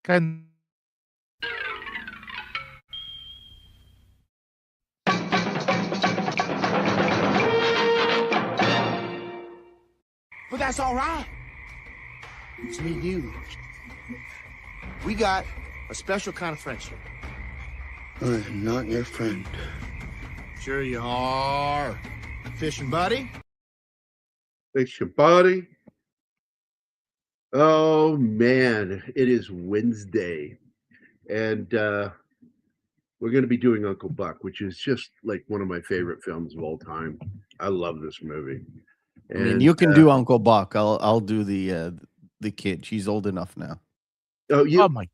Kind But that's all right. It's me and you. We got a special kind of friendship. I am not your friend. Sure you are. Fishing buddy? Thanks, your buddy. Oh man, it is Wednesday, and we're going to be doing Uncle Buck, which is just like one of my favorite films of all time. I love this movie. I mean, you can do Uncle Buck. I'll do the kid. She's old enough now. Oh my!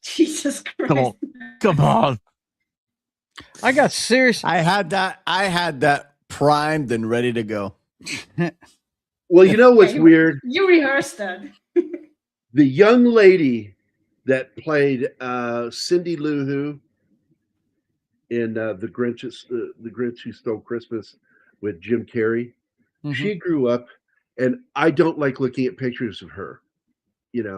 Jesus Christ! Come on! I got serious. I had that primed and ready to go. Well, you know what's weird? You rehearsed that. The young lady that played Cindy Lou Who in the Grinch Who Stole Christmas with Jim Carrey. Mhm. She grew up, and I don't like looking at pictures of her,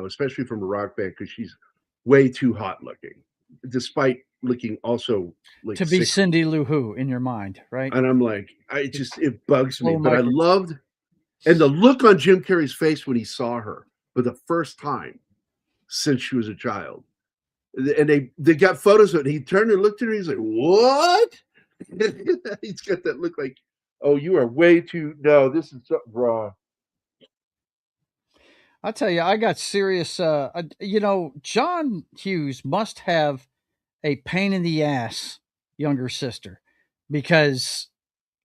especially from a rock band, because she's way too hot looking, despite looking also like to be 60. Cindy Lou Who in your mind, right? And I'm like, it bugs me. Oh, But I Michael. loved, and the look on Jim Carrey's face when he saw her for the first time since she was a child. And they got photos of it. And he turned and looked at her. He's like, "What?" He's got that look like, "Oh, you are way too. No, this is raw." I'll tell you, I got serious. John Hughes must have a pain in the ass younger sister, because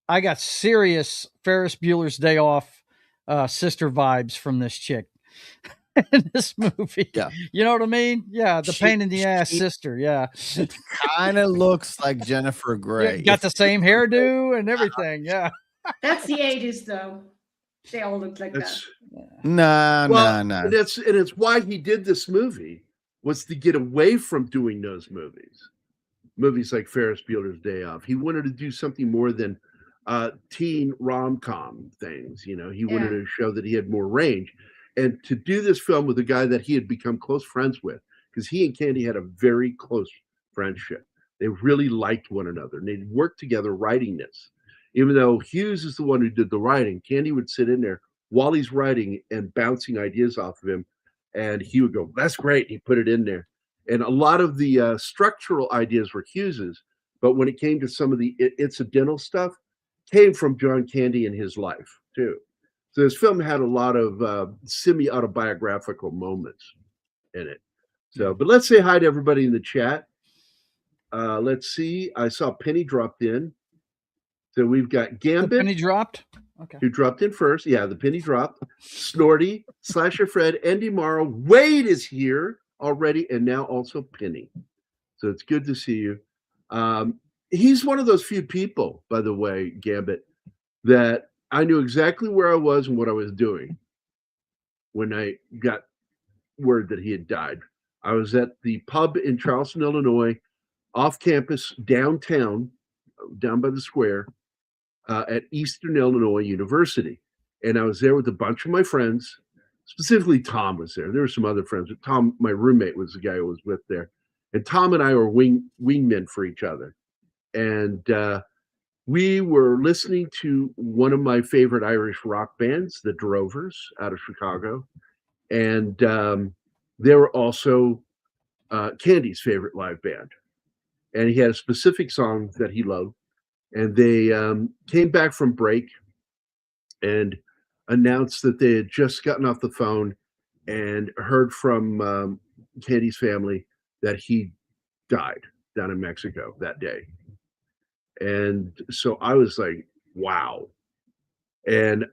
I got serious Ferris Bueller's Day Off sister vibes from this chick in this movie. Yeah. You know what I mean? Yeah, the pain in the ass she- sister. Yeah, Kind of looks like Jennifer Yeah, Grey. got the same hairdo and everything. Yeah, That's the 80s, though. They all look like that. That's Nah. And it's why he did this movie, was to get away from doing those movies like Ferris Bueller's Day Off. He wanted to do something more than teen rom-com things. He wanted to show that he had more range, and to do this film with a guy that he had become close friends with, because he and Candy had a very close friendship. They really liked one another, and they'd worked together writing this. Even though Hughes is the one who did the writing, Candy would sit in there while he's writing and bouncing ideas off of him, and he would go, "That's great." He put it in there, and a lot of the structural ideas were Hughes's, but when it came to some of the incidental stuff, came from John Candy in his life too. So this film had a lot of semi-autobiographical moments in it. So, but let's say hi to everybody in the chat. Let's see. I saw Penny dropped in. So we've got Gambit. Penny dropped. Okay. Who dropped in first. Yeah, the penny dropped. Snorty, Slasher Fred, Andy Morrow. Wade is here already, and now also Penny. So it's good to see you. He's one of those few people, by the way, Gambit, that I knew exactly where I was and what I was doing when I got word that he had died. I was at the pub in Charleston, Illinois, off campus, downtown, down by the square, at Eastern Illinois University. And I was there with a bunch of my friends. Specifically, Tom was there. There were some other friends, but Tom, my roommate, was the guy I was with there. And Tom and I were wingmen for each other. And we were listening to one of my favorite Irish rock bands, the Drovers, out of Chicago. And they were also Candy's favorite live band. And he had a specific song that he loved. And they came back from break and announced that they had just gotten off the phone and heard from Candy's family that he died down in Mexico that day. And so I was like, wow. And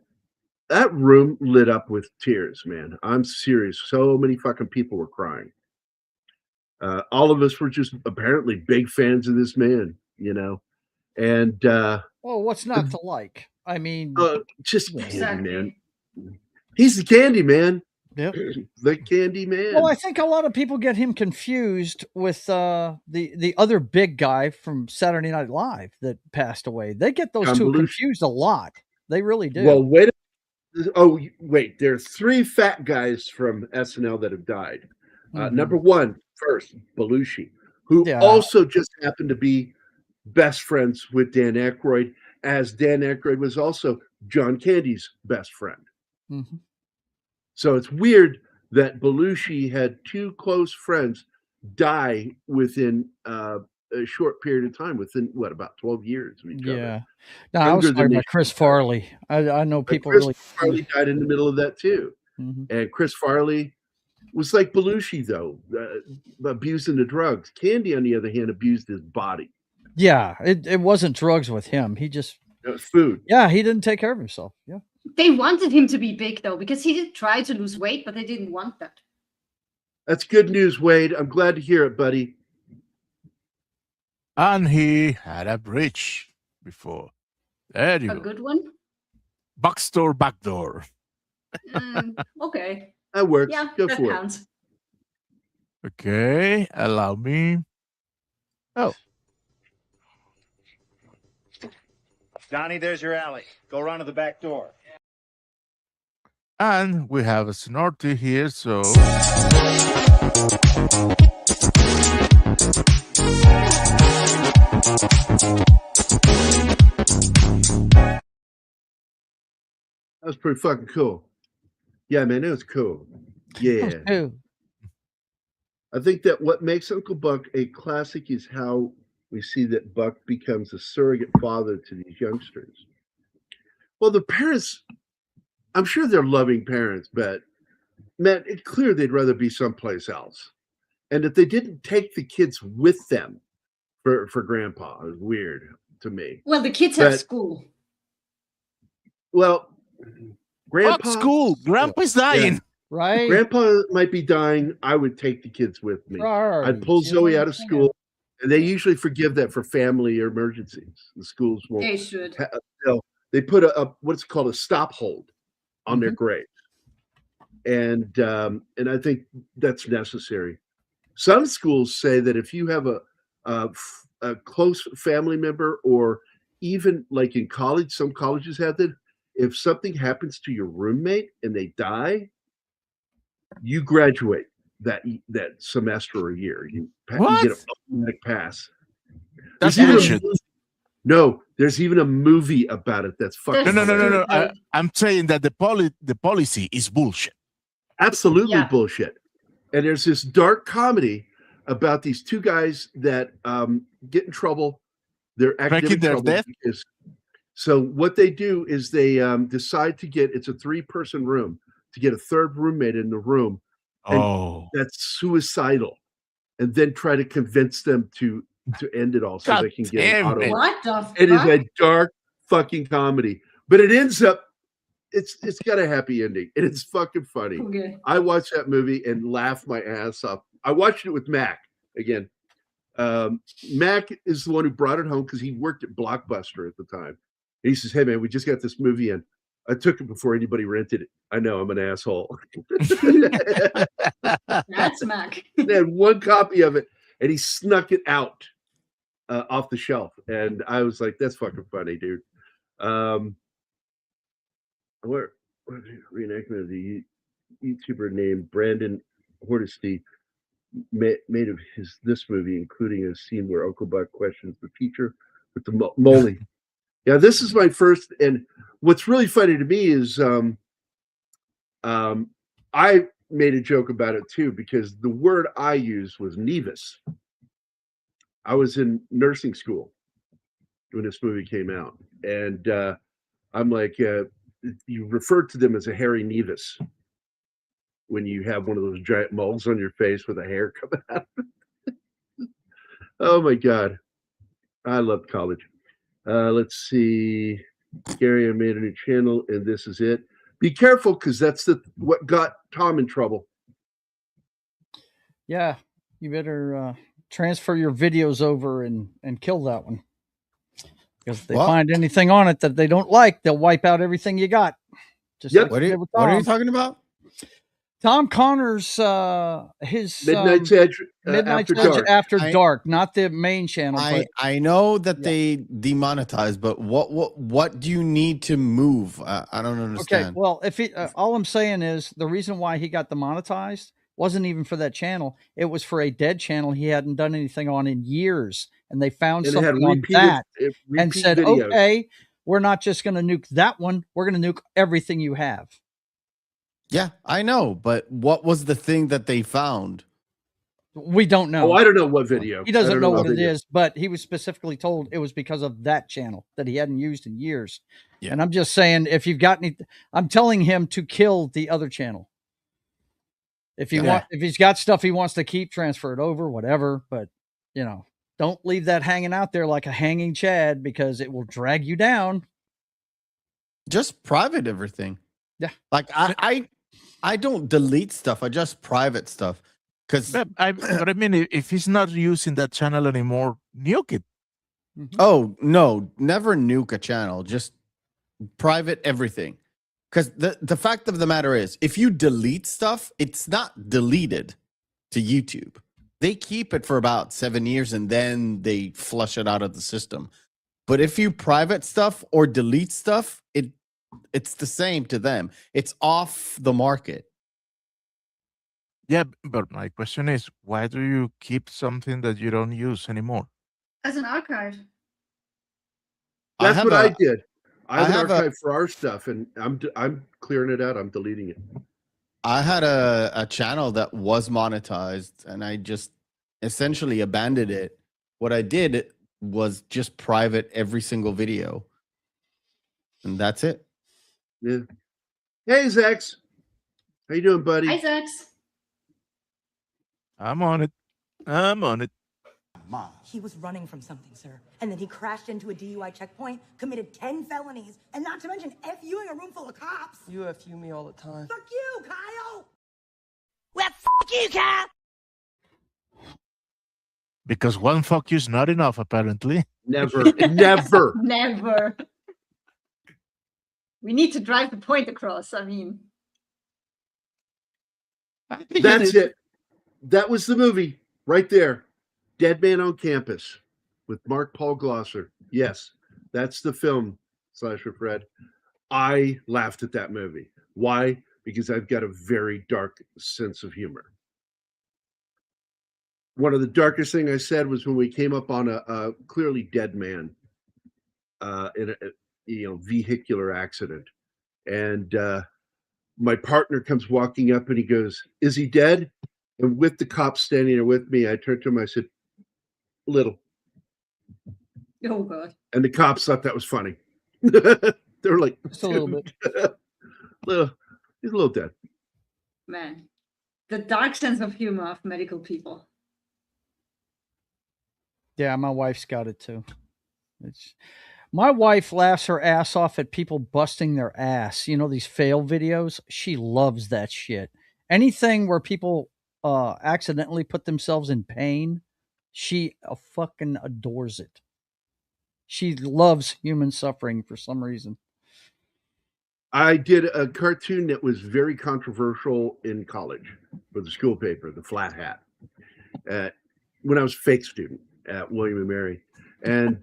that room lit up with tears, man. I'm serious. So many fucking people were crying. All of us were just apparently big fans of this man, And Well, what's not to like? I mean, just Exactly. Candy, man. He's the Candy man. Yep. The Candy man. Well, I think a lot of people get him confused with the other big guy from Saturday Night Live that passed away. They get those two Belushi. confused a lot. They really do. Well, wait. Oh, wait. There are 3 fat guys from SNL that have died. Number one, first, Belushi, who Yeah. also just happened to be best friends with Dan Aykroyd, as Dan Aykroyd was also John Candy's best friend. Mhm. So it's weird that Belushi had two close friends die within a short period of time, within about 12 years of each other. Yeah. No, I was Younger than talking they about Chris should have. Farley. I know But people Chris really. Farley died in the middle of that too. Mhm. And Chris Farley was like Belushi, though, abusing the drugs. Candy, on the other hand, abused his body. Yeah, it wasn't drugs with him. He just It was food. yeah, he didn't take care of himself. Yeah. They wanted him to be big though, because he did try to lose weight, but they didn't want that. That's good news, Wade. I'm glad to hear it, buddy. And he had a bridge before. There you A go. good one. Bookstore backdoor. Okay. That works. Yeah, Go that for counts. Okay, allow me. Oh, Donnie, there's your alley. Go around to the back door. and we have a Snorty here, so That was pretty fucking cool. Yeah, man, it was cool. Yeah. Oh, I think that what makes Uncle Buck a classic is how we see that Buck becomes a surrogate father to these youngsters. Well, the parents, I'm sure they're loving parents, but man, it's clear they'd rather be someplace else. And that they didn't take the kids with them for Grandpa is weird to me. Well, the kids have But- school. Well, fuck Grandpa, school. Grandpa's dying. right. Grandpa might be dying. I would take the kids with me. I'd pull Priorities, you Zoe know out what of I'm school, and they usually forgive that for family emergencies. The schools won't. They should. They put a what's called a stop hold on their grades, and I think that's necessary. Some schools say that if you have a close family member, or even like in college, some colleges have that. If something happens to your roommate and they die, you graduate that semester or year. You get What? an automatic pass. That's There's even a bullshit. movie- No, there's even a movie about it. That's fucking No. hilarious. I'm saying that the policy is bullshit. Absolutely Yeah. bullshit. And there's this dark comedy about these two guys that get in trouble. They're academic Faking their trouble death? because- so what they do is they decide to get, it's a 3-person room, to get a third roommate in the room And- Oh, that's suicidal, and then try to convince them to end it all so God they can get damn an auto. it. What the fuck? It is a dark fucking comedy, but it ends up it's got a happy ending, and it's fucking funny. Okay. I watched that movie and laughed my ass off. I watched it with Mac again. Mac is the one who brought it home because he worked at Blockbuster at the time. And he says, "Hey man, we just got this movie in. I took it before anybody rented it. I know I'm an asshole." That's Mac. They had one copy of it, and he snuck it out off the shelf. And I was like, "That's fucking funny, dude." Where reenactment of the YouTuber named Brandon Hordesty made of this movie, including a scene where Uncle Buck questions the teacher with the moly. Yeah, this is my first, and what's really funny to me is I made a joke about it too, because the word I used was Nevis. I was in nursing school when this movie came out, and I'm like, you refer to them as a hairy Nevis when you have one of those giant moles on your face with a hair coming out. Oh my God. I love college. Let's see. Gary, I made a new channel, and this is it. Be careful, because that's what got Tom in trouble. Yeah, you better transfer your videos over and kill that one. Because if they What? find anything on it that they don't like, they'll wipe out everything you got. Just Yep. like What they are did you, with what are you Tom. talking about? Tom Connor's his Midnight's Edge Midnight's After Edge Dark. After I- Dark, not the main channel. But I know that Yeah. they demonetized, but what do you need to move? I don't okay, understand. well, if he, all I'm saying is the reason why he got demonetized wasn't even for that channel. It was for a dead channel he hadn't done anything on in years. And they found And it had something on that and repeat said, videos. okay, we're not just going to nuke that one. We're going to nuke everything you have. Yeah, I know. But what was the thing that they found? We don't know. Oh, I don't know what video. He doesn't know what it video. is, but he was specifically told it was because of that channel that he hadn't used in years. Yeah. And I'm just saying, if you've got any, I'm telling him to kill the other channel. If he's got stuff he wants to keep, transfer it over, whatever. But don't leave that hanging out there like a hanging Chad, because it will drag you down. Just private everything. Yeah. Like I don't delete stuff. I just private stuff. But I mean, if he's not using that channel anymore, nuke it. Mm-hmm. Oh no, never nuke a channel. Just private everything. Because the fact of the matter is, if you delete stuff, it's not deleted to YouTube. They keep it for about 7 years and then they flush it out of the system. But if you private stuff or delete stuff, it's the same to them. It's off the market. Yeah, but my question is, why do you keep something that you don't use anymore? As an archive. That's what I did. I have an have archive for our stuff, and I'm clearing it out. I'm deleting it. I had a channel that was monetized, and I just essentially abandoned it. What I did was just private every single video, and that's it. Yeah. Hey, Zex. How you doing, buddy? Hi, Zex. I'm on it. He was running from something, sir. And then he crashed into a DUI checkpoint, committed 10 felonies, and not to mention FUing a room full of cops. You FU me all the time. Fuck you, Kyle! Well, fuck you, Kyle! Because one fuck you is not enough, apparently. Never. Never. We need to drive the point across. I mean, That's it. That was the movie right there. Dead Man on Campus with Mark Paul Glosser. Yes, that's the film, Slasher Fred. I laughed at that movie. Why? Because I've got a very dark sense of humor. One of the darkest things I said was when we came up on a clearly dead man in a vehicular accident. And my partner comes walking up and he goes, "Is he dead?" And with the cops standing there with me, I turned to him, I said, "Little." oh God. And the cops thought that was funny. They were like, Just a little bit. He's a little dead. Man, the dark sense of humor of medical people. Yeah, my wife's got it too. My wife laughs her ass off at people busting their ass. These fail videos. She loves that shit. Anything where people accidentally put themselves in pain, she fucking adores it. She loves human suffering for some reason. I did a cartoon that was very controversial in college for the school paper, The Flat Hat, when I was a fake student at William and Mary. And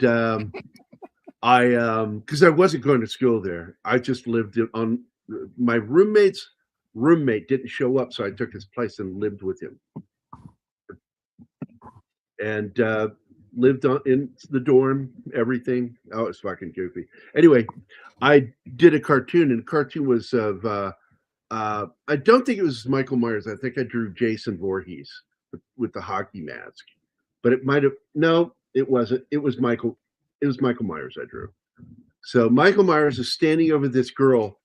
because I wasn't going to school there, I just lived on my roommate's roommate didn't show up, so I took his place and lived with him. And lived in the dorm, everything. Oh, it's fucking goofy. Anyway, I did a cartoon, and the cartoon was of I don't think it was Michael Myers. I think I drew Jason Voorhees with the hockey mask. But it might have it wasn't. It was Michael Myers I drew. So Michael Myers is standing over this girl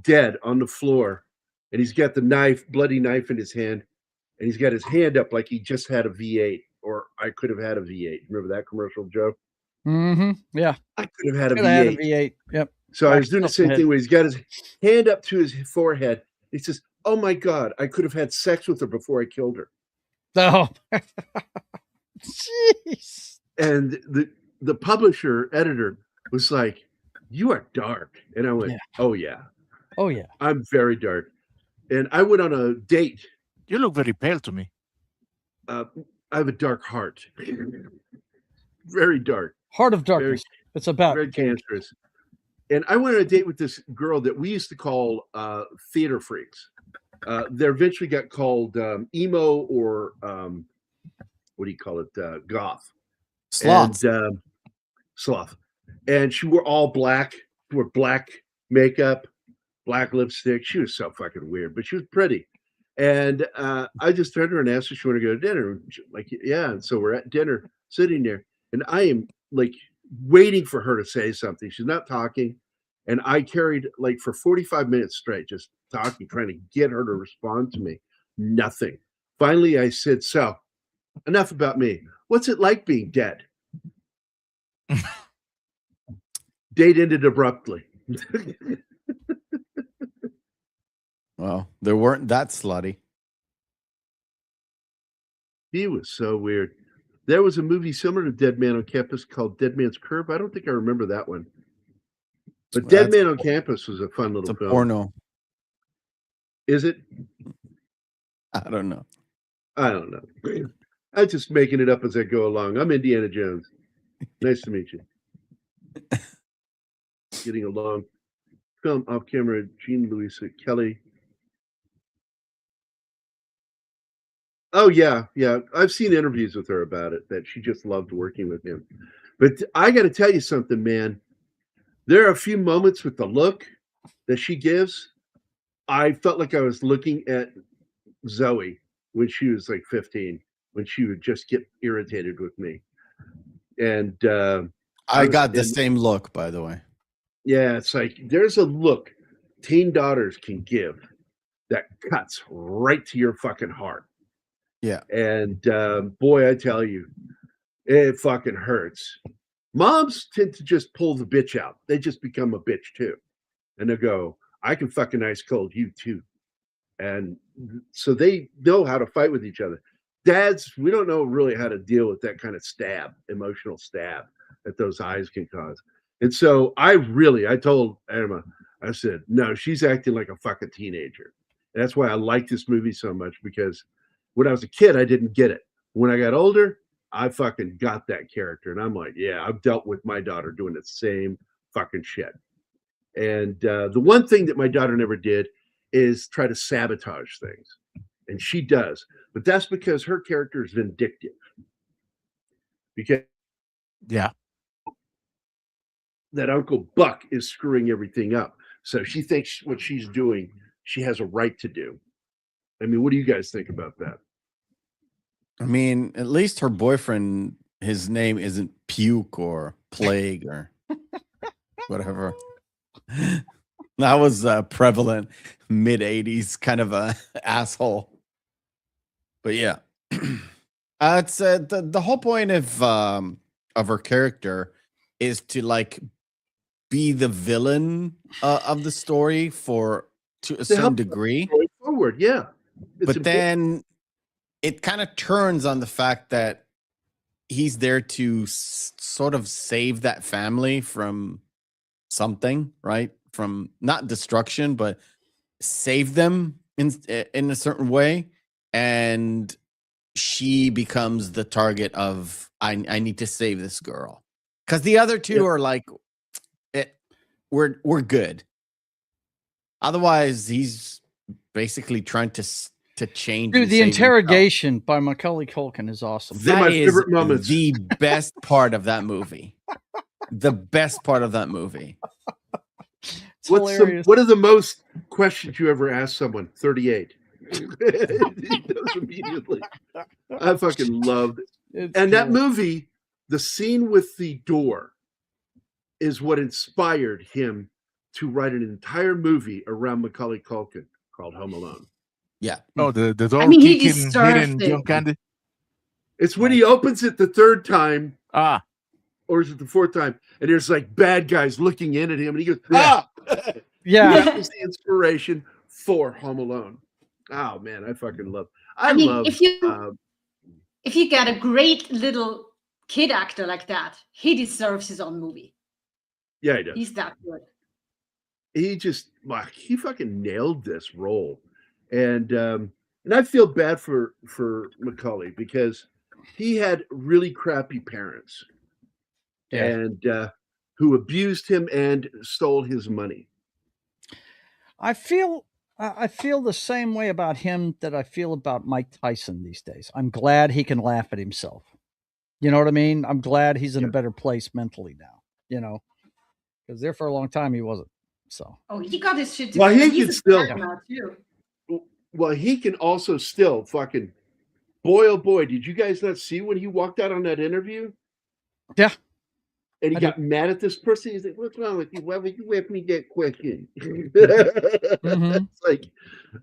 dead on the floor, and he's got the bloody knife in his hand, and he's got his hand up like he just had a V8. Or I could have had a V8. Remember that commercial, Joe? Mm-hmm. Yeah. I could have had a Could V8. have had a V8. Yep. So I was doing the same thing where he's got his hand up to his forehead. He says, "Oh my God, I could have had sex with her before I killed her." Oh. Jeez. And the publisher, editor was like, "You are dark." And I went, Yeah. "Oh yeah. Oh yeah. I'm very dark." And I went on a date. You look very pale to me. I have a dark heart. Very dark. Heart of darkness. It's about very cancerous. And I went on a date with this girl that we used to call theater freaks. They eventually got called emo or what do you call it? Goth. Sloth. And sloth. And she wore all black, wore black makeup, black lipstick. She was so fucking weird, but she was pretty. And I just turned to her and asked her if she wanted to go to dinner. Like, yeah. And so we're at dinner, sitting there, and I am like waiting for her to say something. She's not talking. And I carried like for 45 minutes straight, just talking, trying to get her to respond to me. Nothing. Finally, I said, so enough about me. What's it like being dead? Date ended abruptly. Well, they weren't that slutty. He was so weird. There was a movie similar to Dead Man on Campus called Dead Man's Curve. I don't think I remember that one. But Dead Man on Campus was a fun little film. Porno. Is it? I don't know. I don't know. I'm just making it up as I go along. I'm Indiana Jones. Nice to meet you. Getting along. Film off camera, Jean Louisa Kelly. Oh, yeah. I've seen interviews with her about it, that she just loved working with him. But I got to tell you something, man. There are a few moments with the look that she gives. I felt like I was looking at Zoe when she was like 15, when she would just get irritated with me. And I got the same look, by the way. Yeah, it's like there's a look teen daughters can give that cuts right to your fucking heart. Yeah. And boy, I tell you, it fucking hurts. Moms tend to just pull the bitch out. They just become a bitch too. And they go, I can fucking ice cold you too. And so they know how to fight with each other. Dads, we don't know really how to deal with that kind of stab, emotional stab that those eyes can cause. And so I told Emma, I said, no, she's acting like a fucking teenager. And that's why I like this movie so much, because when I was a kid, I didn't get it. When I got older, I fucking got that character. And I'm like, yeah, I've dealt with my daughter doing the same fucking shit. And the one thing that my daughter never did is try to sabotage things. And she does. But that's because her character is vindictive. Because yeah, that Uncle Buck is screwing everything up. So she thinks what she's doing, she has a right to do. I mean, what do you guys think about that? I mean, at least her boyfriend, his name isn't Puke or Plague or whatever. That was prevalent mid 80s kind of a asshole. But yeah, it's the whole point of her character is to like be the villain of the story to a certain degree. Going forward, yeah. But then it kind of turns on the fact that he's there to sort of save that family from something, right? From not destruction, but save them in a certain way. And she becomes the target of I need to save this girl, because the other two are like, we're good. Otherwise, he's basically trying to change. Dude, the interrogation by Macaulay Culkin is awesome. That is the best part of that movie. The best part of that movie. What are the most questions you ever asked someone? 38. He knows immediately. I fucking loved it. And that movie, the scene with the door, is what inspired him to write an entire movie around Macaulay Culkin called Home Alone. Yeah. Oh, the door he kicking, deserved hitting it. John Candy. It's when he opens it the third time. Or is it the fourth time? And there's like bad guys looking in at him, and he goes, Yeah. That was the inspiration for Home Alone. Oh man, I fucking love. If you get a great little kid actor like that, he deserves his own movie. Yeah, he does. He's that good. He fucking nailed this role, and I feel bad for Macaulay, because he had really crappy parents, and who abused him and stole his money. I feel I feel the same way about him that I feel about Mike Tyson these days. I'm glad he can laugh at himself. You know what I mean? I'm glad he's in a better place mentally now, because there for a long time he wasn't. So, Oh, he got his shit Well, together. he can He's a still. stand now too. Well, he can also still fucking. Boy, oh boy, did you guys not see when he walked out on that interview? Yeah. And he I got mad at this person. He's like, "What's wrong with you? Why would you ask me that question?" It's like,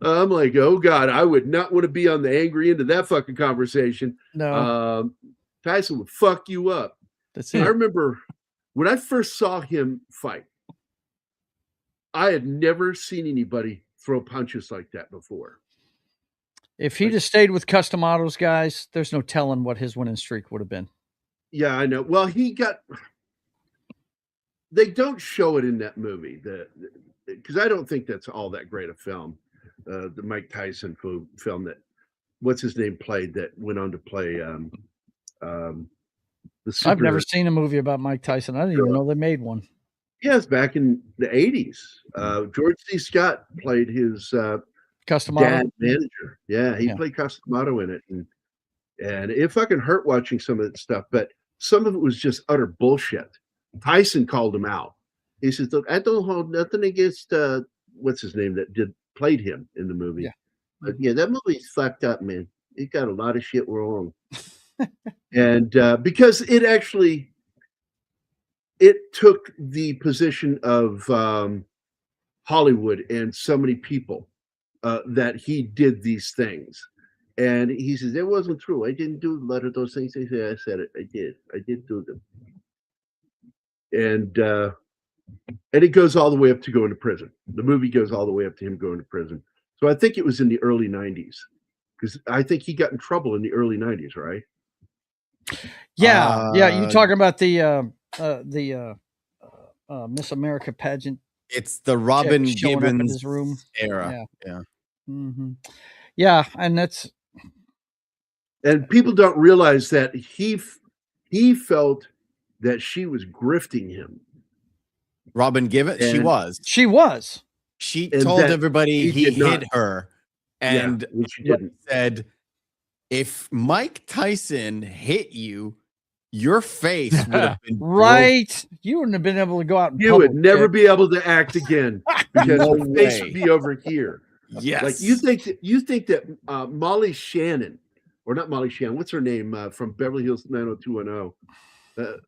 I'm like, oh God, I would not want to be on the angry end of that fucking conversation. No. Tyson would fuck you up. That's I it. remember when I first saw him fight, I had never seen anybody throw punches like that before. If he'd have stayed with Custom Autos, guys, there's no telling what his winning streak would have been. Yeah, I know. Well, they don't show it in that movie, because I don't think that's all that great a film. The Mike Tyson film that what's his name played, that went on to play the super. I've never seen a movie about Mike Tyson. I didn't even know they made one. Yes, back in the 80s. George C. Scott played his Custom dad Auto? manager. Yeah, he played Custom Auto in it. And it fucking hurt watching some of that stuff, but some of it was just utter bullshit. Tyson called him out. He says, "Look, I don't hold nothing against what's his name that played him in the movie. But yeah, that movie's fucked up, man. It got a lot of shit wrong." And because it took the position of Hollywood and so many people that he did these things. And he says, "It wasn't true. I didn't do a lot of those things." He said, "I said it. I did. I did do them." And it goes all the way up to going to prison. The movie goes all the way up to him going to prison. So I think it was in the early 90s, because I think he got in trouble in the early 90s, right? Yeah, you talking about the Miss America pageant? It's the Robin showing up in Gibbons his room era. Yeah. Yeah, and that's. And people don't realize that he felt that she was grifting him. Robin Gibbons, she was. She was. She And told that everybody he did not. hit her, and she didn't. said, "If Mike Tyson hit you, your face would have been right. You wouldn't have been able to go out. You would never be able to act again because No your face way. would be over here." Yes. Like you think that Molly Shannon, or not Molly Shannon, what's her name from Beverly Hills 90210?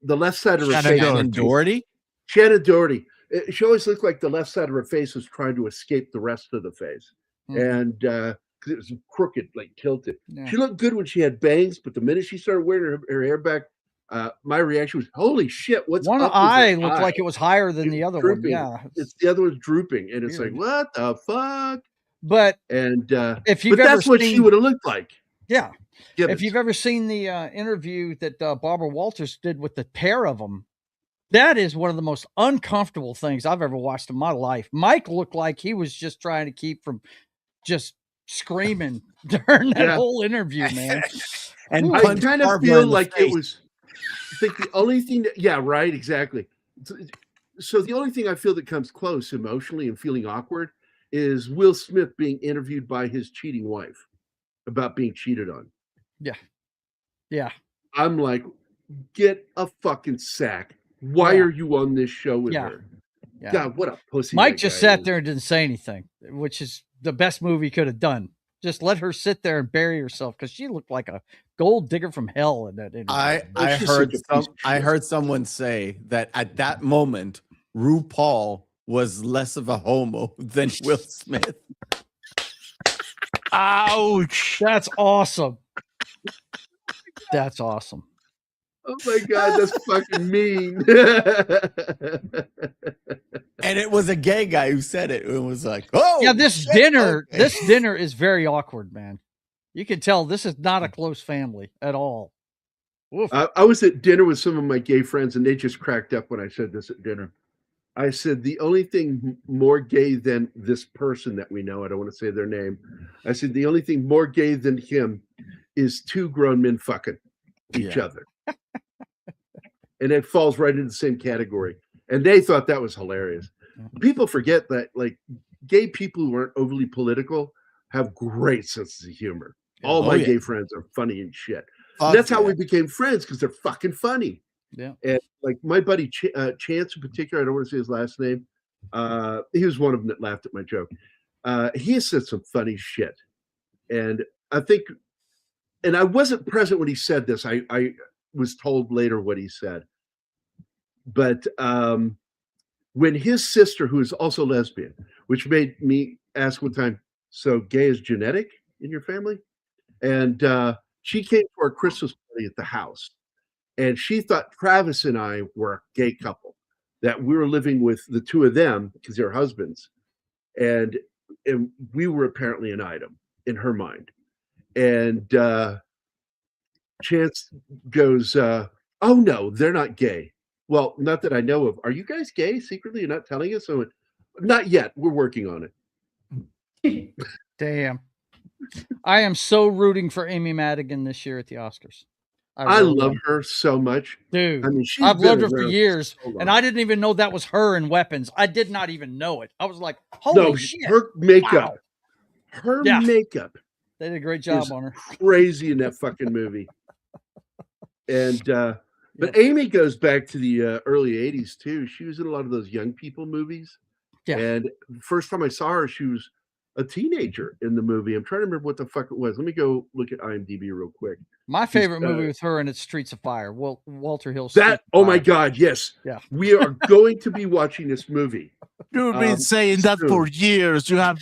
The left side of her face. Shannon Doherty? Shannon Doherty. She always looked like the left side of her face was trying to escape the rest of the face. And because it was crooked, like tilted. Yeah. She looked good when she had bangs, but the minute she started wearing her hair back, my reaction was, "Holy shit, what's One up with eye her looked eye?" like it was higher than the other Drooping. one. Yeah. It's the other one's drooping, and it's like, Weird. what the fuck? But And if you've but ever that's what she seen- would have looked like. Yeah. Gibbons. If you've ever seen the interview that Barbara Walters did with the pair of them, that is one of the most uncomfortable things I've ever watched in my life. Mike looked like he was just trying to keep from just screaming during that whole interview, man. And I kind of feel like it was. I think the only thing that, yeah, right, exactly. So the only thing I feel that comes close emotionally and feeling awkward is Will Smith being interviewed by his cheating wife about being cheated on. Yeah. Yeah. I'm like, get a fucking sack. Why are you on this show with her? Yeah. God, what a pussy. Mike that just guy sat is. there and didn't say anything, which is the best move he could have done. Just let her sit there and bury herself, because she looked like a gold digger from hell in that interview. I heard someone say that at that moment, RuPaul was less of a homo than Will Smith. Ouch. That's awesome. That's awesome. Oh my God, that's fucking mean. And it was a gay guy who said it. It was like, oh, yeah, this shit, dinner, okay. this dinner is very awkward, man. You can tell this is not a close family at all. I was at dinner with some of my gay friends, and they just cracked up when I said this at dinner. I said, the only thing more gay than this person that we know, I don't want to say their name. I said, the only thing more gay than him is two grown men fucking each other. And it falls right into the same category. And they thought that was hilarious. People forget that, like, gay people who aren't overly political have great senses of humor. All Oh, my yeah. gay friends are funny and shit. Fuck And that's how yeah. we became friends because they're fucking funny. Yeah. And like my buddy Chance in particular, I don't want to say his last name. He was one of them that laughed at my joke. He said some funny shit. And I think, and I wasn't present when he said this. I was told later what he said. But when his sister, who is also lesbian, which made me ask one time, so gay is genetic in your family? And she came to our Christmas party at the house. And she thought Travis and I were a gay couple, that we were living with the two of them because they're husbands. And we were apparently an item in her mind. And Chance goes, oh no, they're not gay. Well, not that I know of. Are you guys gay secretly? You're not telling us? So, not yet. We're working on it. Damn. I am so rooting for Amy Madigan this year at the Oscars. I really love am. her so much. Dude, I mean, she's I've been loved her for around years, so long. and I didn't even know that was her in Weapons. I did not even know it. I was like, holy No, shit. her makeup. Wow. Her Yeah. makeup They did a great job is on her. crazy in that fucking movie. And but Amy goes back to the early 80s too. She was in a lot of those young people movies. Yeah. And the first time I saw her, she was a teenager in the movie. I'm trying to remember what the fuck it was. Let me go look at IMDb real quick. My favorite movie with her, and it's Streets of Fire. Walter Hill's That, Streets of oh my Fire. God, yes. Yeah. We are going to be watching this movie. You've been saying that soon. for years. You have.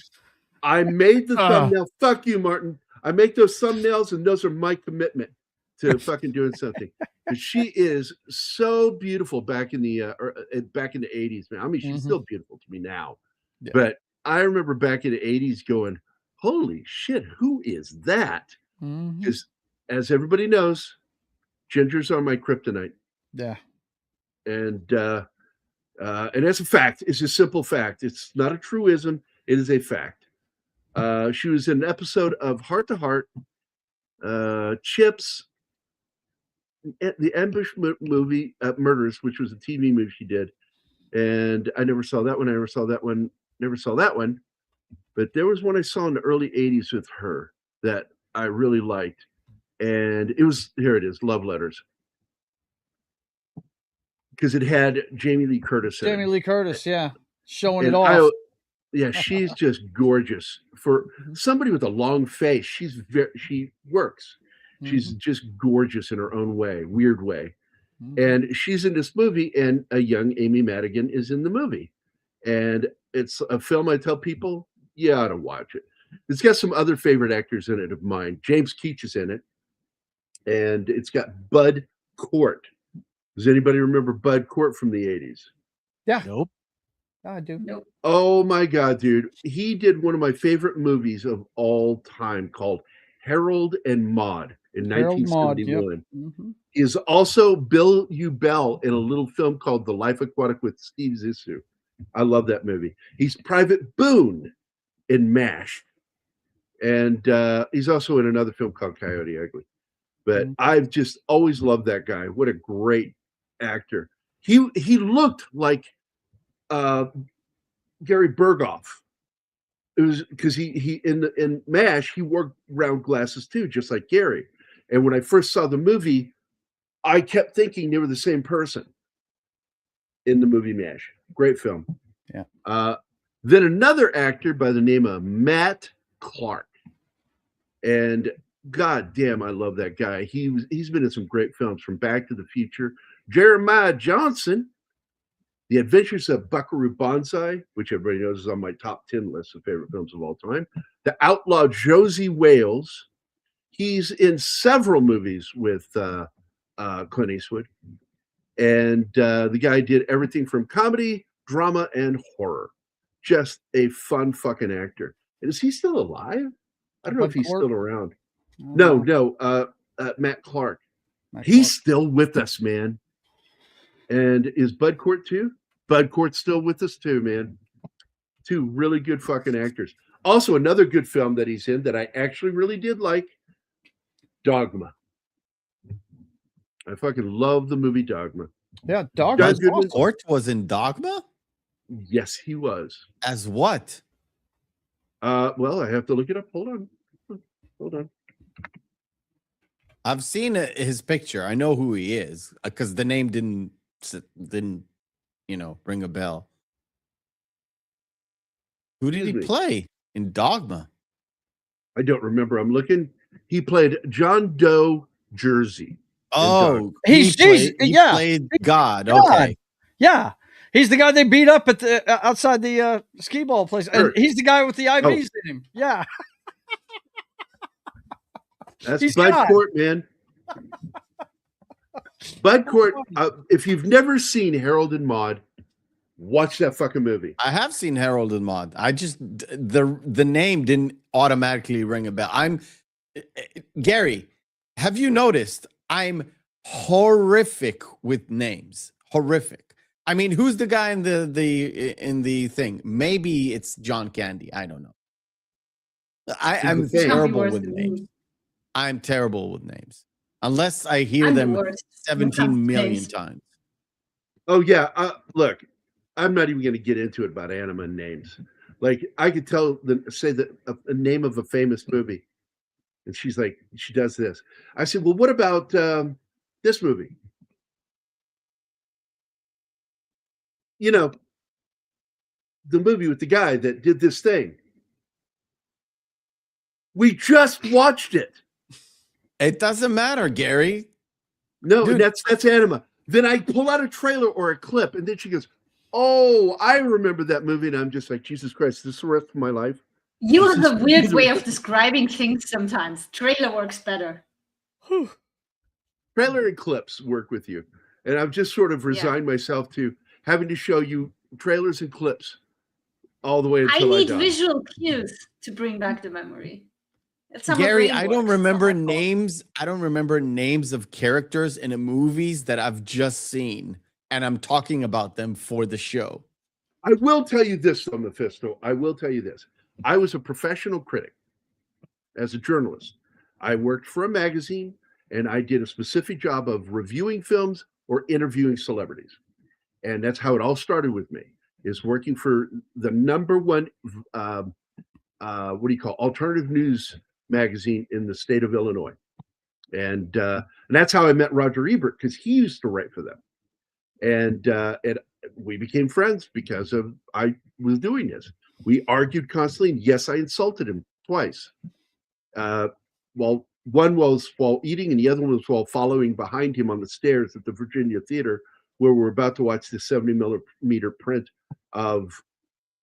I made the thumbnail. Fuck you, Martin. I make those thumbnails, and those are my commitment to fucking doing something. But she is so beautiful back in the 80s, man. I mean, she's still beautiful to me now. Yeah. But I remember back in the 80s going, holy shit, who is that? Because as everybody knows, gingers are my kryptonite. Yeah. And that's a fact. It's a simple fact. It's not a truism. It is a fact. She was in an episode of Heart to Heart, Chips, the Ambush movie, Murders, which was a TV movie she did. And I never saw that one. I never saw that one. Never saw that one. But there was one I saw in the early 80s with her that I really liked. And it was, here it is, Love Letters. Because it had Jamie Lee Curtis in it. Jamie Lee Curtis, yeah. Showing And it off. she's just gorgeous. For somebody with a long face, she works. She's just gorgeous in her own way, weird way. And she's in this movie, and a young Amy Madigan is in the movie. And it's a film I tell people, you ought to watch it. It's got some other favorite actors in it of mine. James Keach is in it. And it's got Bud Cort. Does anybody remember Bud Cort from the 80s? Yeah. Nope. I do. Nope. Oh my God, dude. He did one of my favorite movies of all time called Harold and Maude in Harold Maude, yep. 1971. Is also Bill Bell in a little film called The Life Aquatic with Steve Zissou. I love that movie. He's Private Boone in MASH. And he's also in another film called Coyote Ugly. But I've just always loved that guy. What a great actor. He looked like Gary Berghoff. It was because he in MASH he wore round glasses too, just like Gary. And when I first saw the movie, I kept thinking they were the same person in the movie MASH. Great film. Yeah. Then another actor by the name of Matt Clark. And God damn, I love that guy. He's been in some great films, from Back to the Future, Jeremiah Johnson, The Adventures of Buckaroo Banzai, which everybody knows is on my top 10 list of favorite films of all time, The Outlaw Josie Wales. He's in several movies with Clint Eastwood. And the guy did everything from comedy, drama, and horror. Just a fun fucking actor. And is he still alive? I don't know if he's still around. No, Matt Clark. He's still with us, man. And is Bud Cort too? Bud Cort's still with us too, man. Two really good fucking actors. Also, another good film that he's in that I actually really did like, Dogma. I fucking love the movie Dogma. Yeah, Dogma. Cort was in Dogma? Yes, he was. As what? Well, I have to look it up. Hold on. I've seen his picture. I know who he is because the name didn't ring a bell. Who did he Excuse me. play in Dogma? I don't remember. I'm looking. He played John Doe Jersey. Oh, He's he yeah. played God. God. Okay. Yeah. He's the guy they beat up at the outside the skee ball place. And he's the guy with the IVs in him. Yeah. That's Bud Cort, man. Bud Cort. If you've never seen Harold and Maude, watch that fucking movie. I have seen Harold and Maude. I just the name didn't automatically ring a bell. Gary, have you noticed I'm horrific with names? Horrific. I mean, who's the guy in the thing? Maybe it's John Candy. I don't know. I'm terrible with names. I'm terrible with names. Unless I hear them 17 million times. Oh, yeah. Look, I'm not even going to get into it about anime names. Like, I could say a name of a famous movie. And she's like, she does this. I said, well, what about this movie? You know, the movie with the guy that did this thing. We just watched it. It doesn't matter, Gary. No, that's anima. Then I pull out a trailer or a clip, and then she goes, "Oh, I remember that movie." And I'm just like, Jesus Christ, this is the rest of my life. You have a weird way of describing things sometimes. Trailer works better. Trailer and clips work with you. And I've just sort of resigned myself to having to show you trailers and clips all the way until I die. I need visual cues to bring back the memory. Gary, I don't remember names. I don't remember names of characters in movies that I've just seen, and I'm talking about them for the show. I will tell you this, though, Mephisto. I will tell you this. I was a professional critic as a journalist. I worked for a magazine, and I did a specific job of reviewing films or interviewing celebrities. And that's how it all started with me, is working for the number one, alternative news magazine in the state of Illinois. And that's how I met Roger Ebert, because he used to write for them. And we became friends because I was doing this. We argued constantly, and yes, I insulted him twice. Well, one was while eating, and the other one was while following behind him on the stairs at the Virginia Theater, where we're about to watch the 70mm print of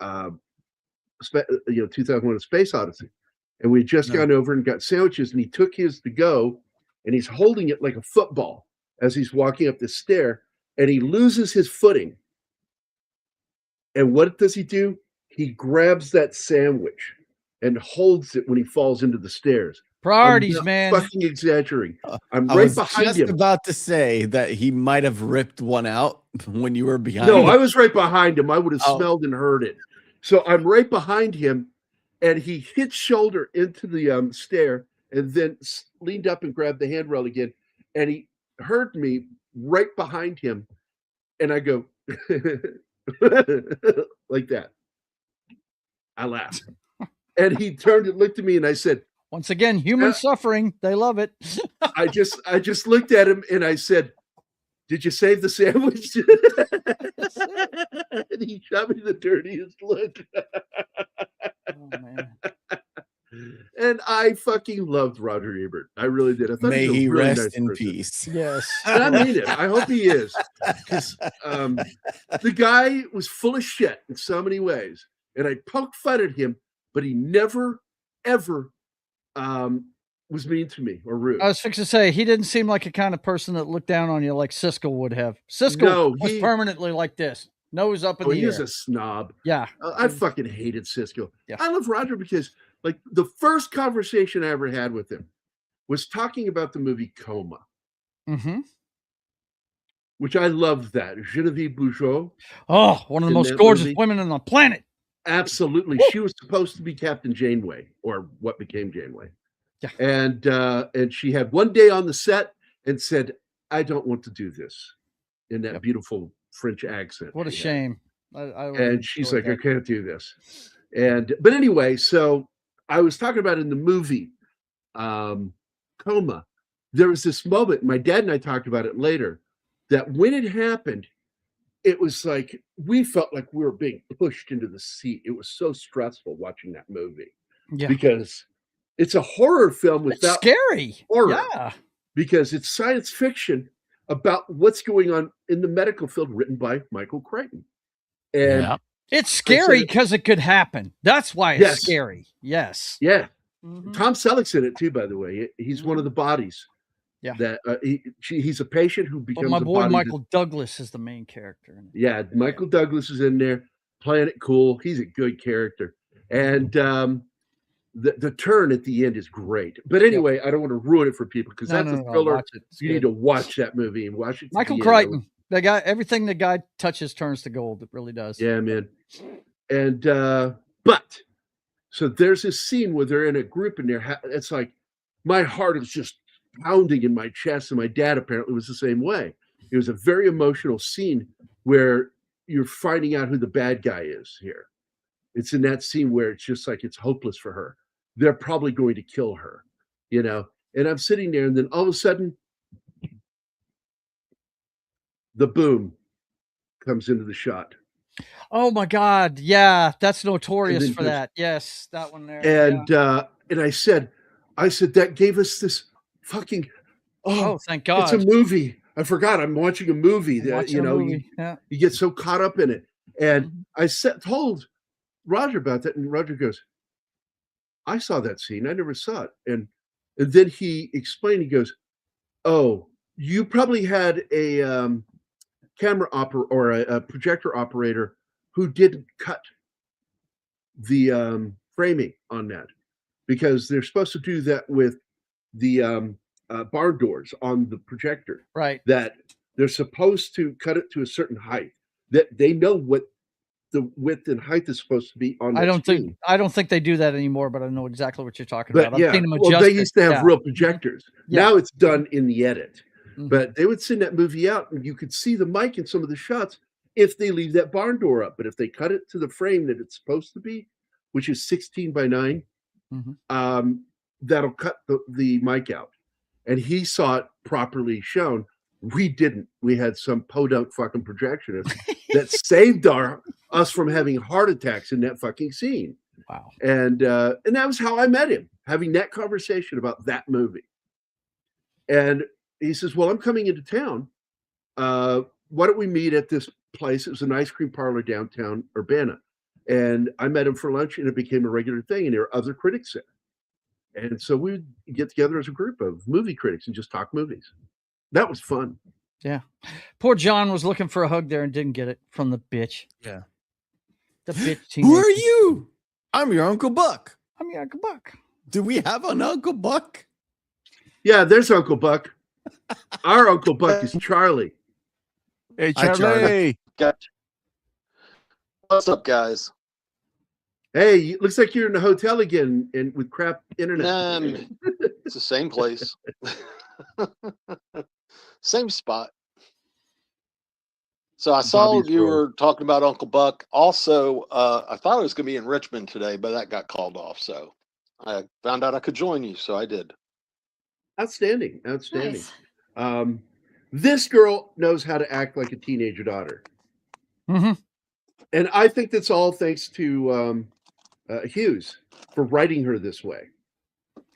2001: A Space Odyssey. And we had just gone over and got sandwiches, and he took his to go, and he's holding it like a football as he's walking up the stair, and he loses his footing. And what does he do? He grabs that sandwich and holds it when he falls into the stairs. Priorities, man. Fucking exaggerating. I'm I right was behind just him. about to say that he might have ripped one out when you were behind No, him. I was right behind him. I would have smelled and heard it. So I'm right behind him, and he hit shoulder into the stair and then leaned up and grabbed the handrail again. And he heard me right behind him. And I go like that. I laughed. And he turned and looked at me, and I said, once again, human suffering. They love it. I just looked at him and I said, "Did you save the sandwich?" And he shot me the dirtiest look. Oh, man. And I fucking loved Roger Ebert. I really did. I thought May he was a he really rest nice in person. peace. Yes. And I mean it. I hope he is. Because the guy was full of shit in so many ways. And I poked fun at him, but he never, ever was mean to me or rude. I was fixing to say, he didn't seem like a kind of person that looked down on you like Siskel would have. Siskel was permanently like this, nose up in the air. He was a snob. Yeah. I fucking hated Siskel. Yeah. I love Roger because, like, the first conversation I ever had with him was talking about the movie Coma. Mm-hmm. Which I loved that. Genevieve Bujold. Oh, one of the most gorgeous women on the planet. Absolutely. Woo! She was supposed to be Captain Janeway, or what became Janeway. Yeah. And she had one day on the set and said, "I don't want to do this," in that beautiful French accent. What a shame. And she's like, "I can't do this." But anyway, so I was talking about in the movie Coma, there was this moment, my dad and I talked about it later, that when it happened, it was like we felt like we were being pushed into the seat. It was so stressful watching that movie because it's a horror film without scary horror. Yeah, because it's science fiction about what's going on in the medical field, written by Michael Crichton. And it's scary because it could happen. That's why it's scary. Yes. Yeah. Tom Selleck's in it too, by the way. He's one of the bodies. Yeah. That he's a patient who becomes my a boy body Michael Douglas is the main character. Yeah, Michael Douglas is in there playing it cool. He's a good character. And the turn at the end is great. But anyway, I don't want to ruin it for people because that's a thriller. You need to watch that movie and watch it. Michael Crichton. The guy, everything the guy touches turns to gold. It really does. Yeah, man. And but so there's this scene where they're in a group and it's like my heart is just pounding in my chest, and my dad apparently was the same way. It was a very emotional scene where you're finding out who the bad guy is here. It's in that scene where it's just like it's hopeless for her. They're probably going to kill her, you know. And I'm sitting there, and then all of a sudden, the boom comes into the shot. Oh my God! Yeah, that's notorious for that. Yes, that one there. And I said that gave us this fucking. Oh, thank God! It's a movie. I forgot. I'm watching a movie. That you get so caught up in it. And I told Roger about that, and Roger goes, "I saw that scene. I never saw it." And then he explained. He goes, "Oh, you probably had a camera operator or a projector operator who didn't cut the framing on that, because they're supposed to do that with the barn doors on the projector, right? That they're supposed to cut it to a certain height, that they know what the width and height is supposed to be on. I don't think they do that anymore, but I know exactly what you're talking about. Yeah, well, they used to have real projectors. Now it's done in the edit. But they would send that movie out, and you could see the mic in some of the shots if they leave that barn door up. But if they cut it to the frame that it's supposed to be, which is 16 by 9, that'll cut the mic out. And he saw it properly shown. We didn't. We had some podunk fucking projectionist that saved us from having heart attacks in that fucking scene. Wow. And that was how I met him, having that conversation about that movie. And he says, "Well, I'm coming into town. Why don't we meet at this place?" It was an ice cream parlor downtown Urbana. And I met him for lunch, and it became a regular thing. And there were other critics there. And so we would get together as a group of movie critics and just talk movies. That was fun. Yeah. Poor John was looking for a hug there and didn't get it from the bitch. Yeah. The bitch. Who are you? I'm your Uncle Buck. I'm your Uncle Buck. Do we have an Uncle Buck? Yeah, there's Uncle Buck. Our Uncle Buck is Charlie. Hey, Charlie. Gotcha. What's up, guys? Hey, looks like you're in the hotel again and with crap internet. It's the same place. Same spot. So I saw Bobby's you Road. were talking about Uncle Buck. Also, I thought I was going to be in Richmond today, but that got called off. So I found out I could join you, so I did. Outstanding. Nice. This girl knows how to act like a teenager daughter. And I think that's all thanks to Hughes for writing her this way.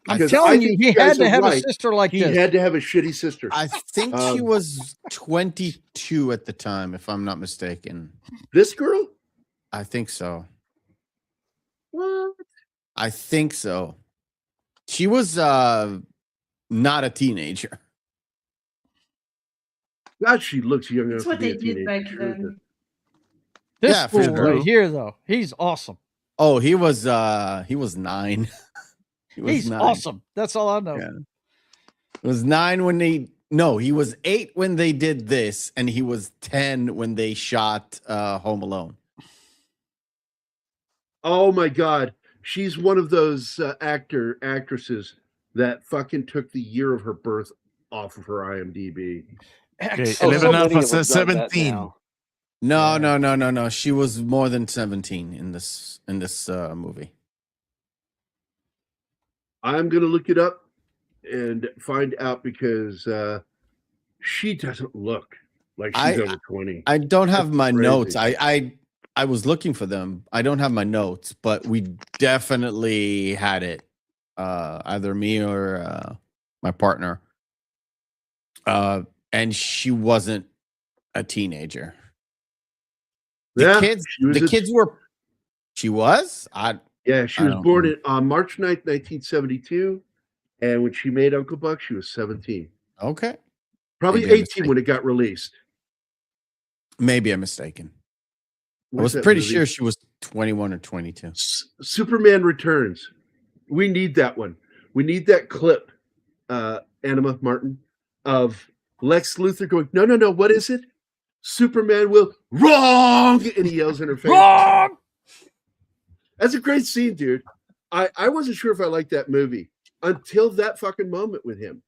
I'm Because telling I you, think he you guys had to are have a right. sister like He this. had to have a shitty sister. I think she was 22 at the time, if I'm not mistaken. This girl? I think so. What? I think so. She was not a teenager. God, she looks young enough That's what to be they a did teenager. back then. This Yeah, for fool sure. right here, though, he's awesome. Oh, he was 9. He was He's 9. awesome. That's all I know. Yeah. It was 9 when he was 8 when they did this, and he was 10 when they shot Home Alone. Oh my God. She's one of those actresses that fucking took the year of her birth off of her IMDb. Okay, Oh, so 11 many Alpha of them says done that 17. now. No. She was more than 17 in this movie. I'm gonna look it up and find out because she doesn't look like she's over 20. I don't have That's my crazy. notes. I was looking for them. I don't have my notes, but we definitely had it. Either me or my partner. And she wasn't a teenager. The kids were. She was. She was born on March 9th, 1972, and when she made Uncle Buck, she was 17. Okay. Probably Maybe I'm 18 when it got released. Maybe I'm mistaken. I What's was that pretty movie? sure she was 21 or 22. Superman Returns. We need that one. We need that clip, Anima Martin, of Lex Luthor going, no, what is it? Superman will wrong, and he yells in her face. Wrong! That's a great scene, dude. I wasn't sure if I liked that movie until that fucking moment with him.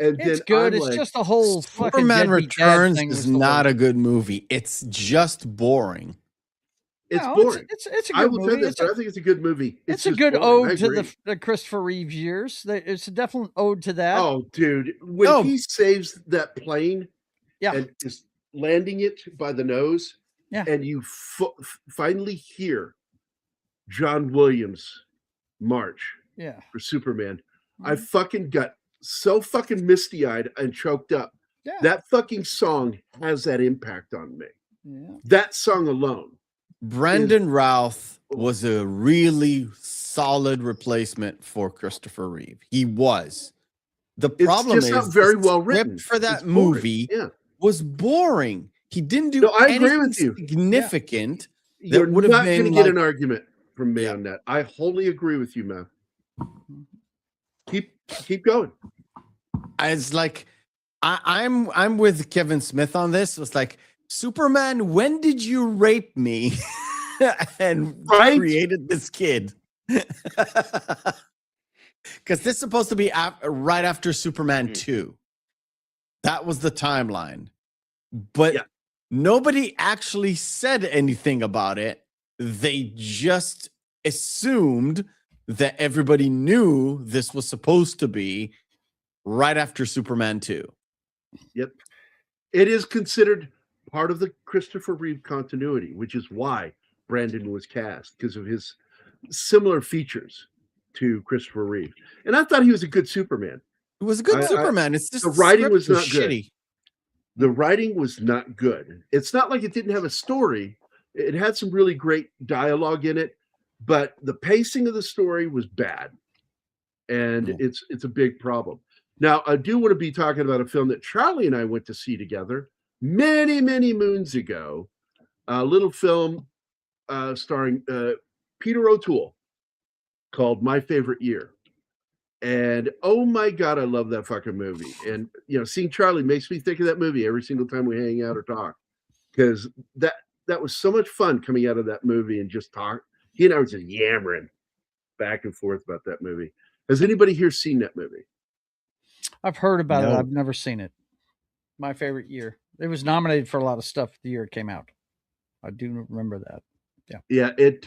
And It's then good. I'm It's like, just a whole fucking Superman deadbeat dad Returns thing is was the not worst. a good movie. It's just boring. It's No, boring. It's a I good will movie. tell you that, but I think it's a good movie. It's a just good boring. I ode to agree. the Christopher Reeves years. It's a definite ode to that. Oh, dude, when he saves that plane, and is landing it by the nose, and you finally hear John Williams march, for Superman, I fucking got so fucking misty-eyed and choked up. Yeah. That fucking song has that impact on me. Yeah. That song alone. Brandon Routh was a really solid replacement for Christopher Reeve. He was. The problem just is not very the well script written. for that It's boring. movie Yeah. was boring. He didn't do No, I agree anything with you. significant. You're That would have not going to been get like, an argument from me on that. I wholly agree with you, man. Keep going. it's like I'm with Kevin Smith on this. It's like, Superman, when did you rape me and created this kid? Because this is supposed to be right after Superman 2. That was the timeline. But nobody actually said anything about it. They just assumed that everybody knew this was supposed to be right after Superman 2. Yep. It is considered part of the Christopher Reeve continuity, which is why Brandon was cast, because of his similar features to Christopher Reeve. And I thought he was a good Superman. It was a good Superman. It's just the writing script was not good. shitty. The writing was not good. It's not like it didn't have a story. It had some really great dialogue in it, but the pacing of the story was bad. And it's a big problem. Now, I do want to be talking about a film that Charlie and I went to see together many, many moons ago. A little film starring Peter O'Toole called My Favorite Year. And oh my God, I love that fucking movie. And seeing Charlie makes me think of that movie every single time we hang out or talk, because that was so much fun coming out of that movie and just talk. He and I were just yammering back and forth about that movie. Has anybody here seen that movie? I've heard about it. No. I've never seen it. My Favorite Year. It was nominated for a lot of stuff the year it came out. I do remember that. Yeah. Yeah, it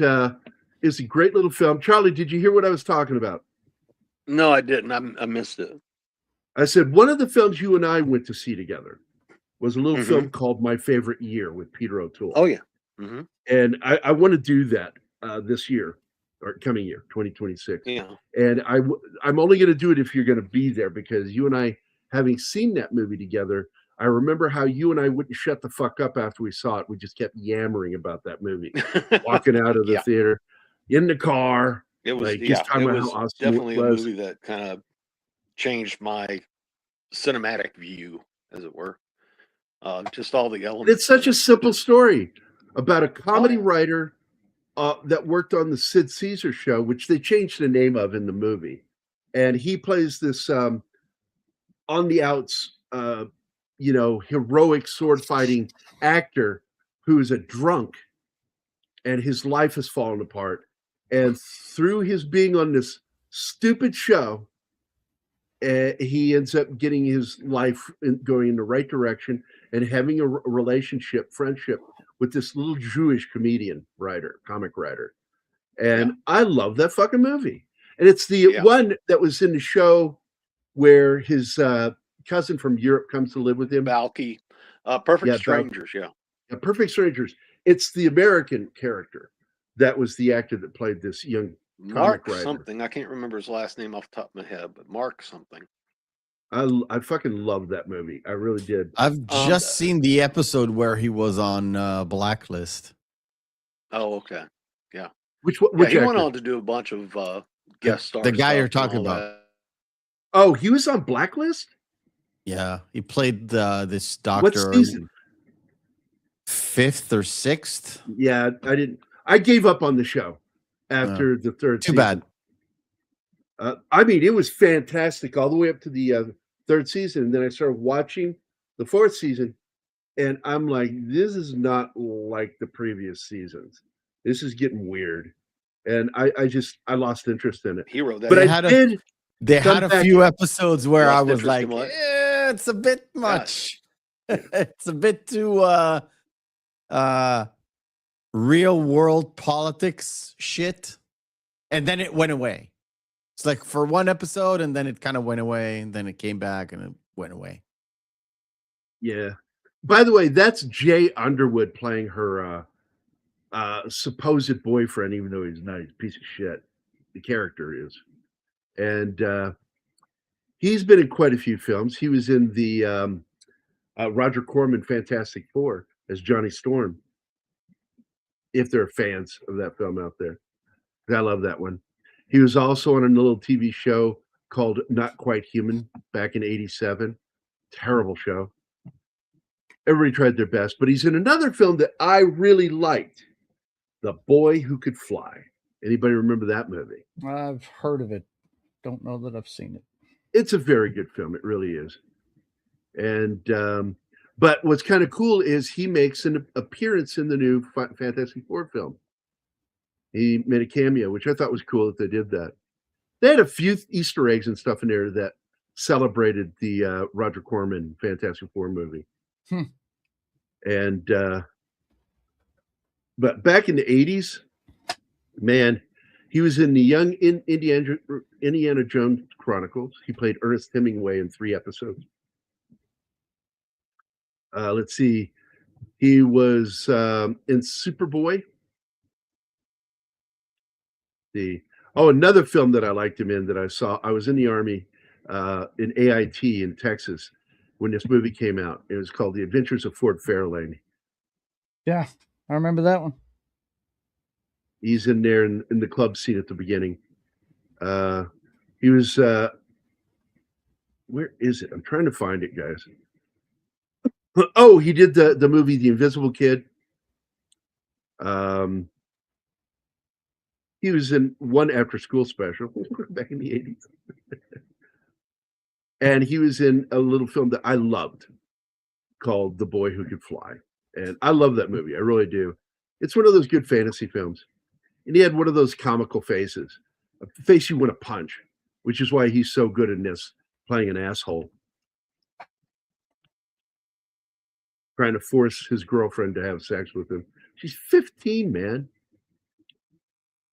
is a great little film. Charlie, did you hear what I was talking about? No, I didn't. I missed it. I said one of the films you and I went to see together was a little film called My Favorite Year with Peter O'Toole. Oh, yeah. And I want to do that this year or coming year, 2026. Yeah. And I'm only going to do it if you're going to be there, because you and I, having seen that movie together, I remember how you and I wouldn't shut the fuck up after we saw it. We just kept yammering about that movie, walking out of the theater, in the car. It was, like, just talking about how awesome definitely it a was. movie that kind of changed my cinematic view, as it were. Just all the elements. It's such a simple story about a comedy writer that worked on the Sid Caesar show, which they changed the name of in the movie. And he plays this on the outs, heroic sword fighting actor who is a drunk, and his life has fallen apart. And through his being on this stupid show, he ends up getting his life going in the right direction. and having a relationship, friendship with this little Jewish comic writer. And I love that fucking movie. And it's the one that was in the show where his cousin from Europe comes to live with him. Balky. Perfect Yeah, Strangers, yeah. Perfect Strangers. It's the American character that was the actor that played this young Mark comic writer. something. I can't remember his last name off the top of my head, but Mark something. I fucking loved that movie. I really did. I've just seen the episode where he was on Blacklist. Oh, okay. Yeah. Which he actor? went on to do a bunch of guest stars. The guy you're talking about. Oh, he was on Blacklist? Yeah, he played this doctor. What season? 5th or 6th. Yeah, I gave up on the show after the 3rd Too season. bad. I mean, it was fantastic all the way up to the 3rd season. And then I started watching the 4th season, and I'm like, this is not like the previous seasons. This is getting weird. And I lost interest in it. He wrote that. But they had a few episodes where I was like, it's a bit much. It's a bit too real world politics shit. And then it went away. It's like for one episode, and then it kind of went away, and then it came back and it went away. Yeah. By the way, that's Jay Underwood playing her supposed boyfriend, even though he's not. He's a piece of shit. The character is. And he's been in quite a few films. He was in the Roger Corman Fantastic Four as Johnny Storm. If there are fans of that film out there. I love that one. He was also on a little TV show called Not Quite Human back in '87. Terrible show. Everybody tried their best, but he's in another film that I really liked, The Boy Who Could Fly. Anybody remember that movie? I've heard of it. Don't know that I've seen it. It's a very good film. It really is. And but what's kind of cool is he makes an appearance in the new Fantastic Four film. He made a cameo, which I thought was cool that they did that. They had a few Easter eggs and stuff in there that celebrated the Roger Corman Fantastic Four movie. And but back in the 80s, man, he was in the Young Indiana Jones Chronicles. He played Ernest Hemingway in 3 episodes. Let's see. He was in Superboy. Another film that I liked him in that I saw. I was in the Army in AIT in Texas when this movie came out. It was called The Adventures of Ford Fairlane. Yeah, I remember that one. He's in there in the club scene at the beginning. He was where is it? I'm trying to find it, guys. Oh, he did the movie The Invisible Kid. He was in one after school special back in the 80s. And he was in a little film that I loved called The Boy Who Could Fly. And I love that movie. I really do. It's one of those good fantasy films. And he had one of those comical faces, a face you want to punch, which is why he's so good in this, playing an asshole. Trying to force his girlfriend to have sex with him. She's 15, man.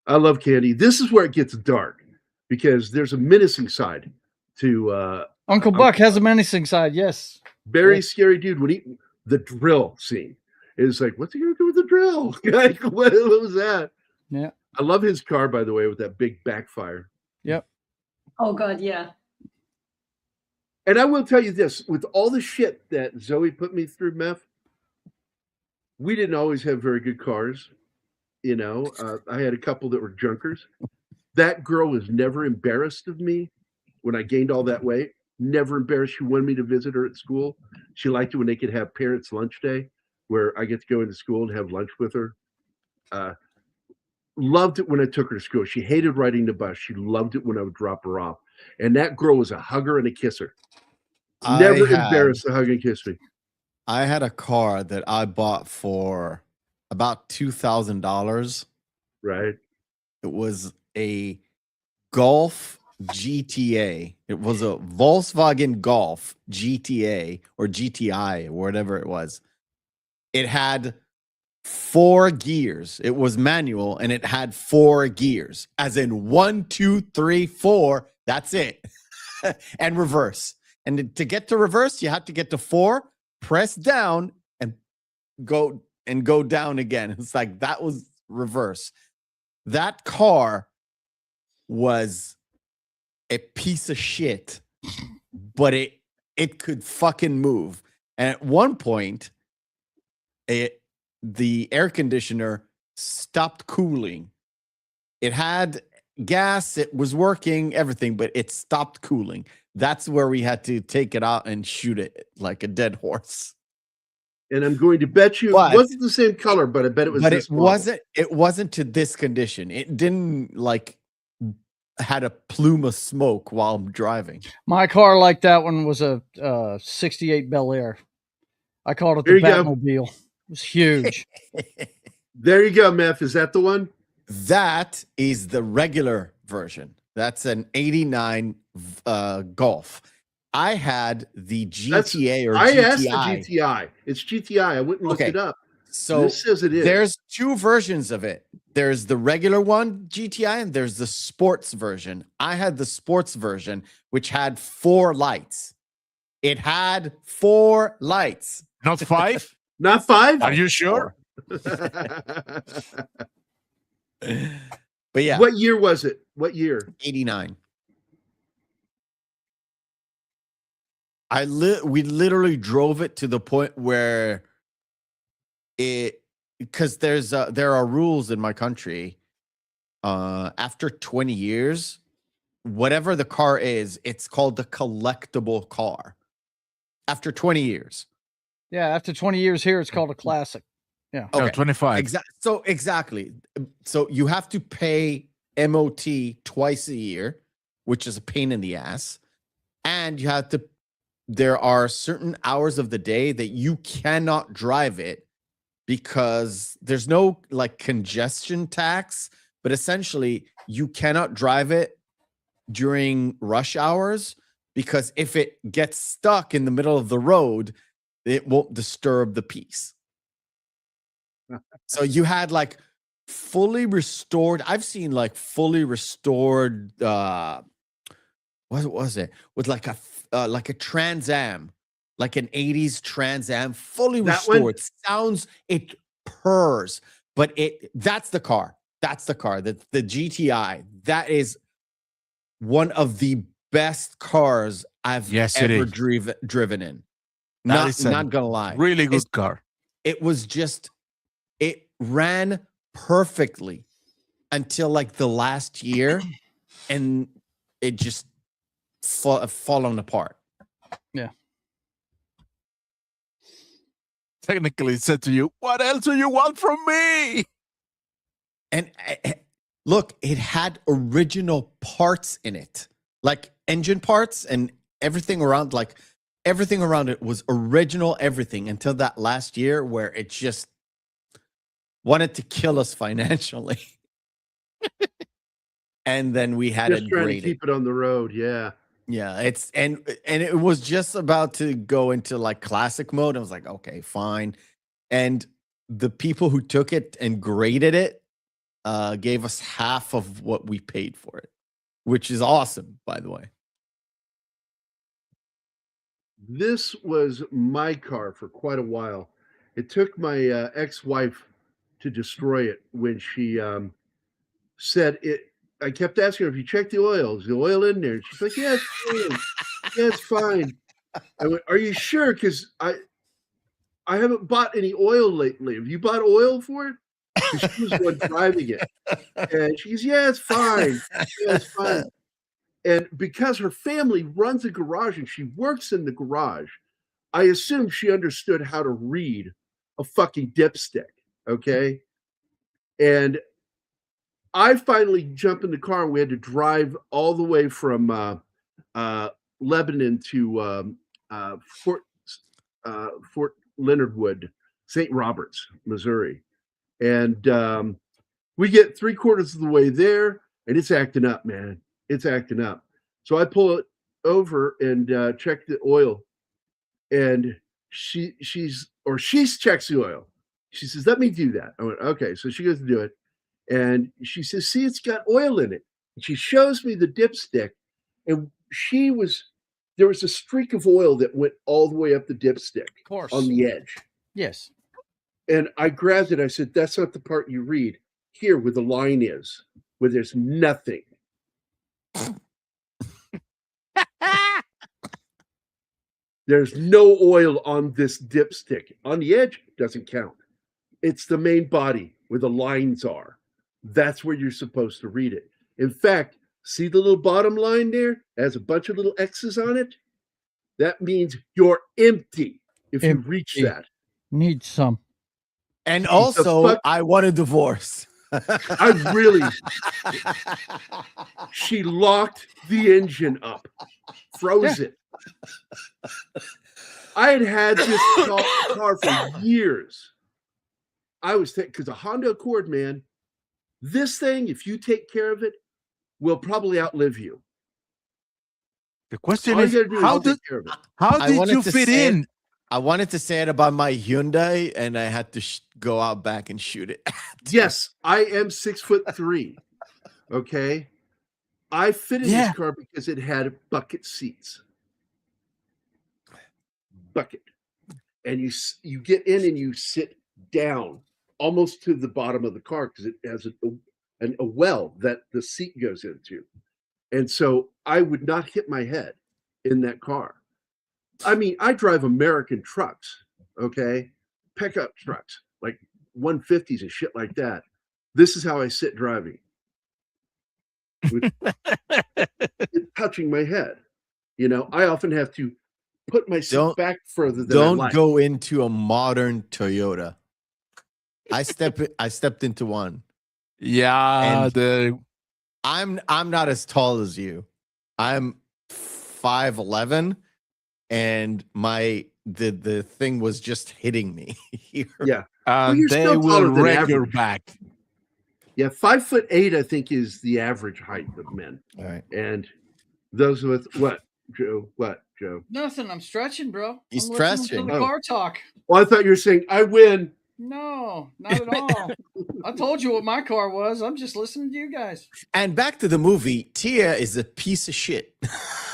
I love Candy. This is where it gets dark because there's a menacing side to Uncle Buck has a menacing side, yes. Very scary dude. When the drill scene is like, what's he gonna do with the drill? Like, what was that? Yeah. I love his car, by the way, with that big backfire. Yep. Oh God, yeah. And I will tell you this, with all the shit that Zoe put me through, Meth, we didn't always have very good cars. You know, I had a couple that were junkers. That girl was never embarrassed of me when I gained all that weight. Never embarrassed. She wanted me to visit her at school. She liked it when they could have parents' lunch day, where I get to go into school and have lunch with her. Loved it when I took her to school. She hated riding the bus. She loved it when I would drop her off. And that girl was a hugger and a kisser. Never embarrassed to hug and kiss me. I had a car that I bought for about $2,000. Right. It was a Golf GTA. It was a Volkswagen Golf GTA or GTI or whatever it was. It had 4 gears. It was manual and it had 4 gears, as in 1, 2, 3, 4. That's it. And reverse. And to get to reverse, you have to get to 4, press down, and go down again. It's like that was reverse. That car was a piece of shit, but it could fucking move. And at one point, the air conditioner stopped cooling. It had gas, it was working, everything, but it stopped cooling. That's where we had to take it out and shoot it like a dead horse. And I'm going to bet you it wasn't the same color, but I bet it was. But this it wasn't. It wasn't to this condition. It didn't like had a plume of smoke while I'm driving. My car like that one was a 68 Bel Air. I called it the Batmobile. It was huge. There you go, Meth. Is that the one? That is the regular version. That's an 89 Golf. I had the GTA or GTI. I asked the GTI. It's GTI. I went and looked it up. So this says it is. There's 2 versions of it. There's the regular one, GTI, and there's the sports version. I had the sports version, which had 4 lights. It had 4 lights. Not 5? Not 5? Are you sure? But yeah. What year was it? What year? 89. We literally drove it to the point where because there are rules in my country. After 20 years, whatever the car is, it's called the collectible car. After 20 years. Yeah, after 20 years here, it's called a classic. Yeah. Okay. No, 25. Exactly. So you have to pay MOT twice a year, which is a pain in the ass. And you have to, there are certain hours of the day that you cannot drive it because there's no like congestion tax, but essentially you cannot drive it during rush hours because if it gets stuck in the middle of the road, it won't disturb the peace. So you had like fully restored. I've seen like fully restored. What was it? With like a Trans Am, like an 80s Trans Am, fully restored. Sounds, it purrs, but that's the car. That's the car. The GTI. That is one of the best cars I've ever driven in. Not gonna lie. Really good car. It was just, it ran perfectly until like the last year, and it just fallen apart. Yeah. Technically, it said to you, "What else do you want from me?" And look, it had original parts in it, like engine parts and everything around. Like everything around it was original. Everything until that last year, where it just wanted to kill us financially. And then we had just trying to keep it on the road. Yeah. Yeah, and it was just about to go into like classic mode. I was like, okay, fine. And the people who took it and graded it gave us half of what we paid for it, which is awesome, by the way. This was my car for quite a while. It took my ex-wife to destroy it when she said it. I kept asking her, if you check the oil, is the oil in there? And she's like, yeah, it's fine. Yeah, it's fine. I went, are you sure? Because I haven't bought any oil lately. Have you bought oil for it? Because she was the one driving it. And she goes, yeah, it's fine. Yeah, it's fine. And because her family runs a garage and she works in the garage, I assumed she understood how to read a fucking dipstick. Okay. And I finally jumped in the car and we had to drive all the way from Lebanon to Fort Leonard Wood, St. Roberts, Missouri. And we get 3/4 of the way there and it's acting up, man. It's acting up. So I pull it over and check the oil, and she checks the oil. She says, "Let me do that." I went, "Okay." So she goes to do it, and she says, "See, it's got oil in it." And she shows me the dipstick, and there was a streak of oil that went all the way up the dipstick, Of course. on the edge. Yes. And I grabbed it. I said, "That's not the part you read. Here, where the line is, where there's nothing." There's no oil on this dipstick. On the edge, doesn't count. It's the main body where the lines are. That's where you're supposed to read it. In fact, see the little bottom line there? It has a bunch of little X's on it. That means you're empty if you reach that. Need some. And also, I want a divorce. I really. She locked the engine up, froze it. I had this car for years. I was thinking, because a Honda Accord, man, this thing, if you take care of it, will probably outlive you. The question is, how did you fit in? I wanted to say it about my Hyundai, and I had to go out back and shoot it. Yes, I am 6'3". Okay, I fitted this car because it had bucket seats. Bucket, and you get in and you sit down almost to the bottom of the car because it has a well that the seat goes into, and so I would not hit my head in that car. I mean, I drive American trucks, okay, pickup trucks like 150s and shit like that. This is how I sit driving, with it touching my head. You know, I often have to put myself back further than I like. Don't go into a modern Toyota. I stepped into one. Yeah, I'm not as tall as you. I'm 5'11", and the thing was just hitting me here. Yeah, and they will wreck your back. Yeah, 5'8", I think, is the average height of men. All right, and those with what, Joe? What, Joe? Nothing. I'm stretching, bro. He's I'm listening stretching. to the car talk. Well, I thought you were saying I win. No, not at all. I told you what my car was. I'm just listening to you guys. And back to the movie, Tia is a piece of shit.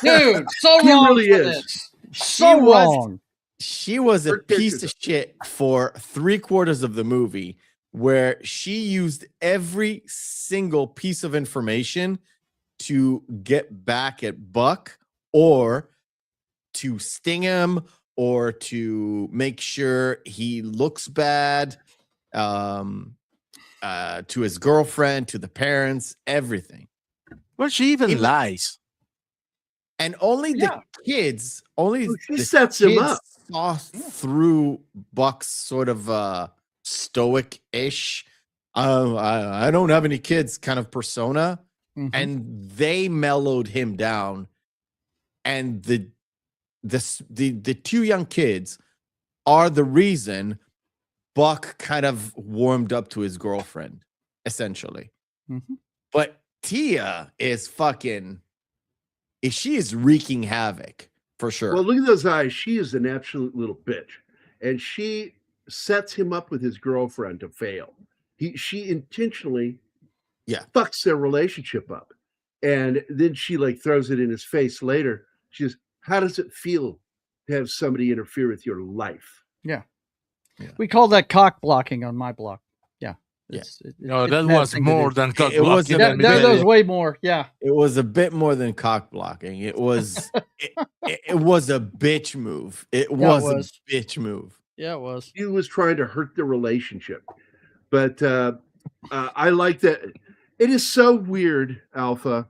Dude, so She wrong really for is. this. So wrong. She was a piece of shit for 3/4 of the movie, where she used every single piece of information to get back at Buck, or to sting him, or to make sure he looks bad, to his girlfriend, to the parents, everything. Well, she even lies. And only the kids, she sets him up. Saw through Buck's sort of stoic-ish, I don't have any kids kind of persona, and they mellowed him down. And the two young kids are the reason Buck kind of warmed up to his girlfriend, essentially. But Tia is she is wreaking havoc for sure. Well, look at those eyes. She is an absolute little bitch, and she sets him up with his girlfriend to fail. She intentionally, fucks their relationship up, and then she like throws it in his face later. She says, "How does it feel to have somebody interfere with your life?" Yeah. We call that cock blocking on my block. Yeah. No, that was more than cock It was blocking. That was way more. Yeah. It was a bit more than cock blocking. It was it was a bitch move. It was a bitch move. Yeah, it was. He was trying to hurt the relationship. But I like that. It is so weird, Alpha,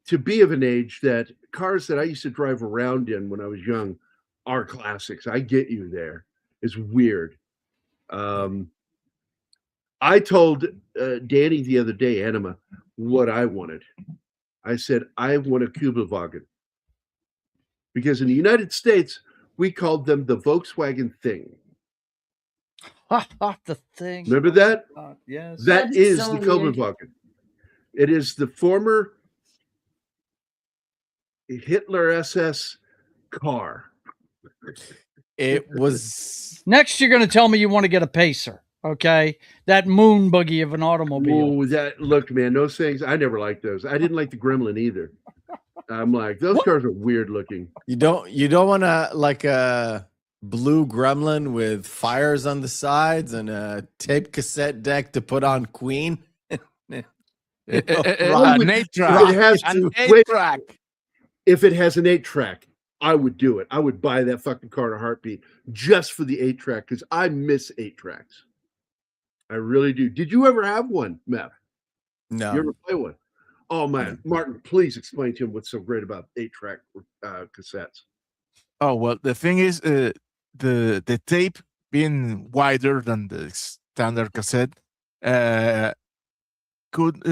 to be of an age that cars that I used to drive around in when I was young are classics. I get you there. It's weird. I told Danny the other day, Anima, what I wanted. I said, I want a Kübelwagen. Because in the United States, we called them the Volkswagen Thing. The Thing. Remember that? Yes. That is so the Kübelwagen. It is the former Hitler SS car. It was. Next, you're going to tell me you want to get a pacer. Okay, that moon buggy of an automobile. Oh, that look, man. Those things. I never liked those. I didn't like the Gremlin either. I'm like, those cars are weird looking. You don't want to like a blue Gremlin with fires on the sides and a tape cassette deck to put on Queen. An 8-track. If it has an 8-track, I would do it. I would buy that fucking car in a heartbeat just for the 8-track because I miss 8-tracks. I really do. Did you ever have one, Matt? No. You ever play one? Oh man, Martin, please explain to him what's so great about 8-track cassettes. Oh well, the thing is, the tape being wider than the standard cassette could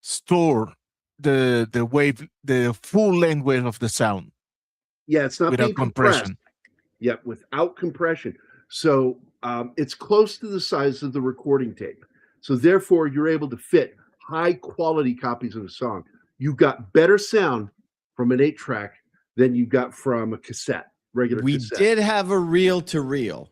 store the full length wave of the sound. Yeah, it's not without being compression. Yeah, without compression. So it's close to the size of the recording tape. So therefore, you're able to fit high quality copies of the song. You got better sound from an 8-track than you got from a cassette, regular We cassette. did have a reel-to-reel.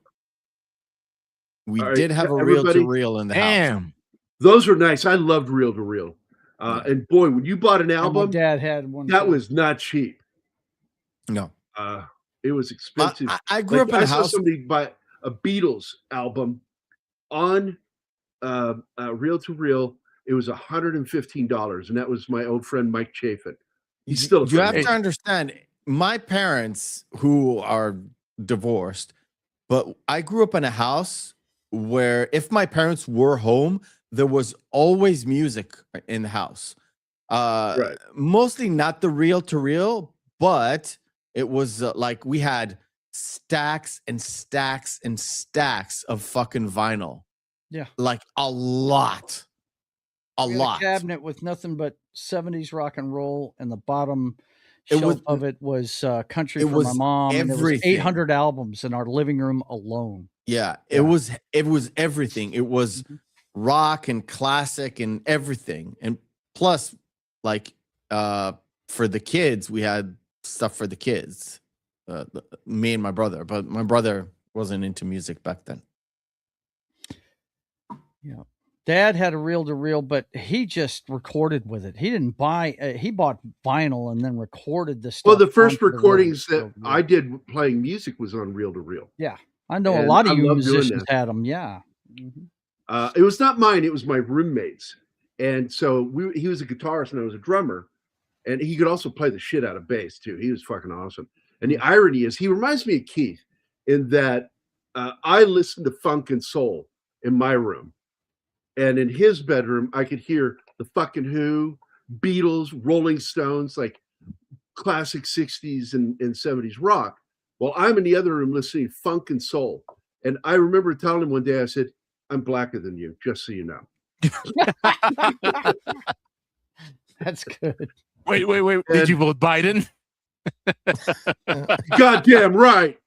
We All right, did have a everybody- reel-to-reel in the house. Damn. Those are nice. I loved reel to reel. And boy, when you bought an And my album, dad had one. that too. was not cheap. No. It was expensive. I grew up in a I saw house. somebody buy a Beatles album on reel to reel. It was $115, and that was my old friend Mike Chafin. He's still a You have friend. to understand, my parents who are divorced, but I grew up in a house where if my parents were home, there was always music in the house. Right. Mostly not the reel to reel, but it was like we had stacks and stacks and stacks of fucking vinyl. Yeah. Like a lot. A We had lot. a cabinet with nothing but 70s rock and roll, and the bottom It shelf was- of it was country it for my was mom. And there was everything. 800 albums in our living room alone. Yeah, it was everything. It was rock and classic and everything. And plus, like for the kids, we had stuff for the kids. Me and my brother, but my brother wasn't into music back then. Yeah. Dad had a reel to reel, but he just recorded with it. He didn't buy, he bought vinyl and then recorded the stuff. Well, the first onto the recordings that reel-to-reel. I did playing music was on reel to reel. Yeah. I know a And lot I of you love doing musicians that. had them. Yeah. Mhm. It was not mine; it was my roommate's. And so he was a guitarist and I was a drummer, and he could also play the shit out of bass too. He was fucking awesome. And the irony is, he reminds me of Keith in that I listened to funk and soul in my room, and in his bedroom I could hear the fucking Who, Beatles, Rolling Stones, like classic 60s and 70s rock, while I'm in the other room listening to funk and soul. And I remember telling him one day, I said, "I'm blacker than you, just so you know." That's good. Wait. Did you vote Biden? Goddamn right.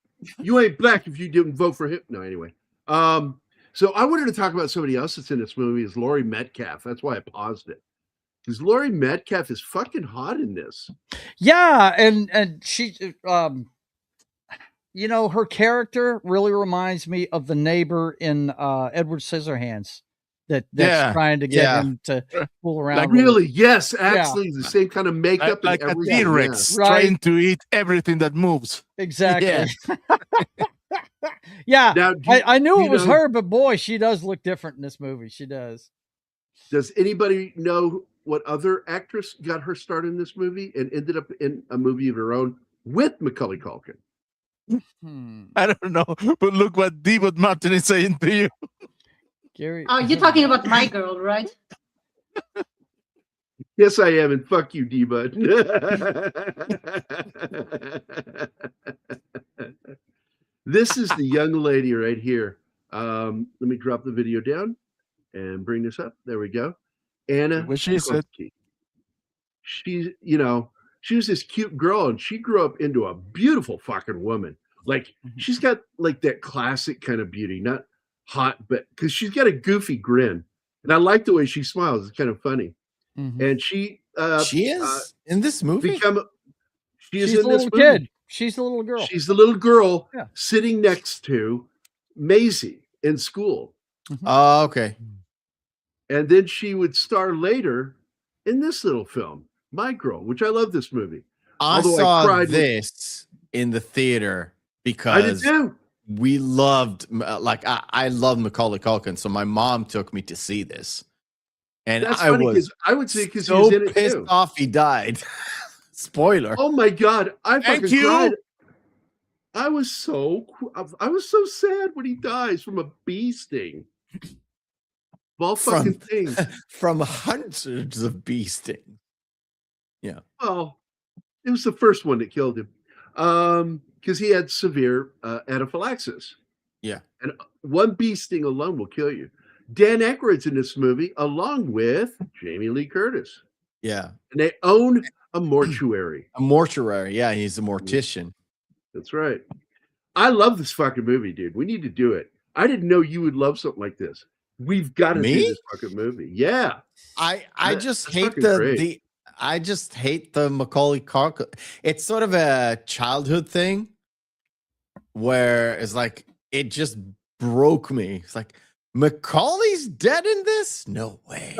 You ain't black if you didn't vote for him. No, anyway. So I wanted to talk about somebody else that's in this movie is Laurie Metcalf. That's why I paused it. Because Laurie Metcalf is fucking hot in this. Yeah, and she, you know, her character really reminds me of the neighbor in Edward Scissorhands that's Yeah, trying to get yeah. him to fool around. Like with her. Really? Yes, actually, the same kind of makeup Like and a everything. T-Rex Right. trying to eat everything that moves. Exactly. Yeah, Now, I knew you it was know- her, but boy, she does look different in this movie. She does. Does anybody know what other actress got her start in this movie and ended up in a movie of her own with Macaulay Culkin? I don't know, but look what Matinee is saying to you. Gary. Oh, you're talking about My Girl, right? Yes, I am, and fuck you, D-Bud. This is the young lady right here. Let me drop the video down and bring this up. There we go. Anna. What she said. Klumke. She's, she was this cute girl, and she grew up into a beautiful fucking woman. Like, she's got like that classic kind of beauty, not hot, but because she's got a goofy grin. And I like the way she smiles. It's kind of funny. Mhm. And she She is in this movie. She is She's in the this little movie. kid. She's the little girl. She's the little girl Yeah. sitting next to Maisie in school. Oh, okay. And then she would star later in this little film, My Girl, which I love this movie. I Although saw cried this in the theater I did because too. we loved, I love Macaulay Culkin, so my mom took me to see this, and That's I funny was I would say because he so was in it pissed too. off he died. Spoiler. Oh my god, I Thank fucking you. cried. I was so sad when he dies from a bee sting. Of all fucking things. From hundreds of bee stings. Yeah. Well, it was the first one that killed him. Because he had severe anaphylaxis. Yeah. And one bee sting alone will kill you. Dan Aykroyd's in this movie along with Jamie Lee Curtis. Yeah. And they own a mortuary. A mortuary. Yeah, he's a mortician. That's right. I love this fucking movie, dude. We need to do it. I didn't know you would love something like this. We've got to do Me? this fucking movie. Yeah. I just That's hate fucking the great. I just hate the Macaulay Culkin. It's sort of a childhood thing where it's like it just broke me. It's like Macaulay's dead in this? No way.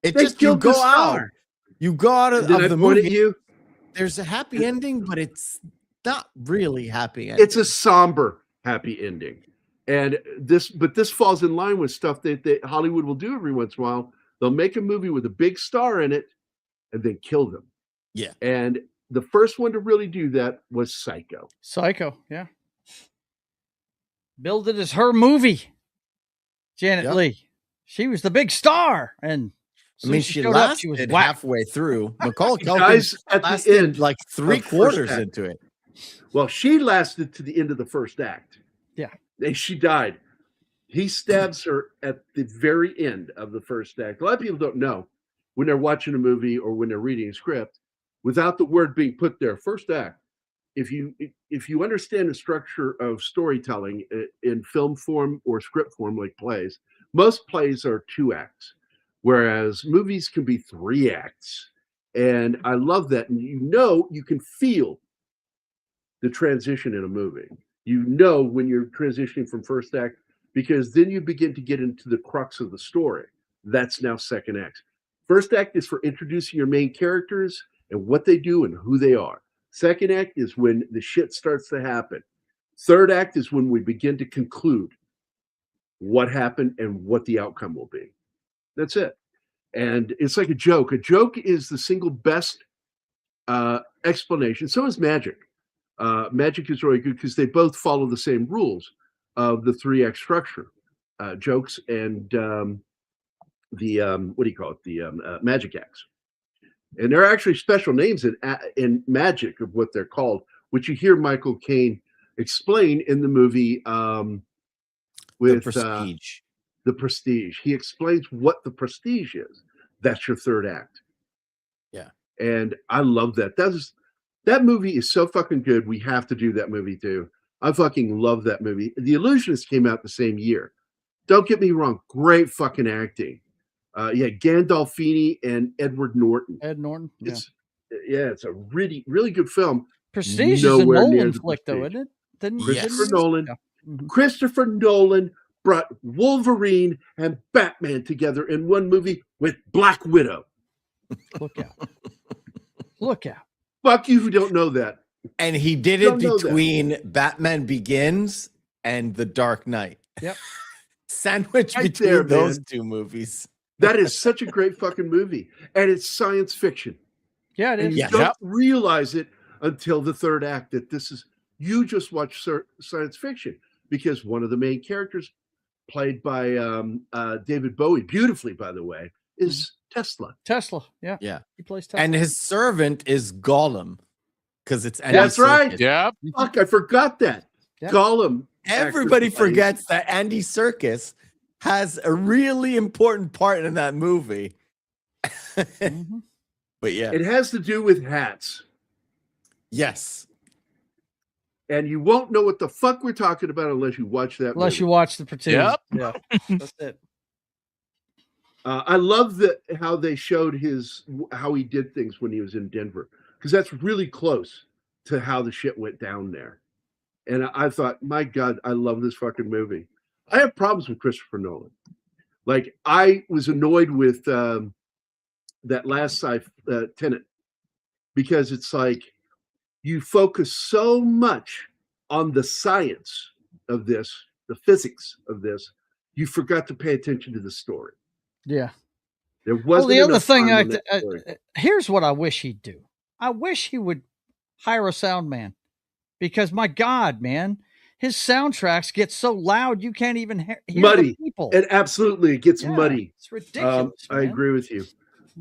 It They just you killed the go out. star. You go out of, Did of I the point movie. at you? There's a happy ending, but it's not really happy ending. It's a somber happy ending. And this falls in line with stuff that Hollywood will do every once in a while. They'll make a movie with a big star in it and then kill them. Yeah. And the first one to really do that was Psycho. Psycho, yeah. Billed it as her movie. Janet Yep. Leigh. She was the big star. And I mean, she showed up, she was lasted whack. halfway through. Macaulay Culkin Guys, at the lasted end like of 3 first quarters act. into it. Well, she lasted to the end of the first act. Yeah. And she died. He stabs her at the very end of the first act. A lot of people don't know when they're watching a movie or when they're reading a script, without the word being put there, first act. If you understand the structure of storytelling in film form or script form, like plays, most plays are 2 acts, whereas movies can be 3 acts. And I love that. And you can feel the transition in a movie. You know when you're transitioning from first act, because then you begin to get into the crux of the story. That's now second act. First act is for introducing your main characters and what they do and who they are. Second act is when the shit starts to happen. Third act is when we begin to conclude what happened and what the outcome will be. That's it. And it's like a joke. A joke is the single best explanation. So is magic. Magic is really good because they both follow the same rules of the 3-act structure. Jokes and the magic acts. And there are actually special names in magic of what they're called, which you hear Michael Caine explain in the movie with The Prestige. The Prestige. He explains what the Prestige is. That's your third act. Yeah. And I love that. That movie is so fucking good. We have to do that movie too. I fucking love that movie. The Illusionist came out the same year. Don't get me wrong. Great fucking acting. Gandolfini and Edward Norton. Ed Norton. Yeah. It's a really, really good film. Prestige is a Nowhere near Nolan the flick, though, Prestige. isn't it? Christopher Nolan. Christopher Nolan brought Wolverine and Batman together in one movie with Black Widow. Look out. Look out. Fuck you who don't know that. And he did it between Batman Begins and The Dark Knight. Yep. Sandwich Right between there, those man. 2 movies. That is such a great fucking movie. And it's science fiction. Yeah, it And is. you don't realize it until the third act that you just watch science fiction, because one of the main characters, played by David Bowie, beautifully, by the way, is Tesla. Tesla, yeah. Yeah. He plays Tesla. And his servant is Gollum, because it's Andy That's right. Serkis. Yeah. Fuck, I forgot that. Yeah. Gollum. Everybody actor plays- forgets that Andy Serkis has a really important part in that movie. But yeah. It has to do with hats. Yes. And you won't know what the fuck we're talking about unless you watch that Unless movie. you watch the Prestige. Yep. Yeah. That's it. I love how they showed how he did things when he was in Denver, because that's really close to how the shit went down there. And I thought, my God, I love this fucking movie. I have problems with Christopher Nolan. Like, I was annoyed with that last Tenet, because it's like you focus so much on the science of this, the physics of this, you forgot to pay attention to the story. Yeah. There wasn't the other enough thing, time in that story. here's what I wish he'd do. I wish he would hire a sound man, because my God, man, his soundtracks get so loud you can't even hear Muddy. the people. And absolutely, it gets Yeah, muddy. It's ridiculous. I agree with you.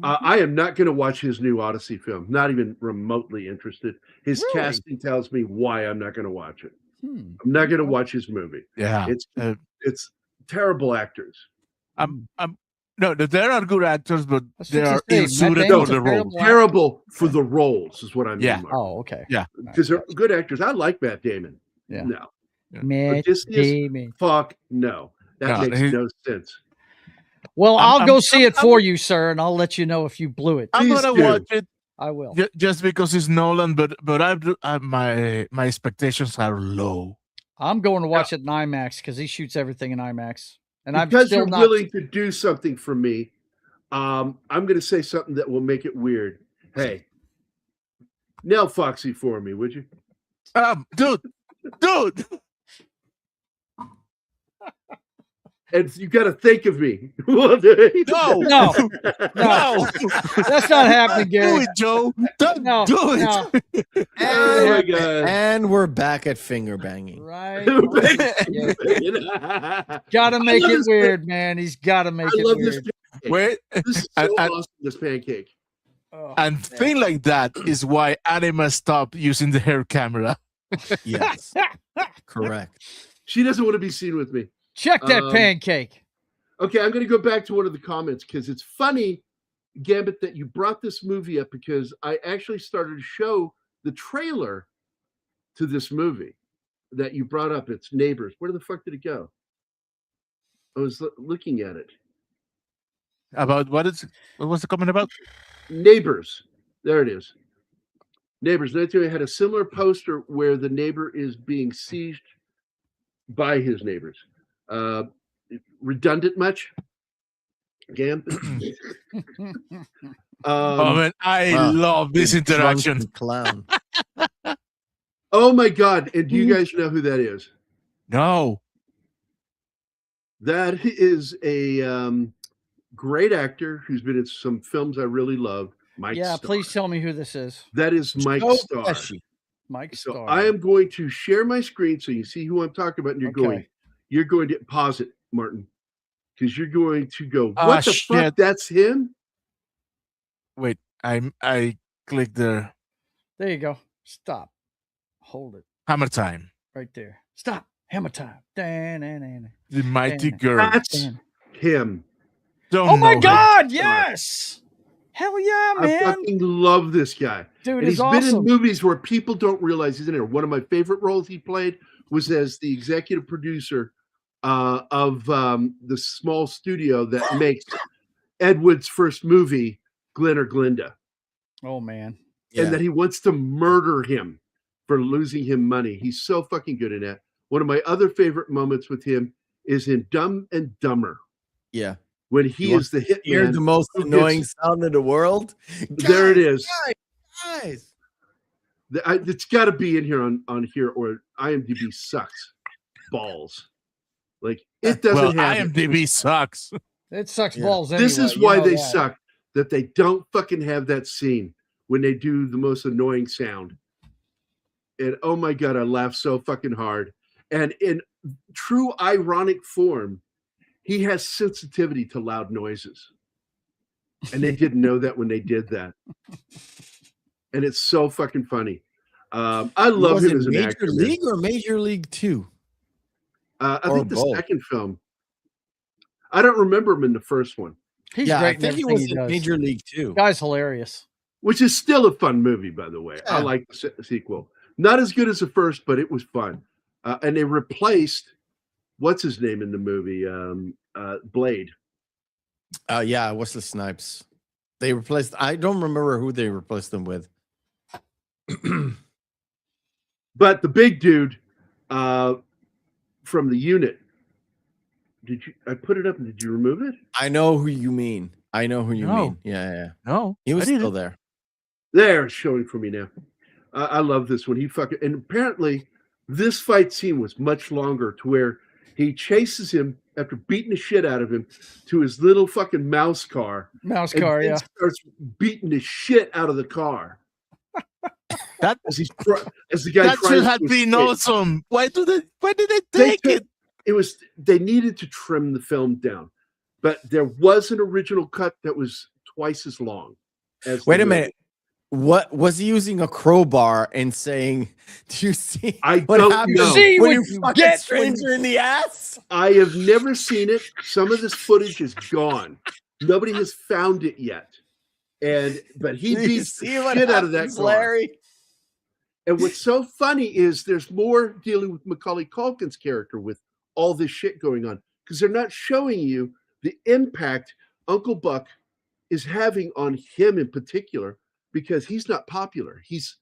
I am not going to watch his new Odyssey film. Not even remotely interested. His Really? casting tells me why I'm not going to watch it. Hmm. I'm not going to watch his movie. Yeah. It's terrible actors. No, there are good actors, but That's they what are you say, Matt ill-suited Damon's for a the role. Terrible for the roles is what I mean. Yeah. Mark. Oh, okay. Yeah. Because they're good actors. I like Matt Damon. Yeah. No. Matt Odysseus? Damon. Fuck no. That No, makes no sense. Well, I'm- I'll go I'm- see it for you, sir, and I'll let you know if you blew it. I'm Please gonna do. watch it I will. just because it's Nolan, but my expectations are low. I'm going to watch it in IMAX because he shoots everything in IMAX, and I'm Because still you're not. willing to do something for me, I'm going to say something that will make it weird. Hey, nail Foxy for me, would you? Dude. And you got to think of me. No. No, that's not happening, Do Gary. it, Joe. Don't No, do it. no. Oh my God. And we're back at finger banging. Right? Gotta make it weird, man. He's got to make I it love weird. this pancake. Wait, This is so awesome, this pancake. Oh, and thing like that is why anime stopped using the hair camera. Yes. Correct. She doesn't want to be seen with me. check that pancake. Okay, I'm going to go back to one of the comments because it's funny, Gambit, that you brought this movie up, because I actually started to show the trailer to this movie that you brought up. It's Neighbors. Where the fuck did it go? I was looking at it. About what was the comment about? Neighbors. There it is. Neighbors. They had a similar poster where the neighbor is being sieged by his neighbors. Redundant much? Gambit? Oh man, I love this interaction. Drunken clown. Oh my God. And do you guys know who that is? No. That is a great actor who's been in some films I really love. Mike Yeah, Starr. please tell me who this is. That is Mike Joe Starr. Pesci. Mike So Starr. I am going to share my screen so you see who I'm talking about, and you're going to pause it, Martin, because you're going to go, what the fuck? Shit. That's him? Wait, I clicked the There you go. Stop. Hold it hammer time. right there. Stop. Hammer time. Dan. The mighty Damn. girl. That's him. Don't Oh my know God! him. Yes. Hell yeah, I man! fucking love this guy. Dude, And it's he's been in awesome. movies where people don't realize he's in there. One of my favorite roles he played was as the executive producer of the small studio that makes Ed Wood's first movie, Glenn or Glinda. Oh man. And that he wants to murder him for losing him money. He's so fucking good in that. One of my other favorite moments with him is in Dumb and Dumber, Yeah. when he is the You're hitman. the most who annoying gets- sound in the world. There it is. Guys. It's got to be in here on here, or IMDb sucks balls. Like, it doesn't Well, have it. IMDb sucks. It sucks Yeah. balls anyway. This is you why know they that. suck, that they don't fucking have that scene when they do the most annoying sound. And oh my God, I laugh so fucking hard. And in true ironic form, he has sensitivity to loud noises. And they didn't know that when they did that. And it's so fucking funny. I love Was him it as an Major actor. man. League or Major League 2? I or think the both? second film. I don't remember him in the first one, He's Yeah, great I in think he everything was in does. Major League 2. Guy's hilarious. which is still a fun movie, by the way. I Yeah. like the sequel. Not as good as the first, but it was fun. And they replaced what's his name in the movie, Blade. Yeah, Wesley Snipes. They replaced. I don't remember who they replaced them with. But the big dude from the unit. Did you? I put it up. Did you remove it? I know who you mean. I know who you No. mean. Yeah. No, He was I didn't. still there. There, it's showing for me now. I love this one. He fucking and apparently this fight scene was much longer to where he chases him after beating the shit out of him to his little fucking mouse car. Mouse and car, then yeah. starts beating the shit out of the car. That as the guy that tries should have to been escape. awesome. Why did they They take took- it? It was they needed to trim the film down, but there was an original cut that was twice as long. As Wait the a movie. minute. What was he using a crowbar and saying? Do you see? I what don't happens know. See when what you you fuck a get when stranger you- in the ass? I have never seen it. Some of this footage is gone. Nobody has found it yet. But he Do you beats the see what shit out of that happens, car. Larry? And what's so funny is there's more dealing with Macaulay Culkin's character with all this shit going on because they're not showing you the impact Uncle Buck is having on him in particular because he's not popular. He's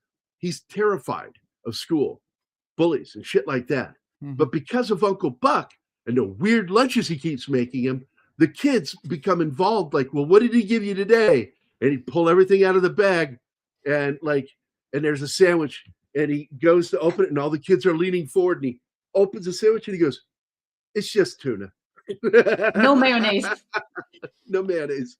terrified of school, bullies, and shit like that. But because of Uncle Buck and the weird lunches he keeps making him, the kids become involved. Like, well, what did he give you today? And he'd pull everything out of the bag, and there's a sandwich, and he goes to open it, and all the kids are leaning forward, and he opens the sandwich, and he goes, "It's just tuna, No mayonnaise. no mayonnaise."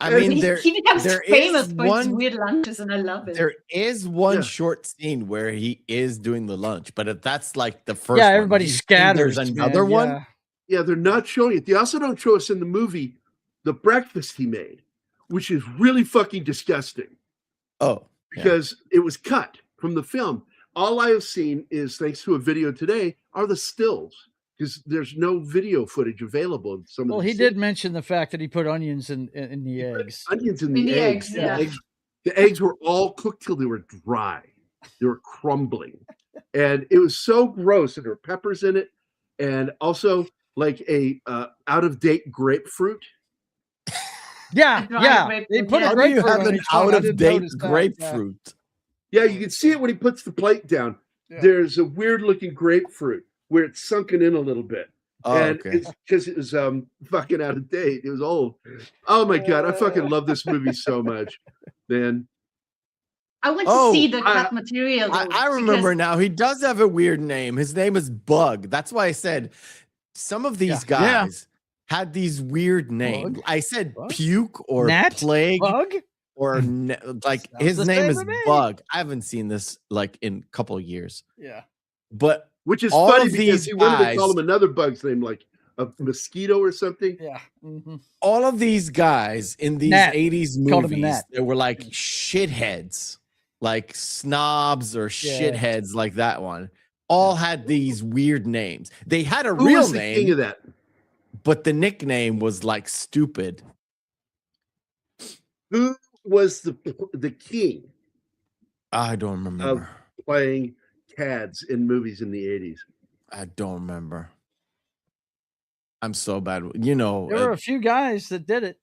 I And mean, He becomes there famous is for his one. weird lunches, and I love it. There is one Yeah. short scene where he is doing the lunch, but that's like the first. Yeah, one. everybody Do you think scatters. There's another man, one. yeah. Yeah, they're not showing it. They also don't show us in the movie the breakfast he made, which is really fucking disgusting Oh, yeah. because it was cut from the film. All I have seen is, thanks to a video today, are the stills because there's no video footage available. In some Well, of the he did scenes. mention the fact that he put onions in the He put eggs. onions in In the the eggs. eggs, yeah. The eggs were all cooked till they were dry. They were crumbling, and it was so gross. And there were peppers in it, and also like a out of date grapefruit. Yeah, Dry yeah. grapefruit, They put yeah. a How do you grapefruit have on an each one. I out of didn't date notice that, yeah. grapefruit? Yeah, you can see it when he puts the plate down. Yeah. There's a weird looking grapefruit where it's sunken in a little bit. Oh, And okay. it's because it was fucking out of date. It was old. Oh my god, I fucking love this movie so much, man. I want Oh, to see the I- cut material. I though, remember because- now. He does have a weird name. His name is Bug. That's why I said some of these Yeah. guys had these weird names. I said Bug? Puke or Gnat? Plague Bug? or like Sounds his the name same is to me. Bug. I haven't seen this like in a couple of years, Yeah. but Which is all funny of because these he wanted to call guys- him another bug's name, like a mosquito or something. Yeah. Mhm. all of these guys in these Gnat. 80s Called him a movies gnat. that were like shitheads, like snobs or Yeah. shitheads like that one, all had these weird names. They had a Who real was the king name, of that? but the nickname was like stupid. Who was the king I don't remember. playing cads in movies in the 80s? I don't remember. I'm so bad. You know, There were a few guys that did it.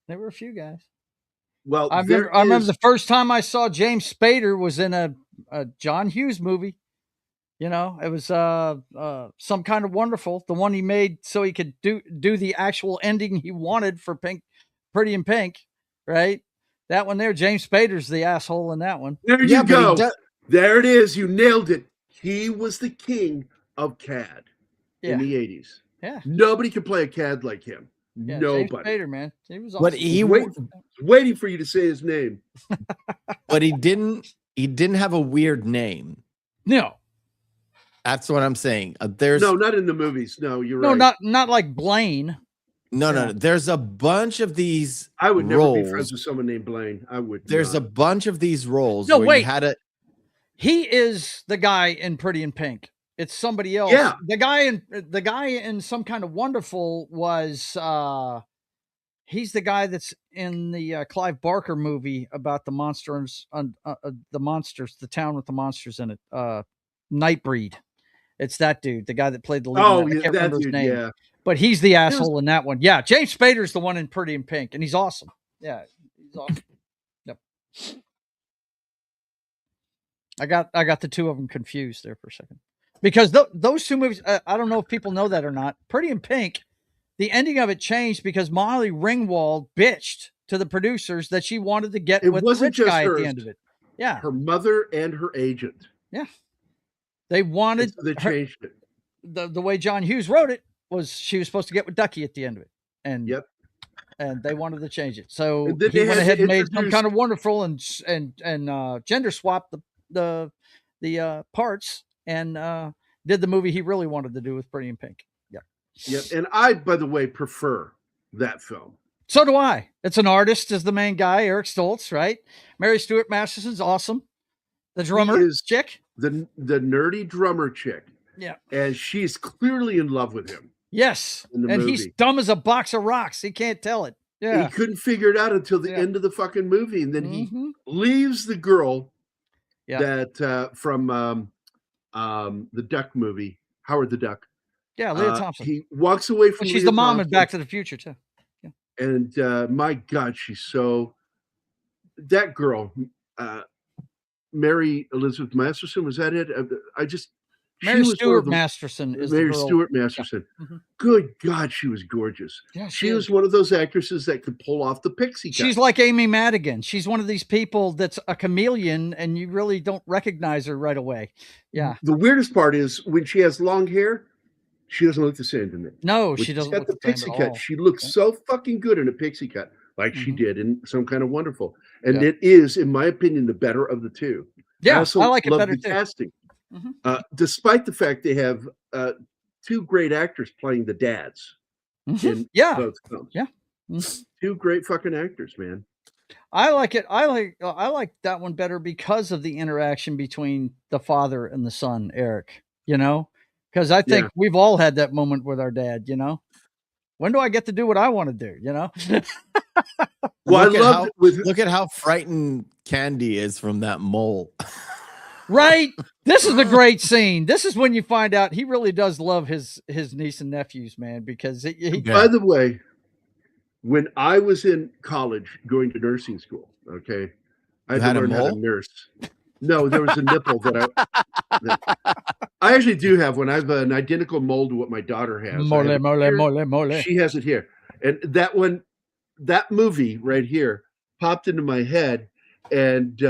There were a few guys. Well, I remember the first time I saw James Spader was in a John Hughes movie. You know, it was Some Kind of Wonderful, the one he made so he could do the actual ending he wanted for Pretty in Pink, right? That one there, James Spader's the asshole in that one. There Yeah, you but he go. does- There it is. You nailed it. He was the king of CAD Yeah. in the 80s. Yeah. Nobody could play a CAD like him. Yeah, James Nobody. Spader, man. He was but awesome. he Waiting for you to say his name. but he didn't have a weird name. No. That's what I'm saying. There's No, not in the movies. No, you're No, right. not like Blaine. no. There's a bunch of these I would never roles. be friends with someone named Blaine. I would. There's a not. bunch of these roles No, where wait. you had a He is the guy in Pretty in Pink. It's somebody else. Yeah. The guy in Some Kind of Wonderful was he's the guy that's in the Clive Barker movie about the monsters, the town with the monsters in it. Nightbreed. It's that dude, the guy that played the lead. Oh, in that. I yeah, can't that remember his dude. name. Yeah. but he's the asshole in that one. Yeah, James Spader's the one in Pretty in Pink, and he's awesome. Yeah, he's awesome. Yep. I got the two of them confused there for a second because those two movies. I don't know if people know that or not. Pretty in Pink, the ending of it changed because Molly Ringwald bitched to the producers that she wanted to get with the rich guy at the end of it. Yeah, her mother and her agent. Yeah, they wanted. So they changed it. The way John Hughes wrote it was she was supposed to get with Ducky at the end of it, and and they wanted to change it. So he went ahead and made some kind of wonderful and gender swap the parts and did the movie he really wanted to do with Pretty in Pink. Yeah. Yeah, and I, by the way, prefer that film. So do I. It's an artist as the main guy, Eric Stoltz, right? Mary Stuart Masterson's awesome. The drummer chick, the nerdy drummer chick. Yeah, and she's clearly in love with him. Yes, and movie. He's dumb as a box of rocks. He can't tell it. Yeah, he couldn't figure it out until the end of the fucking movie, and then he leaves the girl that from the Duck movie, Howard the Duck. Yeah, Leah Thompson. He walks away from. She's the mom in Back to the Future too. Yeah, and my God, she's so. That girl, Mary Elizabeth Masterson, was that it? I just. Mary Stuart Masterson is Mary the girl. Stuart Masterson. Yeah. Good God, she was gorgeous. Yeah, she was one of those actresses that could pull off the pixie cut. She's like Amy Madigan. She's one of these people that's a chameleon, and you really don't recognize her right away. Yeah. The weirdest part is when she has long hair, she doesn't look the same to me. No, when she doesn't. She's got the pixie cut. She looks so fucking good in a pixie cut, like she did in Some Kind of Wonderful. And it is, in my opinion, the better of the two. Yeah, I like it better too. Casting. Despite the fact they have two great actors playing the dads in both films. Yeah. Two great fucking actors, man. I like it. I like that one better because of the interaction between the father and the son, Eric, because I think we've all had that moment with our dad, when do I get to do what I want to do? Well, look at how frightened Candy is from that mole. Right. This is a great scene. This is when you find out he really does love his niece and nephews, man, because by the way, when I was in college going to nursing school, I had to learn how to nurse. No, there was a nipple that I actually do have one. I have an identical mold to what my daughter has. Mole. She has it here. And that movie right here popped into my head, and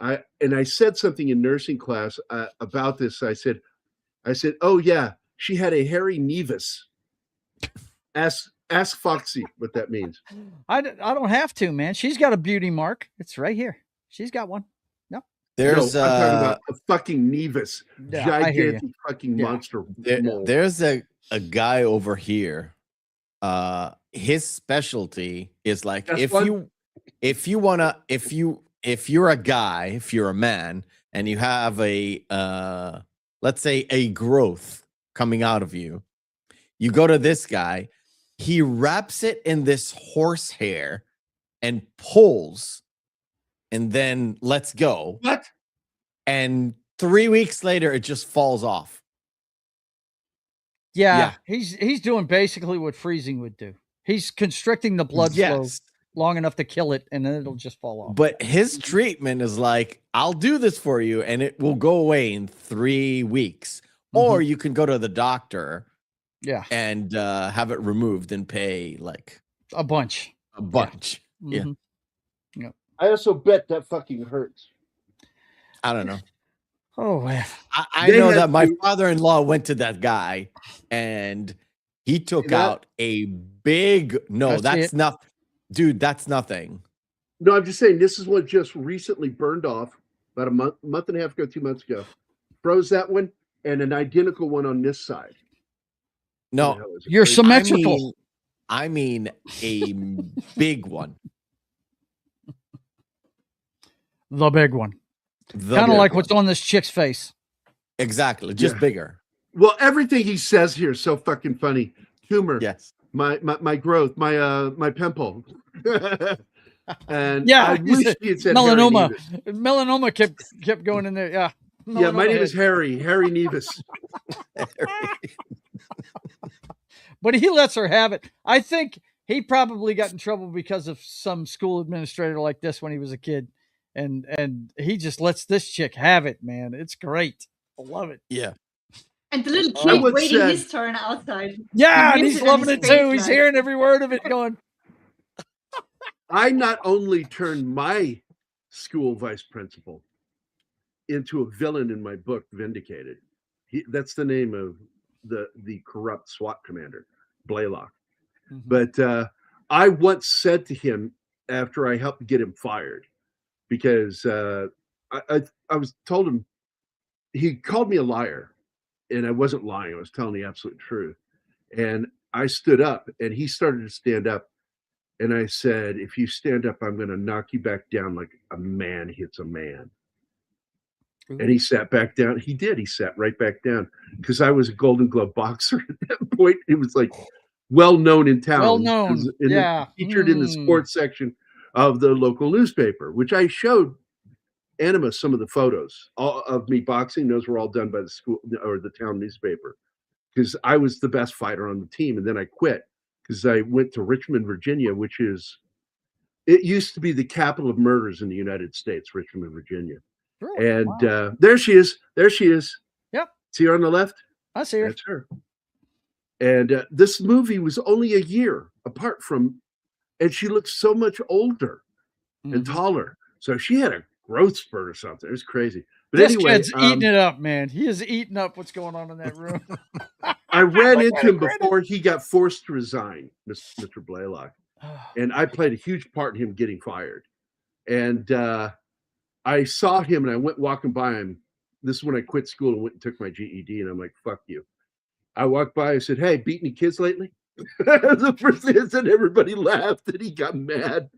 I said something in nursing class about this. I said, oh yeah, she had a hairy nevus. Ask Foxy what that means. I don't have to, man. She's got a beauty mark. It's right here. She's got one. No. There's I'm talking about a fucking nevus, gigantic fucking monster. There's a guy over here. His specialty is like if you're a guy, if you're a man, and you have a let's say a growth coming out of you, you go to this guy, he wraps it in this horsehair and pulls, and then lets go. What? And 3 weeks later, it just falls off. Yeah. He's doing basically what freezing would do. He's constricting the blood flow long enough to kill it, and then it'll just fall off. But his treatment is like, I'll do this for you, and it will go away in 3 weeks. Or you can go to the doctor and have it removed and pay like a bunch. Yeah. I also bet that fucking hurts. I don't know. Oh, man. I know that my father-in-law went to that guy, and he took out a big... No, that's not... Dude, that's nothing. No, I'm just saying, this is what just recently burned off about a month and a half ago, 2 months ago. Froze that one, and an identical one on this side. No, you're symmetrical. I mean a big one. The big one. Kind of like what's on this chick's face. Exactly. Just bigger. Well, everything he says here is so fucking funny. Tumor. Yes. My growth, my pimple. And yeah, I wish he had said melanoma. Melanoma kept going in there. Yeah. Melanoma my name is Harry Nevis. but he lets her have it. I think he probably got in trouble because of some school administrator like this when he was a kid, and he just lets this chick have it, man. It's great. I love it. Yeah. And the little I kid once waiting said- his turn outside. Yeah, and hears he's it on loving his it too. face, He's like- hearing every word of it going. I not only turned my school vice principal into a villain in my book, Vindicated. That's the name of the corrupt SWAT commander, Blaylock. But I once said to him after I helped get him fired, because I was told him, he called me a liar, and I wasn't lying. I was telling the absolute truth. And I stood up, and he started to stand up. And I said, if you stand up, I'm going to knock you back down like a man hits a man. And he sat back down. He did. He sat right back down, because I was a Golden Glove boxer at that point. It was like well known in town. Well known, It was yeah. Featured in the sports section of the local newspaper, which I showed Anima some of the photos of me boxing. Those were all done by the school or the town newspaper, because I was the best fighter on the team. And then I quit because I went to Richmond, Virginia, which is, it used to be the capital of murders in the United States, Richmond, Virginia. Really? And Wow. there she is. There she is. Yep. See her on the left? I see her. That's her. And this movie was only a year apart from, and she looked so much older and taller. So she had a growth spurt or something. It was crazy. But This anyway, kid's eating it up, man. He is eating up what's going on in that room. I ran into him before he got forced to resign, Mr. Blaylock. And I played a huge part in him getting fired. And I saw him and I went walking by him. This is when I quit school and went and took my GED. And I'm like, fuck you. I walked by, I said, hey, beat any kids lately? The first thing I said, everybody laughed and he got mad.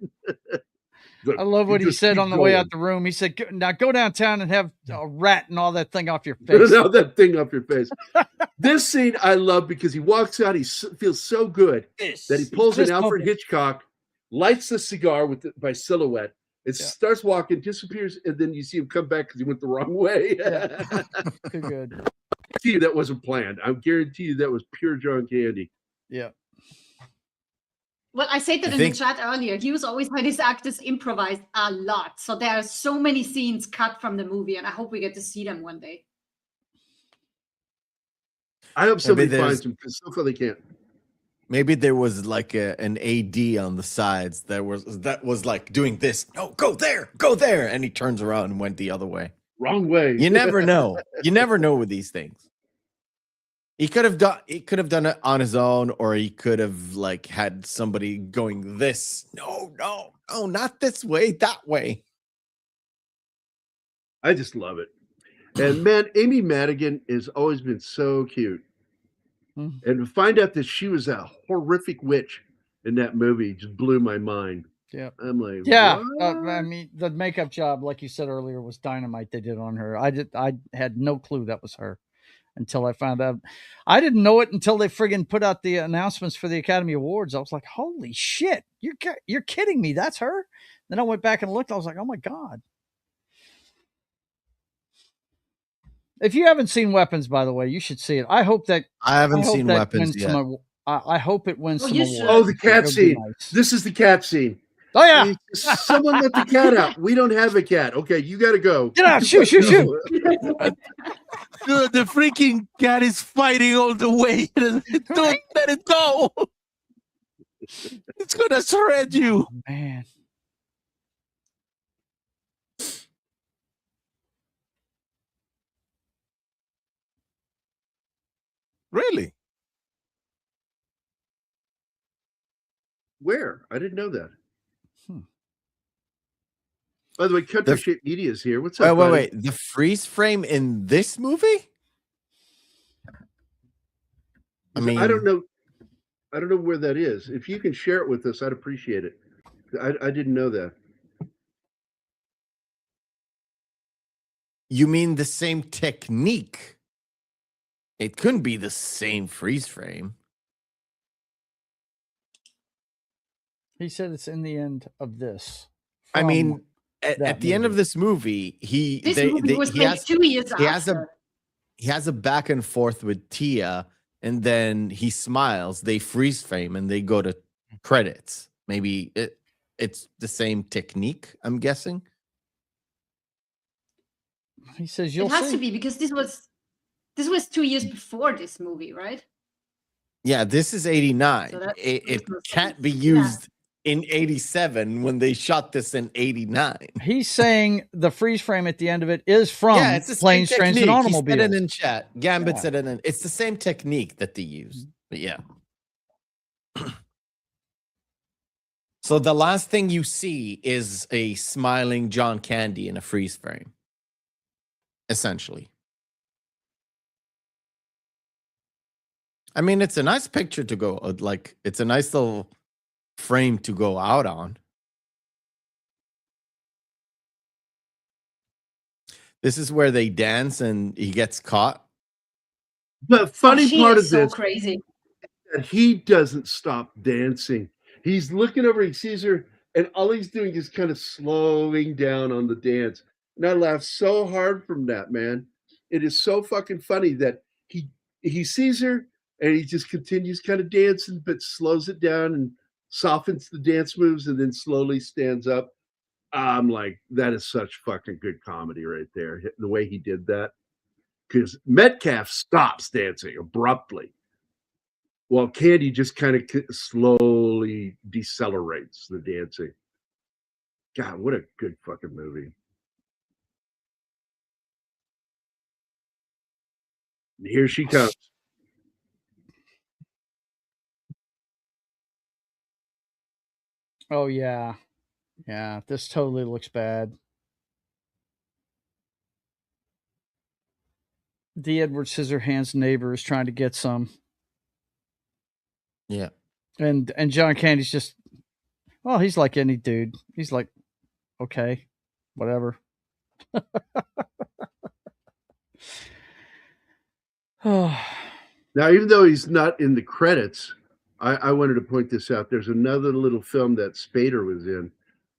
I love what he just said keep on the way going. out the room. He said, now go downtown and have a rat and all that thing off your face. Now that thing off your face. This scene I love because he walks out, he feels so good that he pulls an Fist Alfred bump. Hitchcock, lights the cigar by silhouette. It starts walking, disappears, and then you see him come back because he went the wrong way. Good. I guarantee you that wasn't planned. I guarantee you that was pure John Candy. Yeah. Well, I said that in the chat earlier. Hughes always had his actors improvise a lot. So there are so many scenes cut from the movie, and I hope we get to see them one day. I hope somebody Maybe finds them because so far they can't. Maybe there was like an AD on the sides that was like doing this. No, go there, and he turns around and went the other way. Wrong way. You never know. You never know with these things. He could have done it on his own, or he could have like had somebody going this. No, not this way, that way. I just love it. And man, Amy Madigan has always been so cute. And to find out that she was a horrific witch in that movie just blew my mind. Yeah. I'm like, Yeah. what? I mean, the makeup job, like you said earlier, was dynamite they did on her. I had no clue that was her until I found out. I didn't know it until they friggin' put out the announcements for the Academy Awards. I was like, holy shit, you're kidding me. That's her. Then I went back and looked. I was like, oh my God. If you haven't seen Weapons, by the way, you should see it. I hope that I haven't seen Weapons yet. I hope it wins some awards. Oh, the cat It'll be scene. nice. This is the cat scene. Oh, yeah. Someone let the cat out. We don't have a cat. Okay, you got to go. Get out. Shoot. The freaking cat is fighting all the way. Don't let it go. It's gonna shred you. Man. Really? Where? I didn't know that. By the way, Country Shit Media is here. What's up? Wait. The freeze frame in this movie? I mean, I don't know where that is. If you can share it with us, I'd appreciate it. I didn't know that. You mean the same technique? It couldn't be the same freeze frame. He said it's in the end of this. I mean, at the end of this movie, This movie was made 2 years after. He has a back and forth with Tia, and then he smiles. They freeze frame and they go to credits. Maybe it's the same technique, I'm guessing. He says It has to be because this was 2 years before this movie, right? Yeah, this is 89. So It can't be used in 87 when they shot this in 89. He's saying the freeze frame at the end of it is from it's the same Planes, Trains, and technique. Automobiles. He said it in chat. Gambit Yeah. said it in. It's the same technique that they used. But yeah. So the last thing you see is a smiling John Candy in a freeze frame. Essentially. I mean, it's a nice picture to go, like, it's a nice little frame to go out on. This is where they dance and he gets caught. The funny part of so this crazy. that he doesn't stop dancing. He's looking over, he sees her, and all he's doing is kind of slowing down on the dance. And I laugh so hard from that, man. It is so fucking funny that he sees her and he just continues kind of dancing, but slows it down and softens the dance moves and then slowly stands up. I'm like, that is such fucking good comedy right there. The way he did that. Because Metcalf stops dancing abruptly, while Candy just kind of slowly decelerates the dancing. God, what a good fucking movie. And here she comes. Oh, yeah. Yeah, this totally looks bad. The Edward Scissorhands neighbor is trying to get some. Yeah. And John Candy's just, well, he's like any dude. He's like, okay, whatever. Now, even though he's not in the credits, I wanted to point this out. There's another little film that Spader was in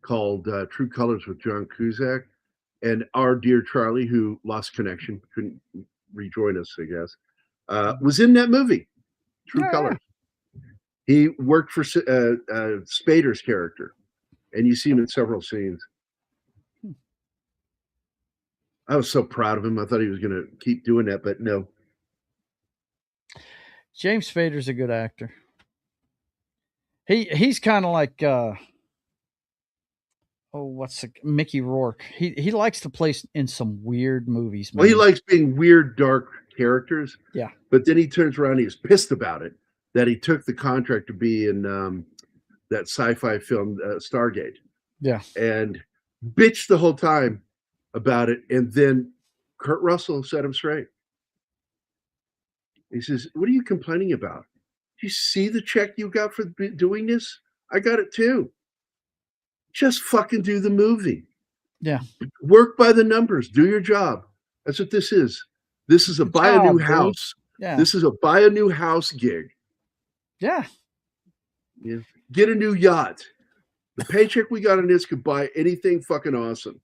called True Colors with John Cusack. And our dear Charlie, who lost connection, couldn't rejoin us, I guess, was in that movie, True Colors. He worked for Spader's character, and you see him in several scenes. I was so proud of him. I thought he was going to keep doing that, but no. James Spader's a good actor. He's kind of like Mickey Rourke. He likes to play in some weird movies, man. Well, he likes being weird, dark characters. Yeah. But then he turns around and he's pissed about it, that he took the contract to be in that sci-fi film Stargate. Yeah. And bitched the whole time about it. And then Kurt Russell set him straight. He says, what are you complaining about? Do you see the check you got for doing this? I got it too. Just fucking do the movie. Yeah. Work by the numbers. Do your job. That's what this is. This is a buy a new house. Yeah. This is a buy a new house gig. Yeah. Yeah. Get a new yacht. The paycheck we got on this could buy anything fucking awesome.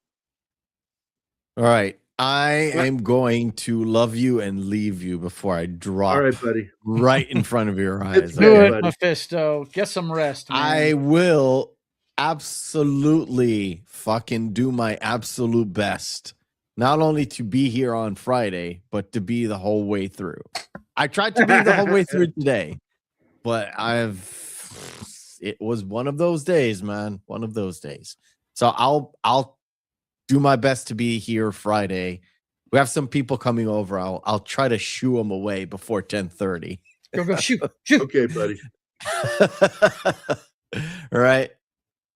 All right. I am going to love you and leave you before I drop. All right, buddy. Right in front of your eyes. Do it, Mephisto. Get some rest, man. I will absolutely fucking do my absolute best. Not only to be here on Friday, but to be the whole way through. I tried to be the whole way through today, but it was one of those days, man. One of those days. So I'll do my best to be here Friday. We have some people coming over. I'll try to shoo them away before 10:30. Go shoot. Okay, buddy. All right.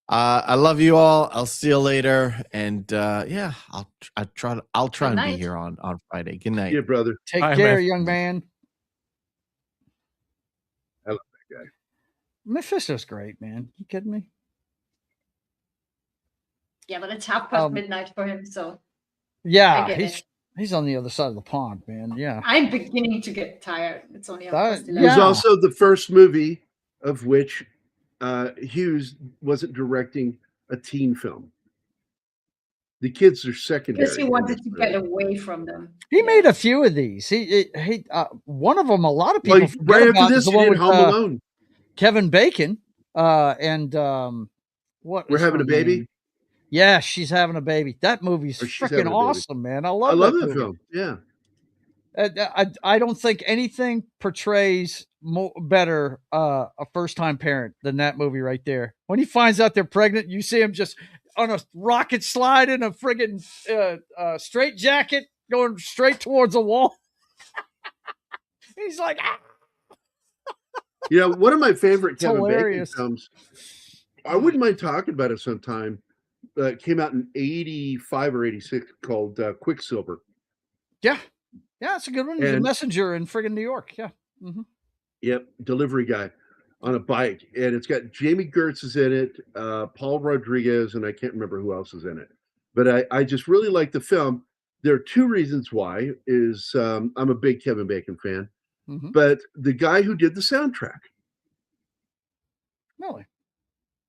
I love you all. I'll see you later. And yeah, I'll try and be here on Friday. Good night. Yeah, brother. Take care, young man. I love that guy. Mephisto's great, man. You kidding me? Yeah, but it's midnight for him, so yeah, I get he's on the other side of the pond, man. Yeah. I'm beginning to get tired. It's only It was also the first movie of which Hughes wasn't directing a teen film. The kids are secondary. Because he wanted to get away from them. He made a few of these. He one of them. A lot of people forget right about after this, is the he one did with Home Alone. Kevin Bacon. And what? We're is having her a baby. name? Yeah, she's having a baby. That movie's freaking awesome, man. I love that film. Yeah. I don't think anything portrays better a first-time parent than that movie right there. When he finds out they're pregnant, you see him just on a rocket slide in a friggin' straight jacket going straight towards a wall. He's like, ah! You know, one of my favorite Kevin hilarious. Bacon films, I wouldn't mind talking about it sometime. It came out in 85 or 86 called Quicksilver. Yeah. Yeah, it's a good one. He's a messenger in friggin' New York. Yeah. Mm-hmm. Yep, delivery guy on a bike. And it's got Jamie Gertz is in it, Paul Rodriguez, and I can't remember who else is in it. But I just really like the film. There are two reasons why. I'm a big Kevin Bacon fan. Mm-hmm. But the guy who did the soundtrack. Really?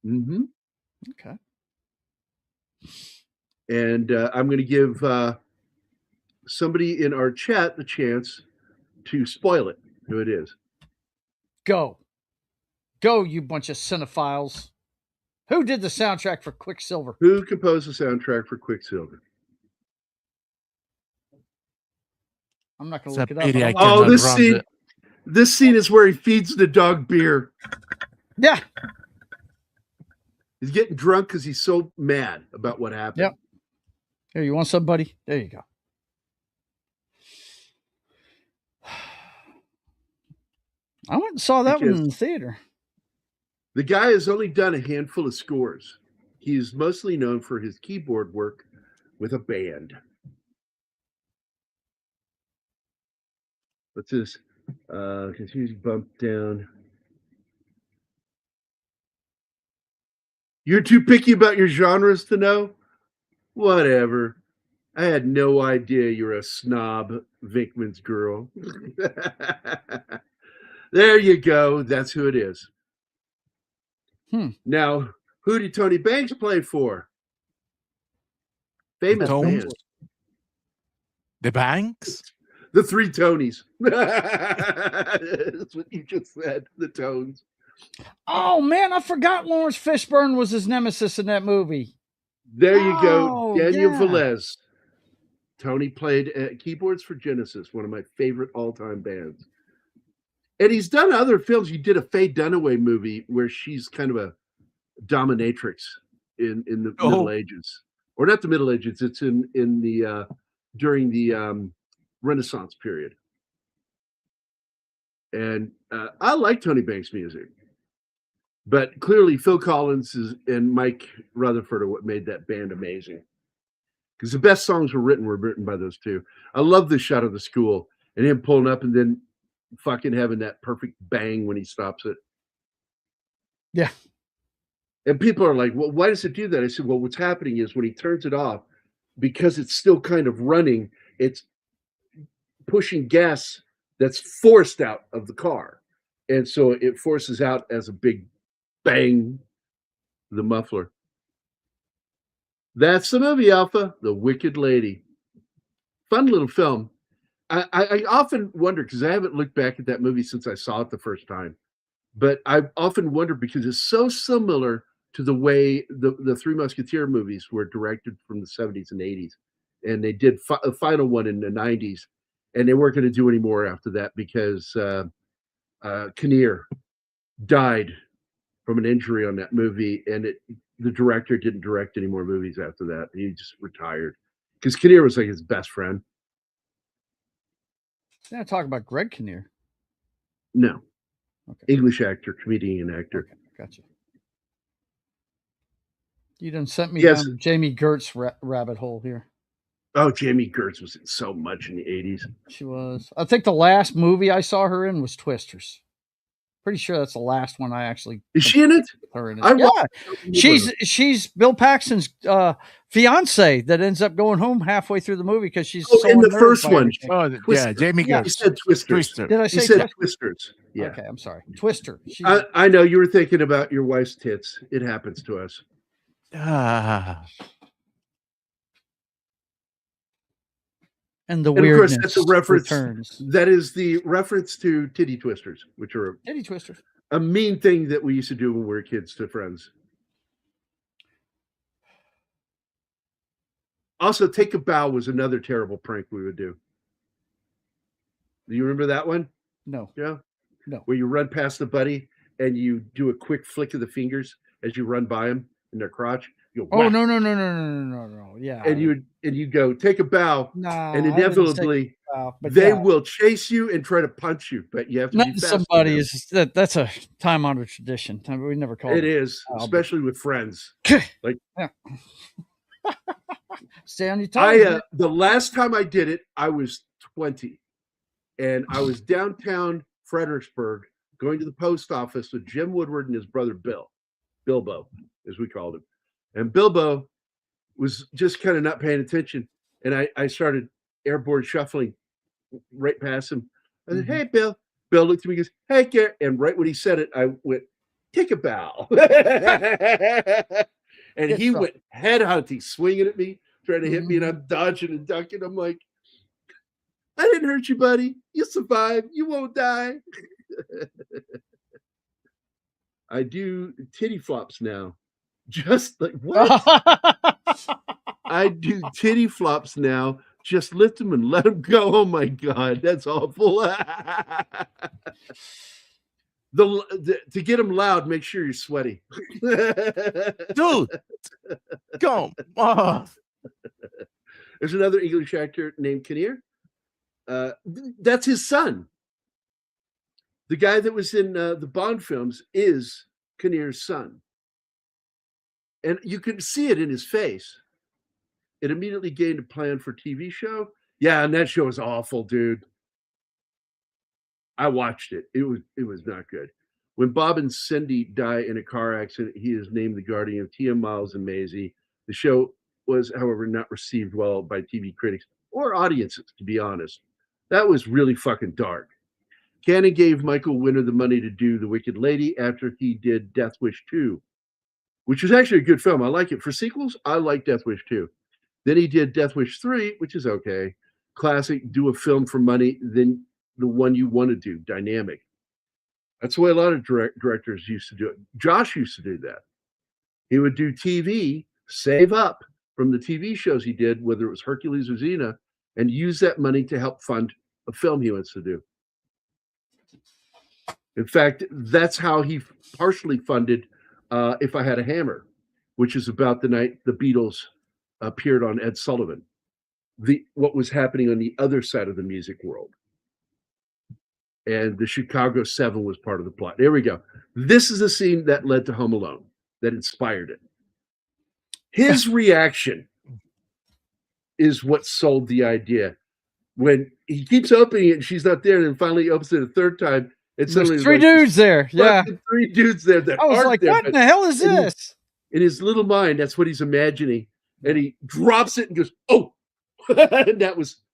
Mm-hmm. Okay. And I'm going to give somebody in our chat the chance to spoil it, who it is. Go, you bunch of cinephiles. Who did the soundtrack for Quicksilver? Who composed the soundtrack for Quicksilver? I'm not going to look it up. Oh, this scene is where he feeds the dog beer. Yeah. He's getting drunk because he's so mad about what happened. Yep. Here, you want some, buddy? There you go. I went and saw that one in the theater. The guy has only done a handful of scores. He's mostly known for his keyboard work with a band. What's this? Confused bump down. You're too picky about your genres to know? Whatever. I had no idea you're a snob, Vinkman's girl. There you go. That's who it is. Now, who did Tony Banks play for? Famous band. The Banks? The three Tonys. That's what you just said. The Tones. Oh, man, I forgot Lawrence Fishburne was his nemesis in that movie. There you go. Daniel Velez. Tony played keyboards for Genesis, one of my favorite all-time bands. And he's done other films. He did a Faye Dunaway movie where she's kind of a dominatrix in the Middle Ages. Or not the Middle Ages, it's in the during the Renaissance period. And I like Tony Banks' music. But clearly Phil Collins and Mike Rutherford are what made that band amazing. Because the best songs were written by those two. I love the shot of the school and him pulling up and then fucking having that perfect bang when he stops it. Yeah. And people are like, well, why does it do that? I said, well, what's happening is when he turns it off, because it's still kind of running, it's pushing gas that's forced out of the car. And so it forces out as a big bang, the muffler. That's the movie, Alpha, The Wicked Lady. Fun little film. I often wonder, because I haven't looked back at that movie since I saw it the first time, but I often wonder because it's so similar to the way the Three Musketeer movies were directed from the 70s and 80s. And they did a final one in the 90s, and they weren't going to do any more after that because Kinnear died from an injury on that movie, and the director didn't direct any more movies after that. He just retired because Kinnear was like his best friend. Yeah, talk about Greg Kinnear. No. Okay. English actor, comedian, and actor. Okay, gotcha. You done sent me down Jamie Gertz rabbit hole here. Oh, Jamie Gertz was in so much in the 80s. She was. I think the last movie I saw her in was Twisters. Pretty sure that's the last one I actually. Is she in it? Her in it. Yeah, she's Bill Paxton's fiance that ends up going home halfway through the movie because she's so in the first one. Oh, yeah, Jamie Gertz. You said Twisters. Did I say you said Twisters? Yeah. Okay, I'm sorry. Twister. I know you were thinking about your wife's tits. It happens to us. And the And of course, that's a weirdness reference. returns. That is the reference to titty twisters, which are Titty twisters. a mean thing that we used to do when we were kids to friends. Also, take a bow was another terrible prank we would do. Do you remember that one? No. Yeah. No. Where you run past the buddy and you do a quick flick of the fingers as you run by them in their crotch. You go, Oh, whack. no. Yeah. And you go, take a bow. Nah, And I wouldn't say inevitably bow, but they yeah. will chase you and try to punch you, but you have to be Nutting fast. somebody is that's a time honored tradition. We never called It is, bow, but- especially with friends. Like Yeah. Stay on your toes. the last time I did it, I was 20, and I was downtown Fredericksburg going to the post office with Jim Woodward and his brother Bilbo, as we called him. And Bilbo was just kind of not paying attention, and I started airborne shuffling right past him. I said, "Hey, Bill." Bill looked at me and goes, "Hey, Garrett." And right when he said it, I went, "Take a bow." And he went head hunting, swinging at me, trying to hit me, and I'm dodging and ducking. I'm like, "I didn't hurt you, buddy. You survived. You won't die." I do titty flops now. Just like what? I do titty flops now. Just lift them and let them go. Oh my God, that's awful. To get them loud, make sure you're sweaty. Dude, come on. There's another English actor named Kinnear. That's his son. The guy that was in the Bond films is Kinnear's son. And you can see it in his face. It immediately gained a plan for TV show. Yeah, and that show is awful, dude. I watched it. It was not good. When Bob and Cindy die in a car accident, he is named the guardian of Tia, Miles, and Maisie. The show was, however, not received well by TV critics or audiences, to be honest. That was really fucking dark. Cannon gave Michael Winner the money to do The Wicked Lady after he did Death Wish 2, which was actually a good film. I like it. For sequels, I like Death Wish 2. Then he did Death Wish 3, which is okay. Classic, do a film for money, then the one you want to do, dynamic. That's the way a lot of directors used to do it. Josh used to do that. He would do TV, save up from the TV shows he did, whether it was Hercules or Xena, and use that money to help fund a film he wants to do. In fact, that's how he partially funded If I Had a Hammer, which is about the night the Beatles appeared on Ed Sullivan, what was happening on the other side of the music world. And the Chicago 7 was part of the plot. There we go. This is the scene that led to Home Alone, that inspired it. His reaction is what sold the idea. When he keeps opening it and she's not there, and then finally he opens it a third time, and suddenly There's three dudes there. Yeah. Three dudes there that I was aren't like, there, what in the hell is this? In his little mind, that's what he's imagining. And he drops it and goes, "Oh." And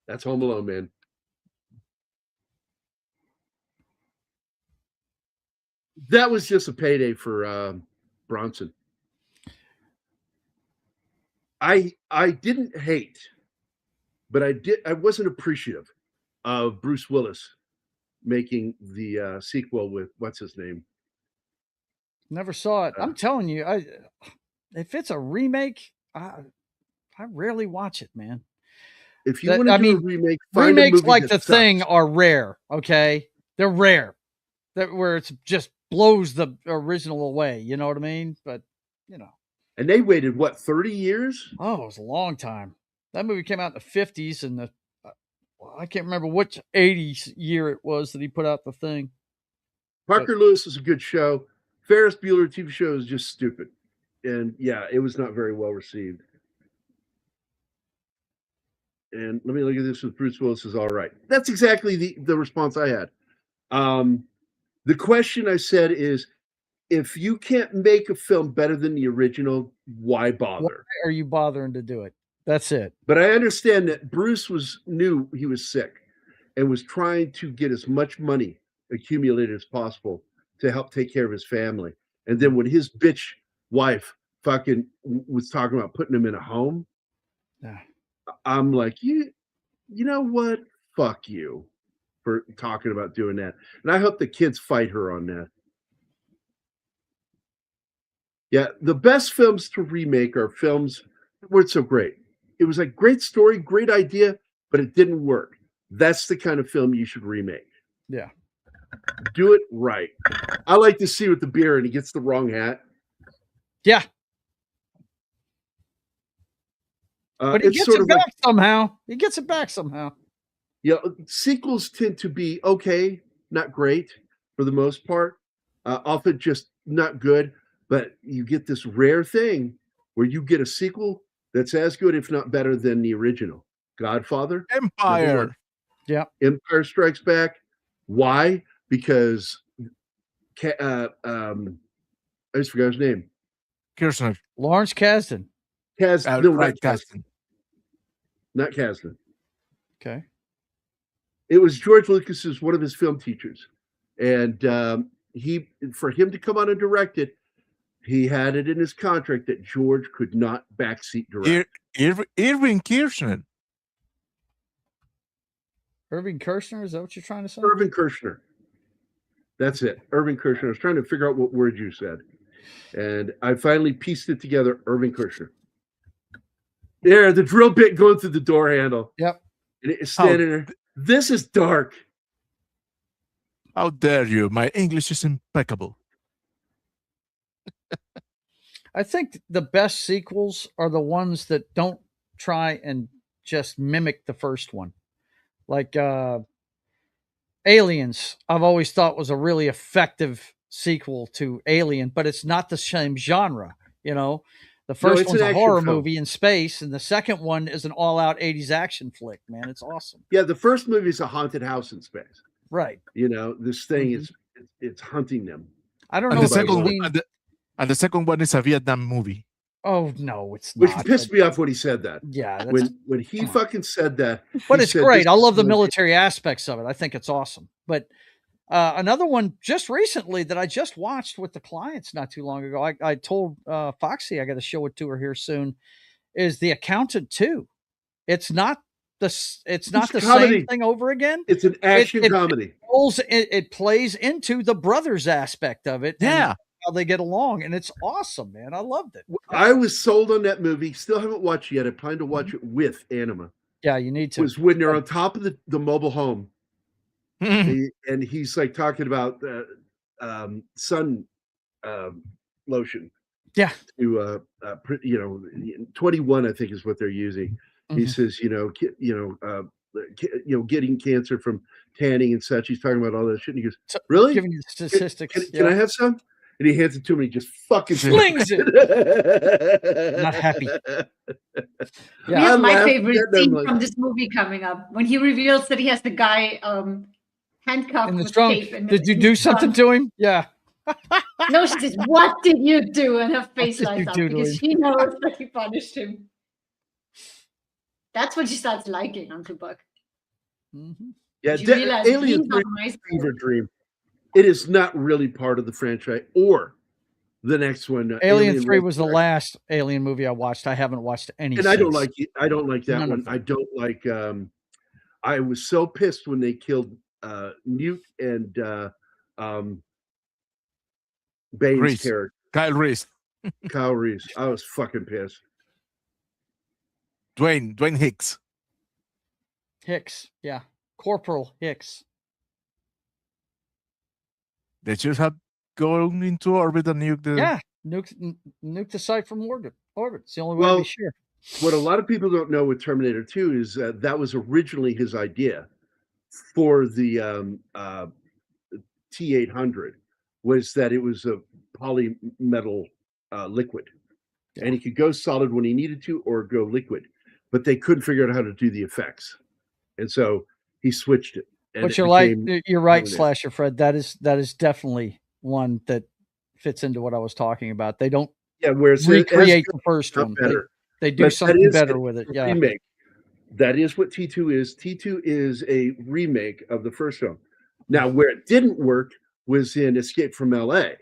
that's Home Alone, man. That was just a payday for Bronson. I didn't hate, but I wasn't appreciative of Bruce Willis making the sequel with what's his name. Never saw it. I'm telling you, if it's a remake, I rarely watch it, man. If you want to do a remake, find remakes a movie like that The sucks. Thing are rare. Okay, they're rare. That where it's just blows the original away. You know what I mean? But you know, and they waited what 30 years? Oh, it was a long time. That movie came out in the 50s, and I can't remember which 80s year it was that he put out The Thing. Parker Lewis is a good show. Ferris Bueller TV show is just stupid, and yeah, it was not very well received. And let me look at this with Bruce Willis is all right. That's exactly the response I had. The question I said is, if you can't make a film better than the original, why bother? Why are you bothering to do it? That's it. But I understand that Bruce knew he was sick and was trying to get as much money accumulated as possible to help take care of his family. And then when his bitch wife fucking was talking about putting him in a home, yeah. I'm like, you know what? Fuck you for talking about doing that. And I hope the kids fight her on that. Yeah, the best films to remake are films that weren't so great. It was a great story, great idea, but it didn't work. That's the kind of film you should remake. Yeah. Do it right. I like to see with the beer and he gets the wrong hat. Yeah. But he it's gets sort it of back like, somehow. He gets it back somehow. yeah, sequels tend to be okay, not great for the most part. Often just not good, but you get this rare thing where you get a sequel that's as good, if not better, than the original. Godfather, Empire. Yeah. Empire Strikes Back. Why? Because I just forgot his name. Kirshner. Lawrence Kasdan. No, right, not Kasdan. Not Kasdan. Okay. It was George Lucas's one of his film teachers, and for him to come on and direct it, he had it in his contract that George could not backseat direct. Irving Kirshner. Irving Kirshner, is that what you're trying to say? Irving Kirshner. That's it. Irving Kirshner. I was trying to figure out what word you said, and I finally pieced it together. Irving Kirshner. There, the drill bit going through the door handle. Yep. And it's standing there. This is dark. How dare you? My English is impeccable. I think the best sequels are the ones that don't try and just mimic the first one. Like Aliens, I've always thought was a really effective sequel to Alien, but it's not the same genre, you know. The first one's a horror movie in space, and the second one is an all-out 80s action flick, man. It's awesome. Yeah, the first movie is a haunted house in space. Right. You know, this thing is it's hunting them. I don't know. And the second one is a Vietnam movie. Oh no, it's not. Which not. pissed me off when he said that. Yeah, when he fucking said that. But it's great. I love the military aspects of it. I think it's awesome. But another one just recently that I just watched with the clients not too long ago. I told Foxy I got to show it to her here soon. Is The Accountant 2? It's not the same thing over again. It's an action comedy. It plays into the brothers aspect of it. Yeah. How they get along, and it's awesome, man. I loved it. I was sold on that movie. Still haven't watched it yet. I plan to watch it with Anima. Yeah, you need to. It was when they're on top of the mobile home, and he's like talking about sun lotion. Yeah. To 21, I think is what they're using. He says, getting cancer from tanning and such. He's talking about all that shit. And he goes, "Really? Giving you statistics. Can I have some?" And he hands it to me. And he just fucking flings it. Not happy. Yeah. Here's my favorite scene from this movie coming up when he reveals that he has the guy handcuffed in the with trunk. tape. Did you do something to him? Yeah. No, she says, "What did you do?" And her face lights up because she knows that he punished him. That's when she starts liking Uncle Buck. Yeah, Aliens fever dream. It is not really part of the franchise or the next one. Alien 3 was the last Alien movie I watched. I haven't watched any. And since. I don't like it. I don't like that one. I don't like. I was so pissed when they killed Newt and Bane's character, Kyle Reese. Kyle Reese. I was fucking pissed. Dwayne Hicks. Yeah, Corporal Hicks. They should have gone into orbit and nuke the nuke the site from orbit. It's the only way to be sure. What a lot of people don't know with Terminator 2 is that was originally his idea for the T-800, was that it was a polymetal liquid, and he could go solid when he needed to or go liquid, but they couldn't figure out how to do the effects, and so he switched it. But you're right, Slasher Fred. That is definitely one that fits into what I was talking about. They don't recreate the first one. They do something better with it. Yeah. Remake. That is what T2 is. T2 is a remake of the first film. Now, where it didn't work was in Escape from LA,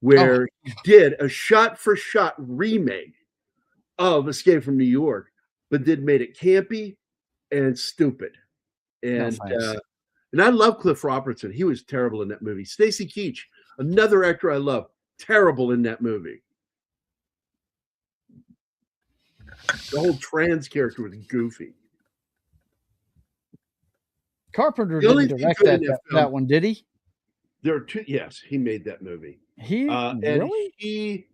where he did a shot-for-shot remake of Escape from New York, but then made it campy and stupid. And thanks. and I love Cliff Robertson. He was terrible in that movie. Stacy Keach, another actor I love, terrible in that movie. The whole trans character was goofy. Carpenter The only didn't thing direct good in that film- that one, did he? There are two. Yes, he made that movie. He And really?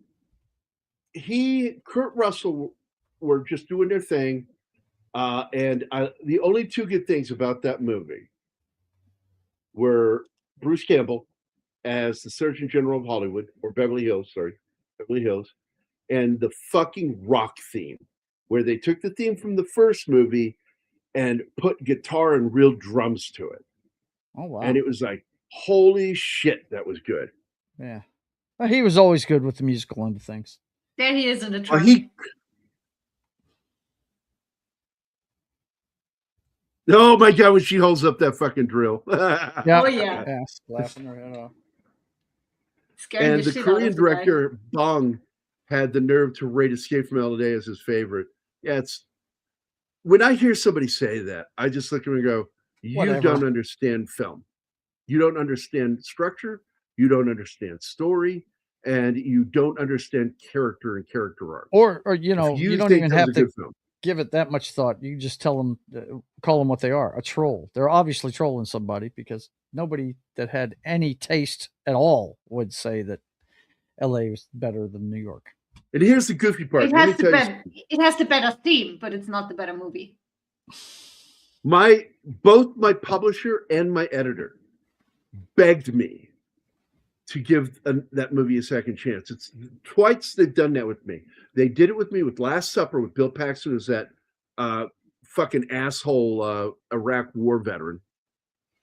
Kurt Russell were just doing their thing. The only two good things about that movie were Bruce Campbell as the Surgeon General of Hollywood, or Beverly Hills, and the fucking rock theme, where they took the theme from the first movie and put guitar and real drums to it. Oh wow! And it was like, holy shit, that was good. Yeah, well, he was always good with the musical end of things. There he is in the truck. Oh my god, when she holds up that fucking drill. Yeah. Oh yeah. Laughing her head off. Scaring And the shit out Korean of the guy. director Bong had the nerve to rate Escape from LA as his favorite. Yeah, it's when I hear somebody say that, I just look at them and go, you Whatever. don't understand film. You don't understand structure, you don't understand story, and you don't understand character and character arc. Or you know, If you don't think even that was have a to good film. give it that much thought. You just tell them, call them what they are, a troll. They're obviously trolling somebody, because nobody that had any taste at all would say that LA was better than New York. And here's the goofy part. It has the better theme, but it's not the better movie. Both my publisher and my editor begged me to give that movie a second chance. It's twice they've done that with me. They did it with me with Last Supper with Bill Paxton, who's that fucking asshole Iraq war veteran.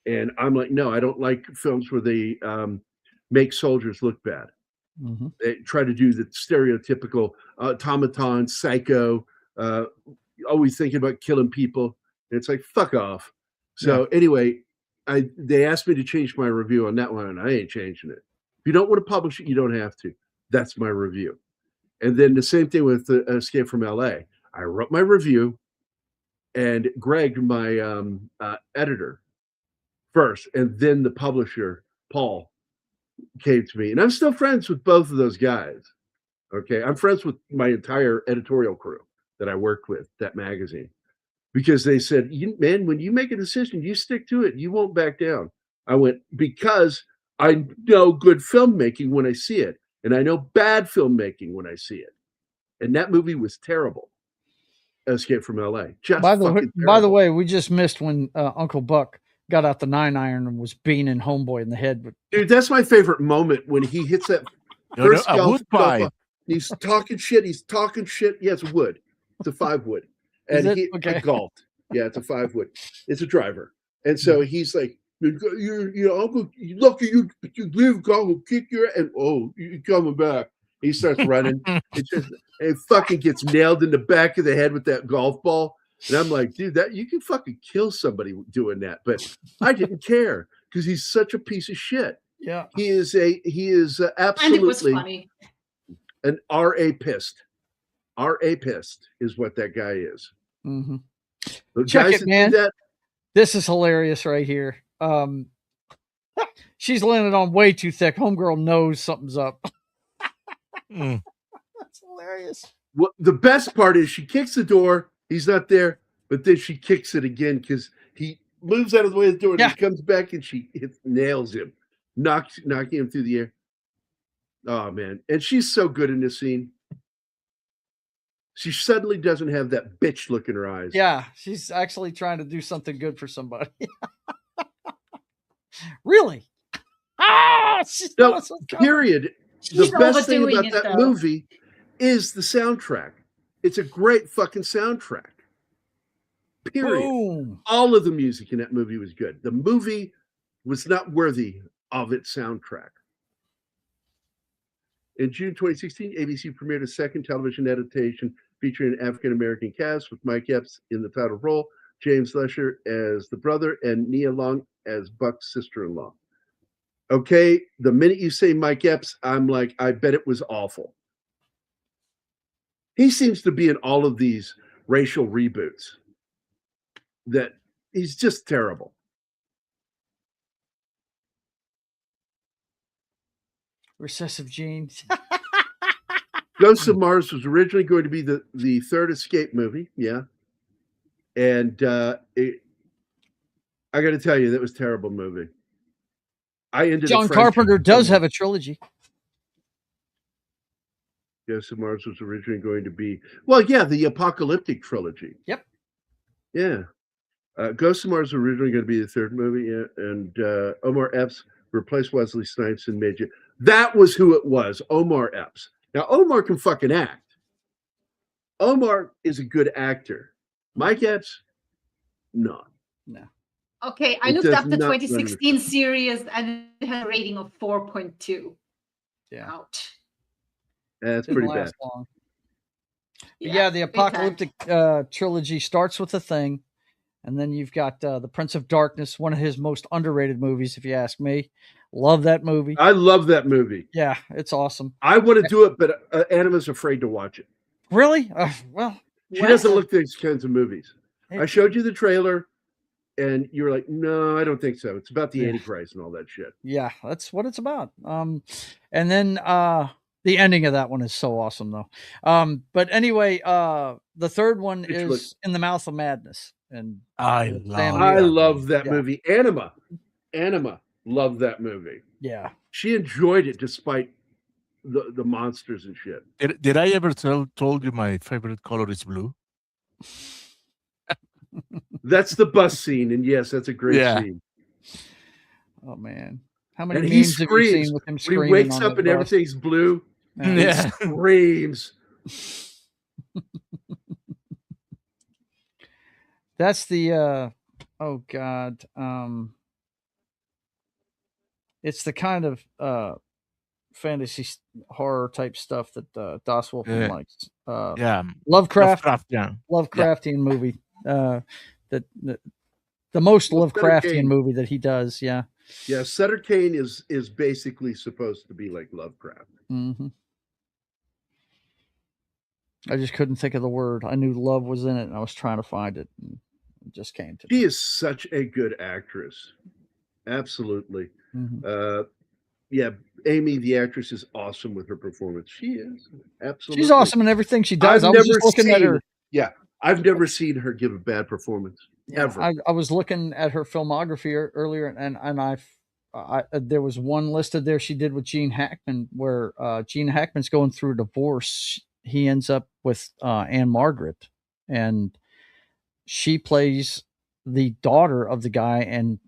And I'm like, no, I don't like films where they make soldiers look bad. Mm-hmm. They try to do the stereotypical automaton, psycho, always thinking about killing people. And it's like, fuck off. So anyway, they asked me to change my review on that one, and I ain't changing it. If you don't want to publish it, you don't have to. That's my review. And then the same thing with Escape from LA. I wrote my review, and Greg, my editor, first, and then the publisher, Paul, came to me. And I'm still friends with both of those guys. Okay. I'm friends with my entire editorial crew that I worked with, that magazine, because they said, man, when you make a decision, you stick to it. You won't back down. I went, because I know good filmmaking when I see it, and I know bad filmmaking when I see it. And that movie was terrible. Escape from LA. By the way, we just missed when Uncle Buck got out the 9-iron and was beaning Homeboy in the head. Dude, that's my favorite moment, when he hits that first golf ball. He's talking shit. Yeah, it's wood. It's a 5-wood. And I golfed. Yeah, it's a 5-wood. It's a driver. And so he's like, Uncle, lucky you live, God will kick your ass. And you're coming back. He starts running. It fucking gets nailed in the back of the head with that golf ball. And I'm like, dude, that you can fucking kill somebody doing that. But I didn't care, because he's such a piece of shit. Yeah. He is absolutely And it was funny. an R.A. pissed. R.A. pissed is what that guy is. Mm-hmm. The Check guys it, that man. do that, This is hilarious right here. She's laying it on way too thick. Homegirl knows something's up. That's hilarious. well, the best part is she kicks the door. He's not there, but then she kicks it again, because he moves out of the way of the door, and he comes back, and she nails him, knocking him through the air. Oh man, and she's so good in this scene. She suddenly doesn't have that bitch look in her eyes. Yeah, she's actually trying to do something good for somebody. Really? No, period. The best thing overdoing about it, that though. movie is the soundtrack. It's a great fucking soundtrack. Period. Boom. All of the music in that movie was good. The movie was not worthy of its soundtrack. In June 2016, ABC premiered a second television adaptation featuring an African-American cast, with Mike Epps in the title role, James Lesher as the brother, and Nia Long as Buck's sister-in-law. Okay, the minute you say Mike Epps, I'm like, I bet it was awful. He seems to be in all of these racial reboots. that he's just terrible. Recessive genes. Ghosts of Mars was originally going to be the third Escape movie, yeah. And I got to tell you, that was a terrible movie. I ended John Carpenter does have a trilogy. Ghosts of Mars was originally going to be, well, yeah, the Apocalyptic trilogy. Yep. Yeah. Ghosts of Mars was originally going to be the third movie, yeah, and Omar Epps replaced Wesley Snipes and made you. That was who it was, Omar Epps. Now, Omar can fucking act. Omar is a good actor. Mike Epps, not. No. Okay, I looked up the 2016 series and it had a rating of 4.2. Yeah. Ouch. That's pretty bad. Long. Yeah, the Apocalyptic trilogy starts with The Thing, and then you've got The Prince of Darkness, one of his most underrated movies, if you ask me. Love that movie. I love that movie. Yeah, it's awesome. I want to do it, but Anima's afraid to watch it. Really? Well, she doesn't look these kinds of movies. I showed you the trailer, and you were like, "No, I don't think so. It's about the Antichrist and all that shit." Yeah, that's what it's about. And then the ending of that one is so awesome, though. But anyway, the third one is In the Mouth of Madness, and I love that movie. Anima loved that movie. Yeah, she enjoyed it despite the monsters and shit. Did I ever told you my favorite color is blue? That's the bus scene, and yes, that's a great scene. Oh man, how many and memes have you seen with him screaming? He wakes up and everything's blue. Yeah, he screams. That's the oh god, it's the kind of fantasy horror type stuff that Das Wolfman likes. Lovecraftian movie. That the most Lovecraftian movie that he does. Yeah. Yeah, Sutter Kane is basically supposed to be like Lovecraft. Mm-hmm. I just couldn't think of the word. I knew love was in it, and I was trying to find it, and it just came to me. She is such a good actress. Absolutely. Mm-hmm. Yeah, Amy, the actress, is awesome with her performance. She is. Absolutely. She's awesome in everything she does. I was just looking at her. Yeah, I've never seen her give a bad performance. Ever. I was looking at her filmography earlier, and I there was one listed there she did with Gene Hackman, where Gene Hackman's going through a divorce. He ends up with Anne Margaret, and she plays the daughter of the guy, and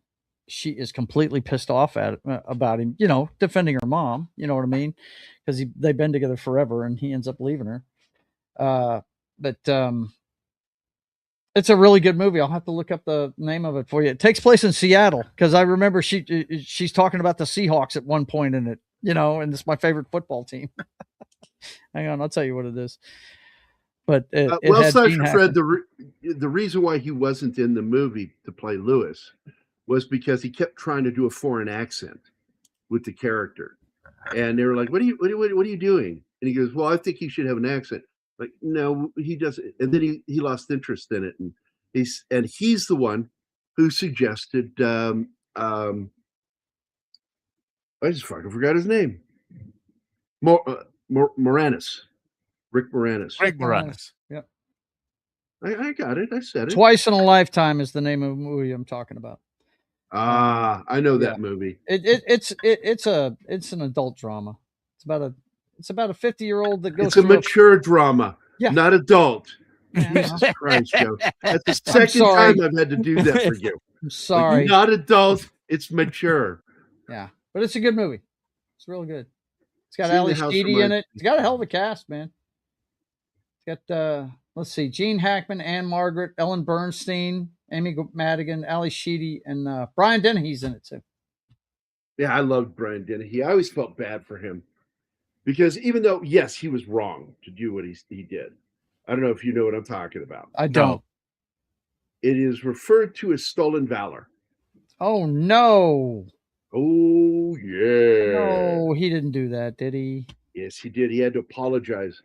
she is completely pissed off about him, defending her mom, you know what I mean? Because they've been together forever, and he ends up leaving her. But it's a really good movie. I'll have to look up the name of it for you. It takes place in Seattle, because I remember she's talking about the Seahawks at one point in it, and it's my favorite football team. Hang on, I'll tell you what it is. But Fred, the reason why he wasn't in the movie to play Lewis was because he kept trying to do a foreign accent with the character, and they were like, "What are you doing?" And he goes, "Well, I think he should have an accent." Like, no, he doesn't. And then he lost interest in it, and he's the one who suggested. I just fucking forgot his name. Moranis. Rick Moranis. Rick Moranis. Yep. I got it. I said it. Twice in a Lifetime is the name of the movie I'm talking about. I know that movie. It's an adult drama. It's about a 50-year-old that goes. It's a mature drama, not adult. Yeah. Jesus Christ, Joe. That's the second time I've had to do that for you. I'm sorry. Like, not adult. It's mature. Yeah, but it's a good movie. It's real good. It's got Ali Sheedy in it. It's got a hell of a cast, man. It's got let's see, Gene Hackman, Anne Margaret, Ellen Bernstein, Amy Madigan, Ali Sheedy, and Brian Dennehy's in it too. Yeah, I loved Brian Dennehy. I always felt bad for him because even though, yes, he was wrong to do what he did. I don't know if you know what I'm talking about. I don't. It is referred to as stolen valor. Oh no. Oh yeah. No, he didn't do that, did he? Yes, he did. He had to apologize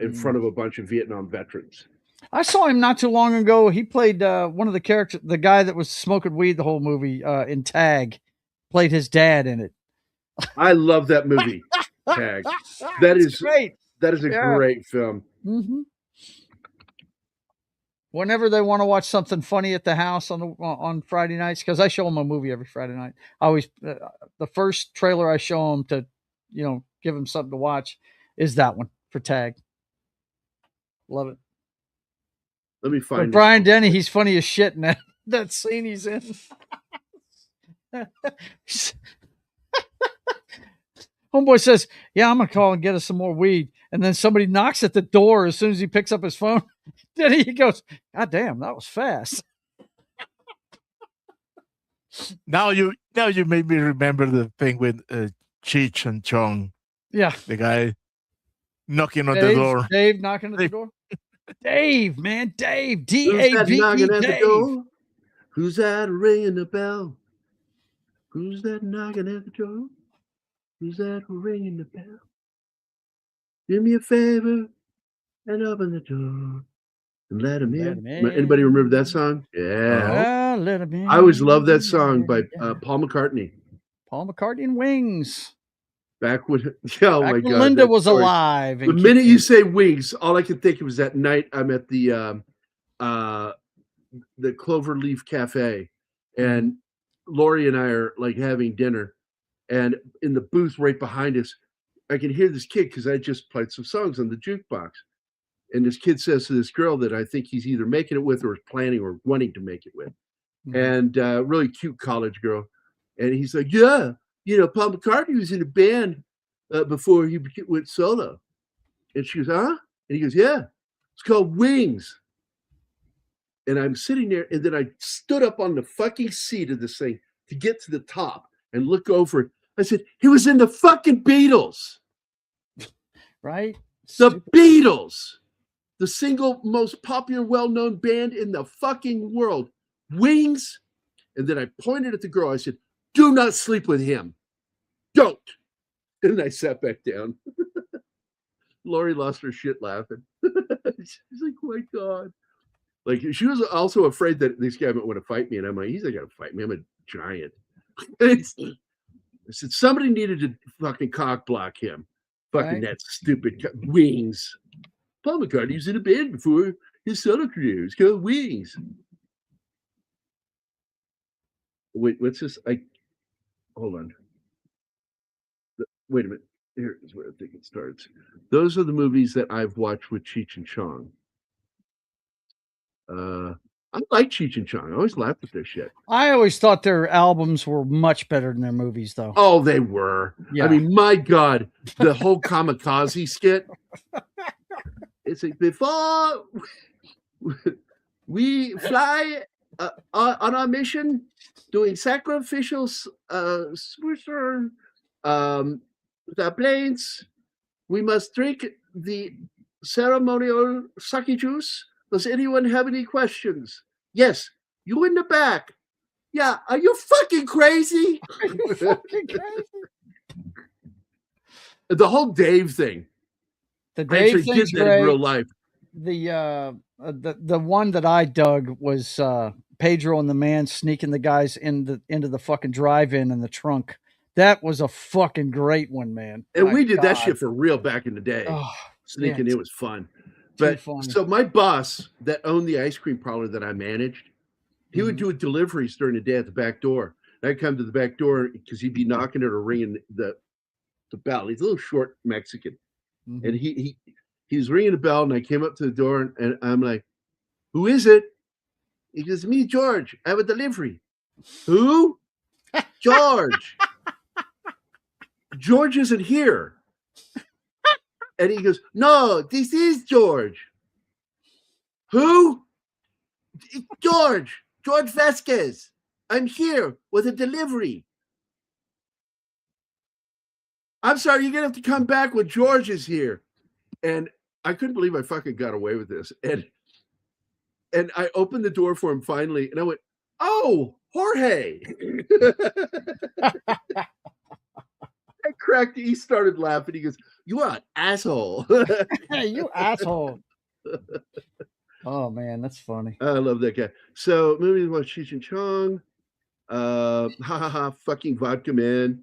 in front of a bunch of Vietnam veterans. I saw him not too long ago. He played one of the characters, the guy that was smoking weed the whole movie in Tag, played his dad in it. I love that movie, Tag. That It's is great. That is a Yeah. great film. Mm-hmm. Whenever they want to watch something funny at the house on Friday nights, because I show them a movie every Friday night. I always the first trailer I show them to, give them something to watch is that one for Tag. Love it. Let me But find Brian Denny, he's funny as shit in that scene he's in. Homeboy says, "Yeah, I'm gonna call and get us some more weed." And then somebody knocks at the door as soon as he picks up his phone. Then he goes, "God damn, that was fast." Now you made me remember the thing with Cheech and Chong. Yeah, the guy knocking on Dave, the door. Dave knocking at the door. Dave, man, Dave, Who's that D-A-V-E, knocking at the Dave. door? Who's that ringing the bell? Who's that knocking at the door? Who's that ringing the bell? Do me a favor and open the door and let him in. Anybody remember that song? Yeah. Let him in. I always loved that song by Paul McCartney. Paul McCartney and Wings. Back when, oh Back my when God, Linda that was story. alive. The minute you say Wings, all I could think of was that night I'm at the Cloverleaf Cafe, and Lori and I are like having dinner, and in the booth right behind us, I can hear this kid because I just played some songs on the jukebox, and this kid says to this girl that I think he's either making it with or is planning or wanting to make it with, and really cute college girl, and he's like, yeah, Paul McCartney was in a band before he went solo, and she goes, huh? And he goes, yeah, it's called Wings. And I'm sitting there, and then I stood up on the fucking seat of this thing to get to the top and look over. I said, he was in the fucking Beatles. Right? The Beatles. The single most popular, well-known band in the fucking world. Wings. And then I pointed at the girl. I said, do not sleep with him. Don't. And I sat back down. Lori lost her shit laughing. She's like, oh my God. Like, she was also afraid that this guy might want to fight me. And I'm like, he's not going to fight me. I'm a giant. I said, somebody needed to fucking cock block him. Fucking that stupid Wings. Paul McCartney was in a band before his solo career. It's called Wings. Wait, what's this? Hold on. Wait a minute. Here is where I think it starts. Those are the movies that I've watched with Cheech and Chong. I like Cheech and Chong. I always laughed at their shit. I always thought their albums were much better than their movies, though. Oh, they were. Yeah. I mean, my God, the whole kamikaze skit. It's like, before we fly on our mission, doing sacrificial swoosh with our planes, we must drink the ceremonial sake juice. Does anyone have any questions? Yes, you in the back. Yeah, are you fucking crazy? Are you fucking crazy? The whole Dave thing. The Dave actually did that in real life. The one that I dug was Pedro and the Man sneaking the guys into the fucking drive-in in the trunk. That was a fucking great one, man. And we did that shit for real back in the day. Oh, sneaking, it was fun. But so my boss that owned the ice cream parlor that I managed, he would do deliveries during the day at the back door. And I'd come to the back door because he'd be knocking it or ringing the bell. He's a little short Mexican. And he was ringing the bell, and I came up to the door, and I'm like, who is it? He goes, me, George. I have a delivery. Who? George. George isn't here. And he goes, no, this is George. Who? George Vasquez. I'm here with a delivery. I'm sorry, you're going to have to come back when George is here. And I couldn't believe I fucking got away with this. And I opened the door for him finally, and I went, oh, Jorge. I cracked. He started laughing. He goes, you are an asshole. Hey, you asshole. Oh man, that's funny. I love that guy. So movies about Cheech and Chong. Ha ha ha! Fucking vodka man.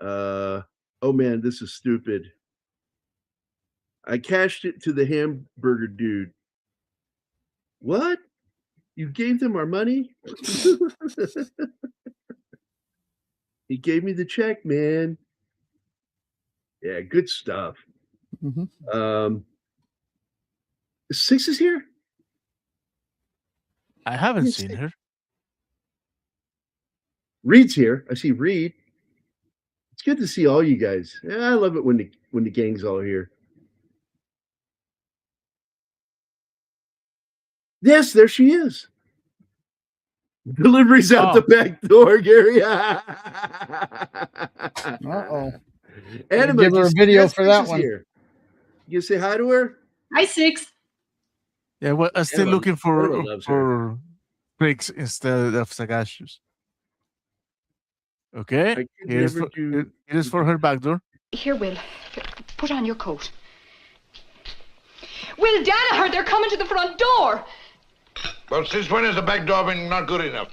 Oh man, this is stupid. I cashed it to the hamburger dude. What? You gave them our money? He gave me the check, man. Yeah, good stuff. Mm-hmm. 6 is here? I haven't seen her. Reed's here. I see Reed. It's good to see all you guys. Yeah, I love it when the gang's all here. Yes, there she is. Delivery's out the back door, Gary. Uh-oh. Anima, Give her a video for that one. Here. You say hi to her? Hi, Six. Yeah, well, I'm still Anima- looking Anima loves her. for Briggs instead of Sagacious. Okay, it is for her back door. Here, Will. Put on your coat. Will, Danaher, they're coming to the front door. Well, since when has the back door been not good enough?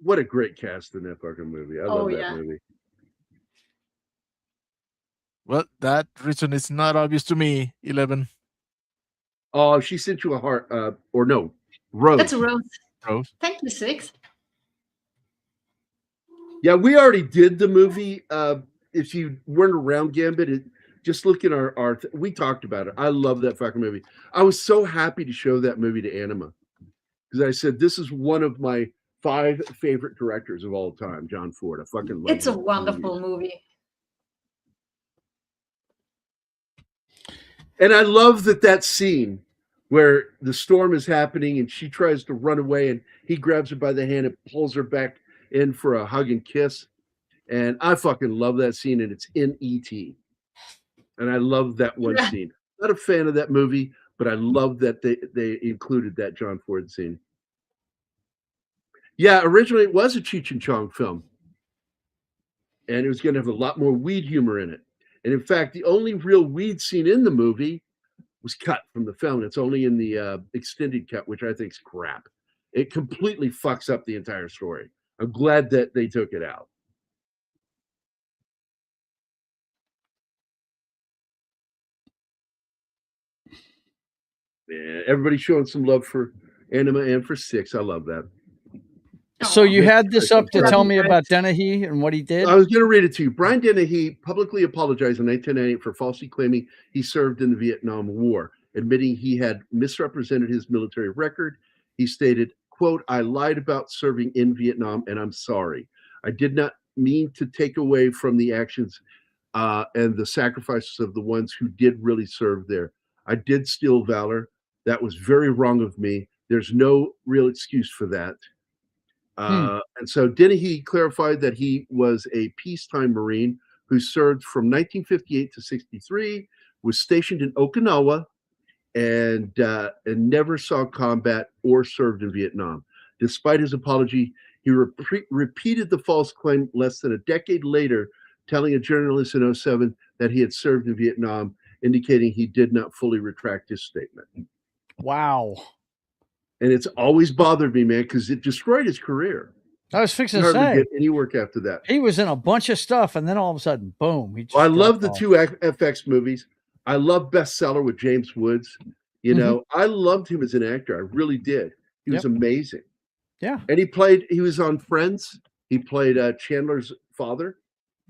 What a great cast in that fucking movie. I love that movie. Well, that reason is not obvious to me. 11. Oh, she sent you a heart, or no, rose. That's a rose. Rose. Thank you, Six. Yeah, we already did the movie. If you weren't around, Gambit, just look at our we talked about it. I love that fucking movie. I was so happy to show that movie to Anima because I said this is one of my 5 favorite directors of all time, John Ford. I fucking love It's a wonderful movie. And I love that scene where the storm is happening and she tries to run away and he grabs her by the hand and pulls her back in for a hug and kiss. And I fucking love that scene, and it's in E.T. And I love that one scene. Not a fan of that movie, but I love that they included that John Ford scene. Yeah, originally it was a Cheech and Chong film. And it was going to have a lot more weed humor in it. And in fact, the only real weed scene in the movie was cut from the film. It's only in the extended cut, which I think is crap. It completely fucks up the entire story. I'm glad that they took it out. Yeah, everybody's showing some love for Anima and for Six. I love that. So you had this up to tell me about Dennehy and what he did? I was going to read it to you. Brian Dennehy publicly apologized in 1998 for falsely claiming he served in the Vietnam War, admitting he had misrepresented his military record. He stated, quote, "I lied about serving in Vietnam, and I'm sorry. I did not mean to take away from the actions and the sacrifices of the ones who did really serve there. I did steal valor. That was very wrong of me. There's no real excuse for that." And so Dennehy clarified that he was a peacetime Marine who served from 1958 to 63, was stationed in Okinawa, and never saw combat or served in Vietnam. Despite his apology, he repeated the false claim less than a decade later, telling a journalist in 2007 that he had served in Vietnam, indicating he did not fully retract his statement. Wow. And it's always bothered me, man, because it destroyed his career. I was fixing to Hardly say. get any work after that. He was in a bunch of stuff, and then all of a sudden, boom. He just I love the dropped 2 FX movies. I love Bestseller with James Woods. You know, I loved him as an actor. I really did. He was amazing. Yeah. And he was on Friends. He played Chandler's father.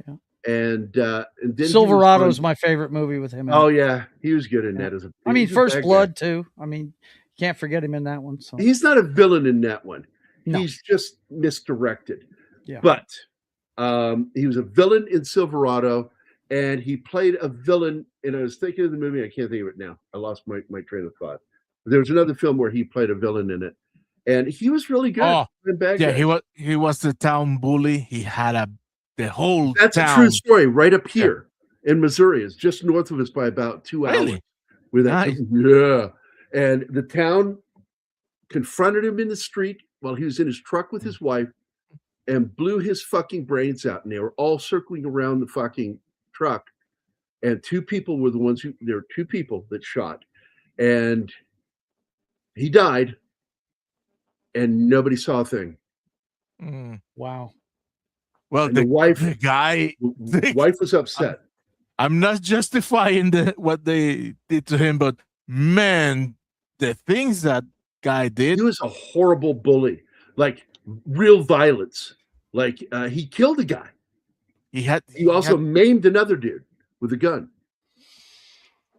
Yeah. And then Silverado's my favorite movie with him. Oh yeah, he was good in that as a. I mean, he's a First bad Blood guy. too. I mean, can't forget him in that one. So He's not a villain in that one. No. He's just misdirected. Yeah. But he was a villain in Silverado, and he played a villain. And I was thinking of the movie. I can't think of it now. I lost my train of thought. There was another film where he played a villain in it, and he was really good. Oh, bad yeah, guys. he was the town bully. He had the whole That's town. a true story. Right up here in Missouri, it's just north of us by about 2 hours. Really? Where that, Nice. yeah, and the town confronted him in the street while he was in his truck with his wife, and blew his fucking brains out. And they were all circling around the fucking truck. And 2 people were the ones there were 2 people that shot. and he died, and nobody saw a thing. Wow. Well, And the wife was upset. I'm not justifying what they did to him, but man, the things that guy did. He was a horrible bully, like real violence. Like he killed a guy. He also maimed another dude with a gun.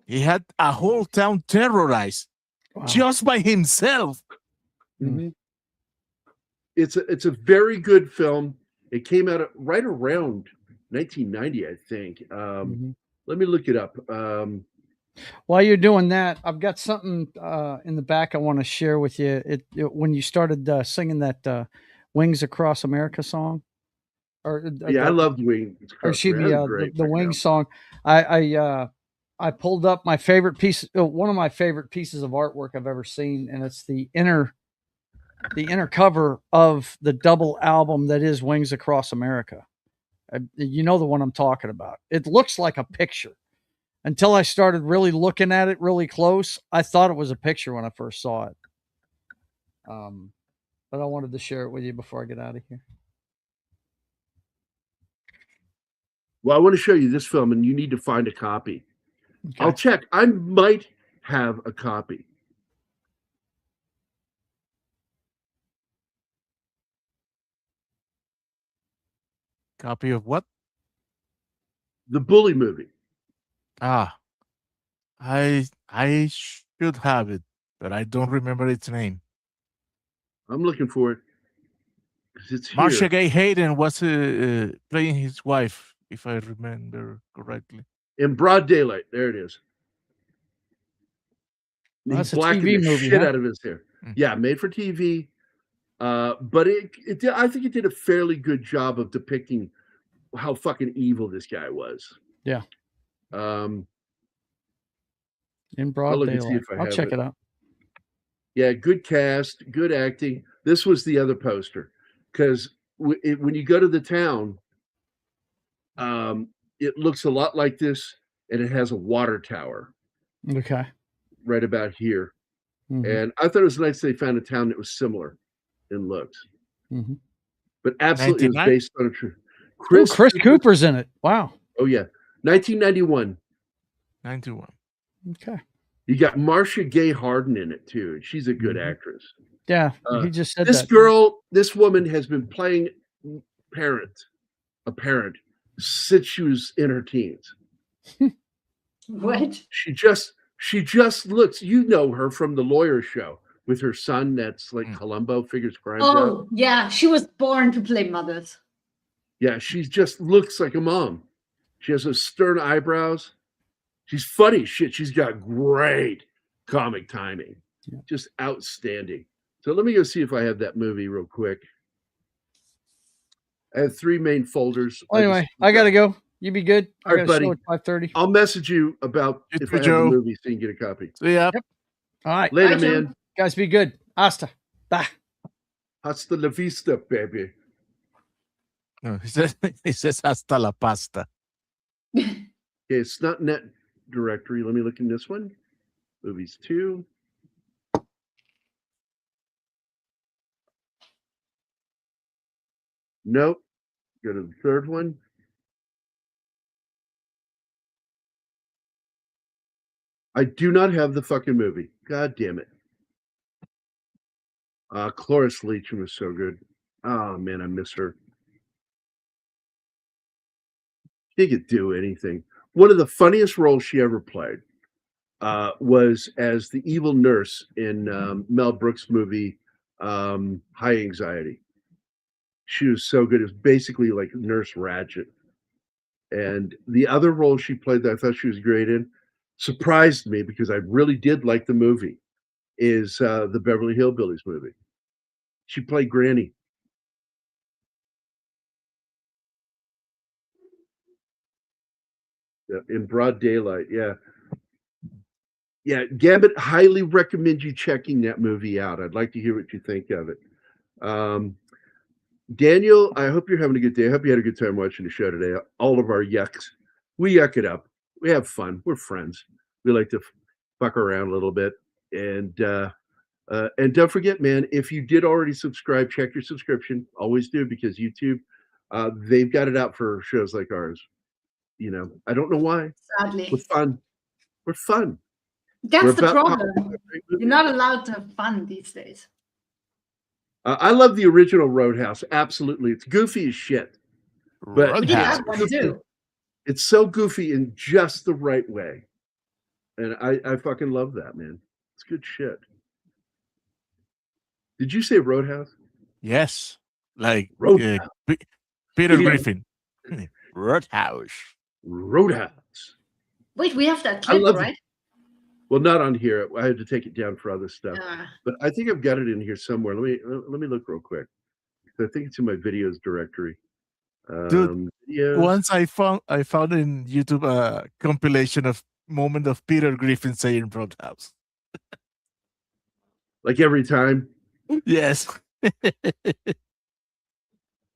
He had a whole town terrorized just by himself. Mm-hmm. It's a very good film. It came out right around 1990, I think. Let me look it up. While you're doing that, I've got something in the back I want to share with you. When you started singing that "Wings Across America" song, I loved Wings. Or excuse me, the Wings song. I pulled up my favorite piece, one of my favorite pieces of artwork I've ever seen, and it's the inner cover of the double album that is Wings Across America. You know the one I'm talking about. It looks like a picture. Until I started really looking at it really close, I thought it was a picture when I first saw it. But I wanted to share it with you before I get out of here. Well, I want to show you this film, and you need to find a copy. Okay. I'll check. I might have a copy. Copy of what? The Bully movie. I should have it, but I don't remember its name. I'm looking for it. It's Marcia Gay Hayden was playing his wife, if I remember correctly. In broad daylight. There it is. Well, that's a TV movie, shit out of his hair. Yeah, made for TV. But I think it did a fairly good job of depicting how fucking evil this guy was. Yeah. In I'll broad daylight. I'll check it out. Yeah, good cast, good acting. This was the other poster, because when you go to the town, it looks a lot like this, and it has a water tower. Okay. Right about here. Mm-hmm. And I thought it was nice they found a town that was similar in looks. Mm-hmm. But absolutely, 99? it was based on a true. Chris Cooper's in it. Wow. Oh, yeah. 1991. 91. Okay. You got Marcia Gay Harden in it, too. She's a good actress. Yeah, he just said this this woman has been playing a parent since she was in her teens. What? She just looks, you know her from the Lawyer Show with her son that's like Columbo, figures crimes out. Oh, yeah. She was born to play mothers. Yeah, she just looks like a mom. She has those stern eyebrows. She's funny shit. She's got great comic timing. Yeah. Just outstanding. So let me go see if I have that movie real quick. I have 3 main folders. Well, anyway, I got to go. You be good. All right, buddy. 5:30. I'll message you about if I have the movie so you can get a copy. See ya. Yep. All right. Later, man. Guys, be good. Hasta. Bye. Hasta la vista, baby. No, he says hasta la pasta. Okay, it's not in that directory. Let me look in this one. Movies 2. Nope. Go to the third one. I do not have the fucking movie. God damn it. Cloris Leachman was so good. Oh, man, I miss her. She could do anything. One of the funniest roles she ever played was as the evil nurse in Mel Brooks' movie High Anxiety. She was so good. It was basically like Nurse Ratched. And the other role she played that I thought she was great in, surprised me because I really did like the movie, is the Beverly Hillbillies movie. She played Granny. Yeah, in broad daylight, yeah. Yeah, Gambit, highly recommend you checking that movie out. I'd like to hear what you think of it. Daniel, I hope you're having a good day. I hope you had a good time watching the show today. All of our yucks. We yuck it up. We have fun. We're friends. We like to fuck around a little bit. And don't forget, man, if you did already subscribe, check your subscription. Always do, because YouTube, they've got it out for shows like ours. You know, I don't know why. Sadly. We're fun. We're fun. That's We're the about problem. You're not allowed to have fun these days. I love the original Roadhouse. Absolutely. It's goofy as shit. But We did have one too. it's so goofy in just the right way. And I fucking love that, man. It's good shit. Did you say Roadhouse? Yes. Like Roadhouse. Peter Yeah. Griffin. Roadhouse. Roadhouse. Wait, we have that I clip, love right? it. Well, not on here. I had to take it down for other stuff. Ah. But I think I've got it in here somewhere. Let me look real quick. I think it's in my videos directory. Dude, Videos. once I found in YouTube a compilation of moment of Peter Griffin saying Roadhouse. Like every time. Yes. I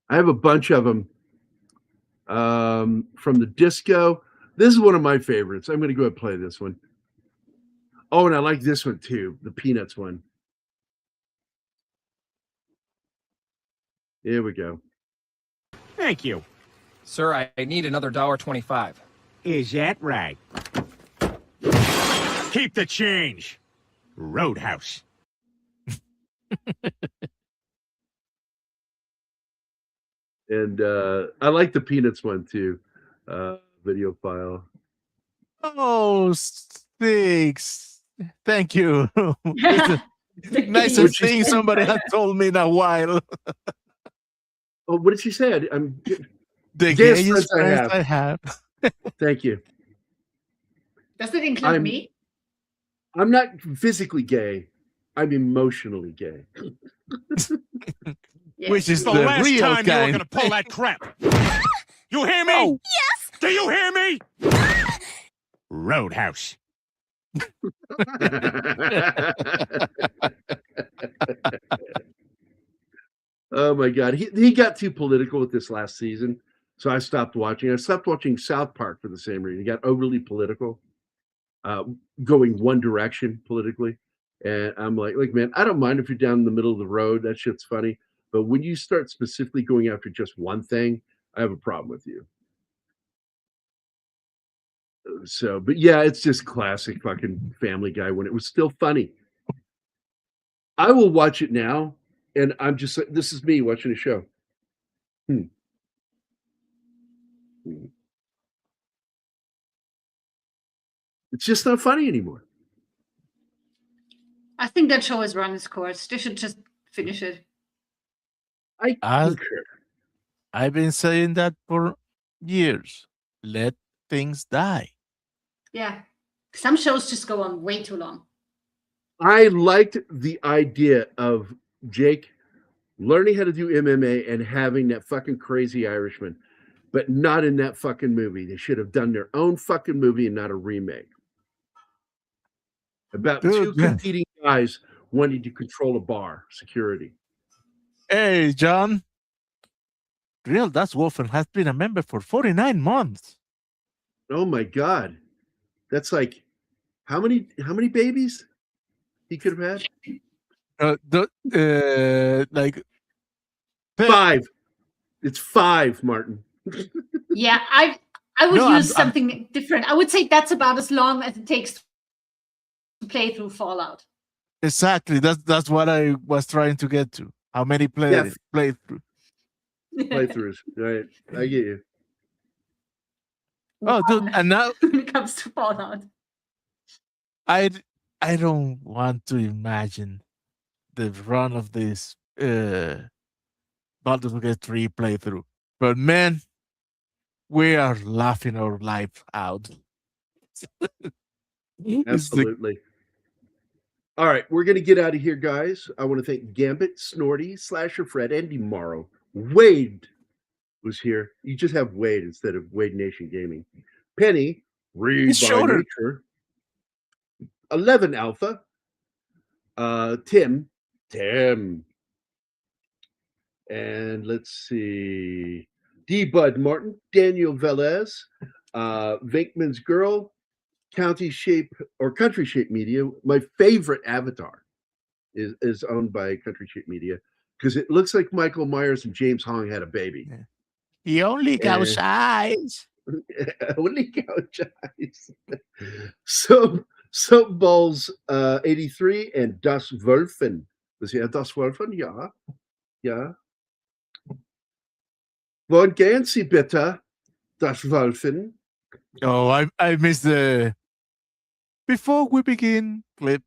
have a bunch of them from the disco. This is one of my favorites. I'm going to go ahead and play this one. Oh, and I like this one too, the Peanuts one. Here we go. Thank you. Sir, I need another $1.25. Is that right? Keep the change. Roadhouse. And I like the Peanuts one too. Video file. Oh, Sticks. Thank you. Nicest Which is- thing somebody had told me in a while. Oh, what did she say? I'm The gayest gayest friends friends I have. Thank you. Does it include me? I'm not physically gay. I'm emotionally gay. Which is the the last real time you were kind. going to pull that crap. You hear me? Yes. Do you hear me? Roadhouse. Oh my God. He got too political with this last season. So I stopped watching. I stopped watching South Park for the same reason. He got overly political, going one direction politically. And I'm like, man, I don't mind if you're down in the middle of the road. That shit's funny. But when you start specifically going after just one thing, I have a problem with you. So, but yeah, it's just classic fucking Family Guy when it was still funny. I will watch it now, and I'm just like, this is me watching a show. It's just not funny anymore. I think that show has run its course. They should just finish it. I concur. I've been saying that for years. Let things die. Yeah. Some shows just go on way too long. I liked the idea of Jake learning how to do MMA and having that fucking crazy Irishman, but not in that fucking movie. They should have done their own fucking movie and not a remake. About two competing guys wanting to control a bar, security. Hey, John. Real Das Wolfen has been a member for 49 months. Oh my God. That's like how many babies he could have had? Like 5. It's 5, Martin. Yeah, I would No, use something different. I would say that's about as long as it takes to play through Fallout. Exactly. That's what I was trying to get to. How many playthrough? Playthroughs, right? I get you. Oh, dude, and now when it comes to Fallout, I don't want to imagine the run of this Baldur's Gate 3 playthrough. But man, we are laughing our life out. Absolutely. All right, we're going to get out of here, guys. I want to thank Gambit, Snorty, Slasher Fred, Andy Morrow. Wade was here. You just have Wade instead of Wade Nation Gaming. Penny, Read It's by shorter. Nature. 11 Alpha. Tim. And let's see. D. Bud Martin, Daniel Velez, Vinkman's Girl, County Shape or Country Shape Media. My favorite avatar is owned by Country Shape Media because it looks like Michael Myers and James Hong had a baby. He only goes eyes. Only couch eyes. So Balls 83 and Das Wölfen. Was ja Das Wölfen? Ja. Ja. Wann gehen Sie bitte, Das Wölfen? Oh, I missed the before we begin clip.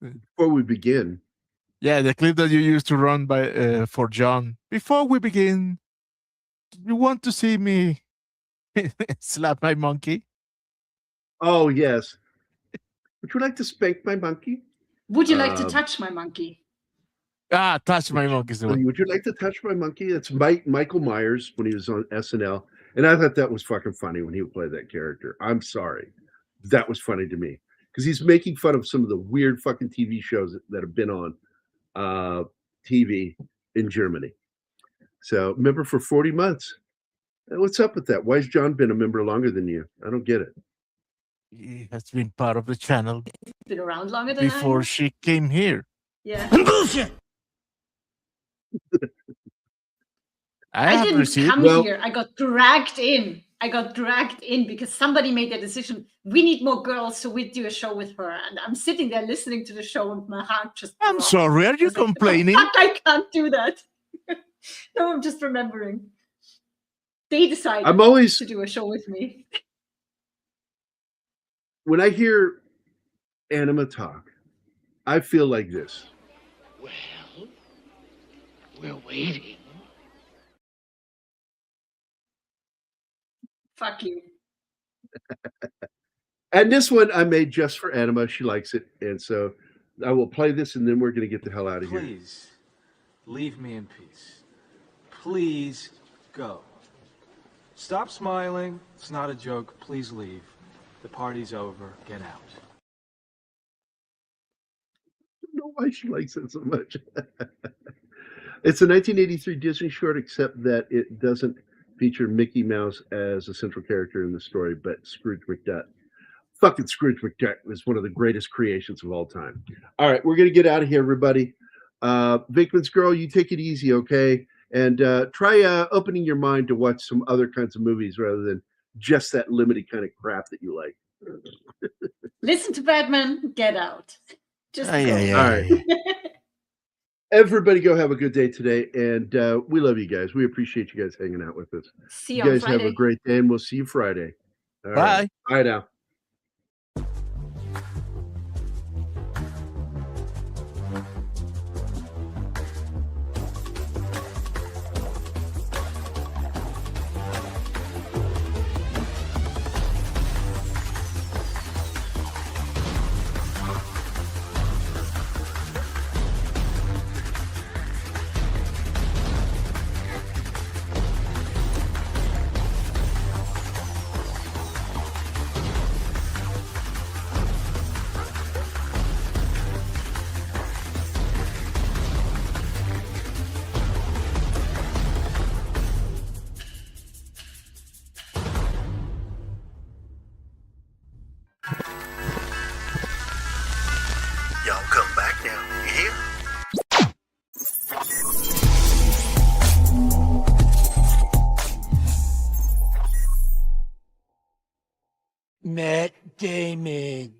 Before we begin. Yeah, the clip that you used to run by for John. Before we begin, you want to see me slap my monkey? Oh, yes. Would you like to spank my monkey? Would you like to touch my monkey? Touch my monkey. Would you like to touch my monkey? That's Michael Myers when he was on SNL. And I thought that was fucking funny when he would play that character. I'm sorry. That was funny to me. Because he's making fun of some of the weird fucking TV shows that have been on TV in Germany. So, member for 40 months. What's up with that? Why has John been a member longer than you? I don't get it. He has been part of the channel Been around longer than before she came here. Yeah. Bullshit. I didn't come here. I got dragged in. Because somebody made a decision. We need more girls, so we do a show with her. And I'm sitting there listening to the show, and my heart just. I'm sorry. Are you complaining? I can't do that. No, I'm just remembering. They decided to do a show with me. When I hear Anima talk, I feel like this. Well, we're waiting. Fuck you. And this one I made just for Anima. She likes it. And so I will play this and then we're going to get the hell out of here. Please, leave me in peace. Please go. Stop smiling. It's not a joke. Please leave. The party's over. Get out. I don't know why she likes it so much. It's a 1983 Disney short, except that it doesn't feature Mickey Mouse as a central character in the story, but Scrooge McDuck. Fucking Scrooge McDuck was one of the greatest creations of all time. All right, we're going to get out of here, everybody. Vinkman's Girl, you take it easy, okay? And try opening your mind to watch some other kinds of movies rather than just that limited kind of crap that you like. Listen to Batman, Get Out. Just All right. Everybody go have a good day today. And we love you guys. We appreciate you guys hanging out with us. See you you on guys have a Friday. great day, and we'll see you Friday. All Bye. right. Bye now. Y'all come back now, you hear? Matt Damon.